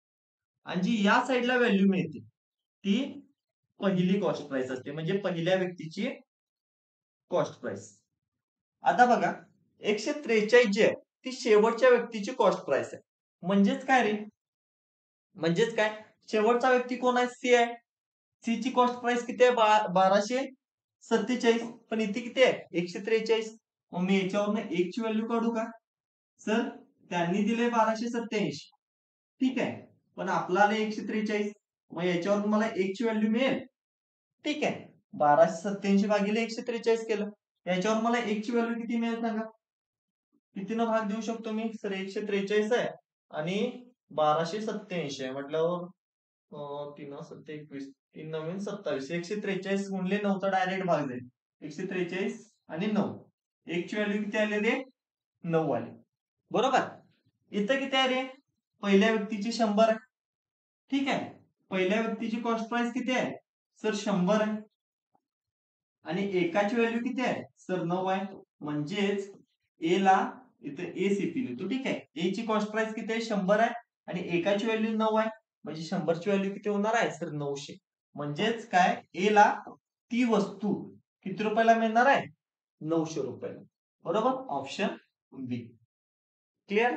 आणि जी या साईडला व्हॅल्यू मिळते ती पहिली कॉस्ट प्राइस असते, म्हणजे पहिल्या व्यक्तीची कॉस्ट प्राइस. आता बघा 143 जी आहे ती शेवटच्या व्यक्तीची कॉस्ट प्राइस आहे. म्हणजेच काय रे? म्हणजेच काय? शेवटचा व्यक्ती कोण आहे? सी आहे. सी ची कॉस्ट प्राइस किती आहे? 1247. पण इथे किती आहे? 143. मग मी याच्यावरनं 1 ची व्हॅल्यू काढू का? सर त्यांनी दिले 1287, ठीक आहे, पण आपला आले 143. मग याच्यावरून मला 1 ची व्हॅल्यू मिळेल, ठीक आहे. 1287 भागिले 143 केलं, याच्यावर मला 1 ची व्हॅल्यू किती मिळेल सांगा? कितीनं भाग देऊ शकतो मी? सर 143 आहे आणि 1287 आहे म्हटल्यावर 3 3 नवीन 27. 143 गुणले 9चा डायरेक्ट भाग जाईल. 143 आणि 9. 1 ची व्हॅल्यू किती आली रे? 9 आली. बरोबर. इथं किती आहे रे? पहिल्या व्यक्तीची 100 आहे, ठीक आहे. पहिल्या व्यक्तीची कॉस्ट प्राइस किती आहे? सर 100 आहे. आणि एकाची व्हॅल्यू किती आहे? सर 9 आहे. म्हणजेच ए ला इथे एसीपी लिहितो, ठीक आहे. ए ची कॉस्ट प्राइस किती आहे? 100 आहे आणि एकाची व्हॅल्यू 9 आहे. म्हणजे 100 ची व्हॅल्यू किती होणार आहे? सर 900. म्हणजेच काय? ए ला ती वस्तू किती रुपयाला मिळणार आहे? 900 रुपयाला. बरोबर. ऑप्शन बी. क्लिअर?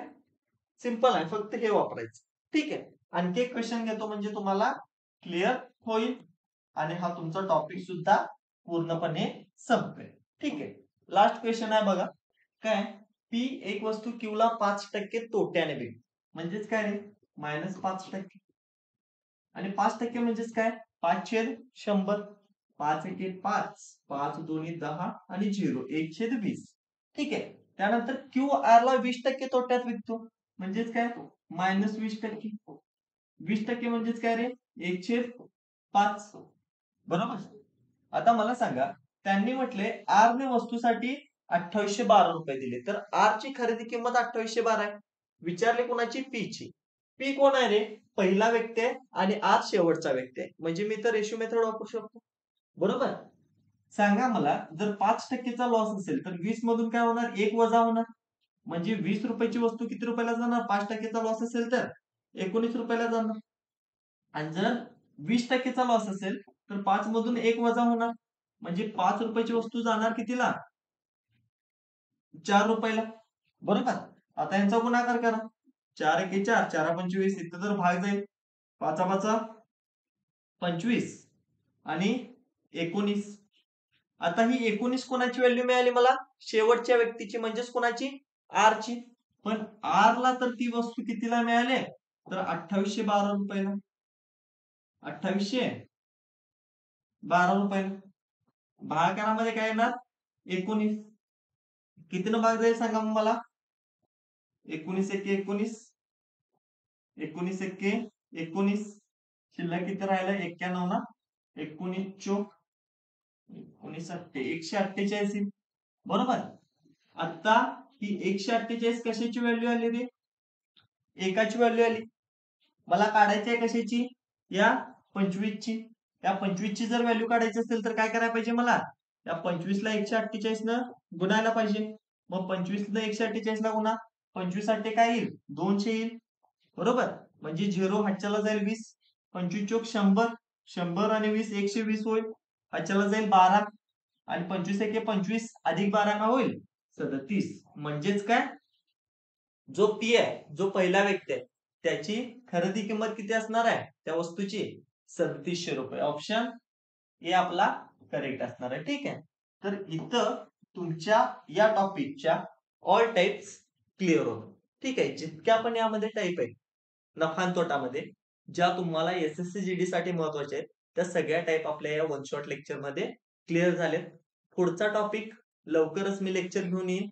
सिंपल आहे, फक्त हे वापरायचं, ठीक आहे. आणखी एक क्वेश्चन घेतो म्हणजे तुम्हाला क्लिअर होईल आणि हा तुमचा टॉपिक सुद्धा पूर्णपणे संपेल, ठीक आहे. लास्ट क्वेश्चन आहे बघा. काय? पी एक वस्तू क्यू ला 5% तोट्याने विकते. म्हणजेच काय रे? -5%. आणि 5% म्हणजेच काय? 5/100. 5 एके 5, 5 दोन्ही 10 आणि 0, 1/20. ठीक आहे. त्यानंतर क्यू आर ला 20% तोट्यात विकतो. म्हणजेच काय? -20%. 20% म्हणजेच काय रे? 1/5. बरोबर. आता मला सांगा, त्यांनी म्हटले आर ने वस्तूसाठी 2812 रुपये दिले, तर आर ची खरेदी किंमत 2812 आहे. विचारले कोणाची? पी ची. पी कोण आहे रे? पहिला व्यक्ती आहे आणि आर शेवटचा व्यक्ती आहे. म्हणजे मी तर रेशो मेथड वापरू शकतो. बरोबर. सांगा मला, जर 5% चा लॉस असेल तर 20 मधून काय होणार? 1 वजा होणार. म्हणजे 20 रुपयाची वस्तू किती रुपयाला जाणार? 5% चा लॉस असेल तर 19 रुपयाला जाणार. आणि जर 20% चा लॉस असेल तर 5 मधून 1 वजा होणार. म्हणजे 5 रुपयाची वस्तू जाणार कितीला? 4 रुपयाला. बरोबर. आता यांचा गुणाकार करा. 4 एके 4, 4 25, इथं तर भाग जाईल. 5 5 25 आणि 19. आता ही 19 कोणाची व्हॅल्यू मिळाली मला? शेवटच्या व्यक्तीची, म्हणजेच कोणाची? आर ची. पण आर ला तर ती वस्तू कितीला मिळाली? तर 2812 रुपयाला. 2812 रुपयाला. भागाकारामध्ये काय येणार? 19. कितीनं भाग जाईल सांगा मग मला? 19 एके 19, 19 एके 19, शिल्लक किती राहिलं? 91 ना. 19 चोक 19 148. बरोबर. आता ही 148 कशाची व्हॅल्यू आली रे? एकाची व्हॅल्यू आली. मला काढायची आहे कशाची? या 25 ची. या 25 ची जर व्हॅल्यू काढायची असेल तर काय करायला पाहिजे मला? या 25 ला 148 न गुणायला पाहिजे. मग 25 न 148 ला गुणा. 25 काय येईल? 200 येईल. बरोबर. म्हणजे 0 हातच्याला जाईल 20. 25 चोक 100, 100 आणि 20 120 होईल. हातच्याला जाईल 12 आणि 25 एके 25 अधिक 12 का होईल? 37. म्हणजेच काय? जो पी आहे, जो पहिला व्यक्ती आहे, त्याची खरेदी किंमत किती असणार आहे त्या वस्तूची? 3700 रुपये. ऑप्शन ए आपला करेक्ट असणार आहे, ठीक आहे. तर इथं तुमच्या या टॉपिकच्या ऑल टाइप्स क्लिअर होतो, ठीक आहे. जितक्या पण यामध्ये टाईप आहेत नफा आणि तोटामध्ये ज्या तुम्हाला एस-एस-सी-जी-डी साठी महत्त्वाच्या आहेत, त्या सगळ्या टाइप आपल्या या वन शॉट लेक्चरमध्ये क्लिअर झालेत. पुढचा टॉपिक लवकरच मी लेक्चर घेऊन येईन.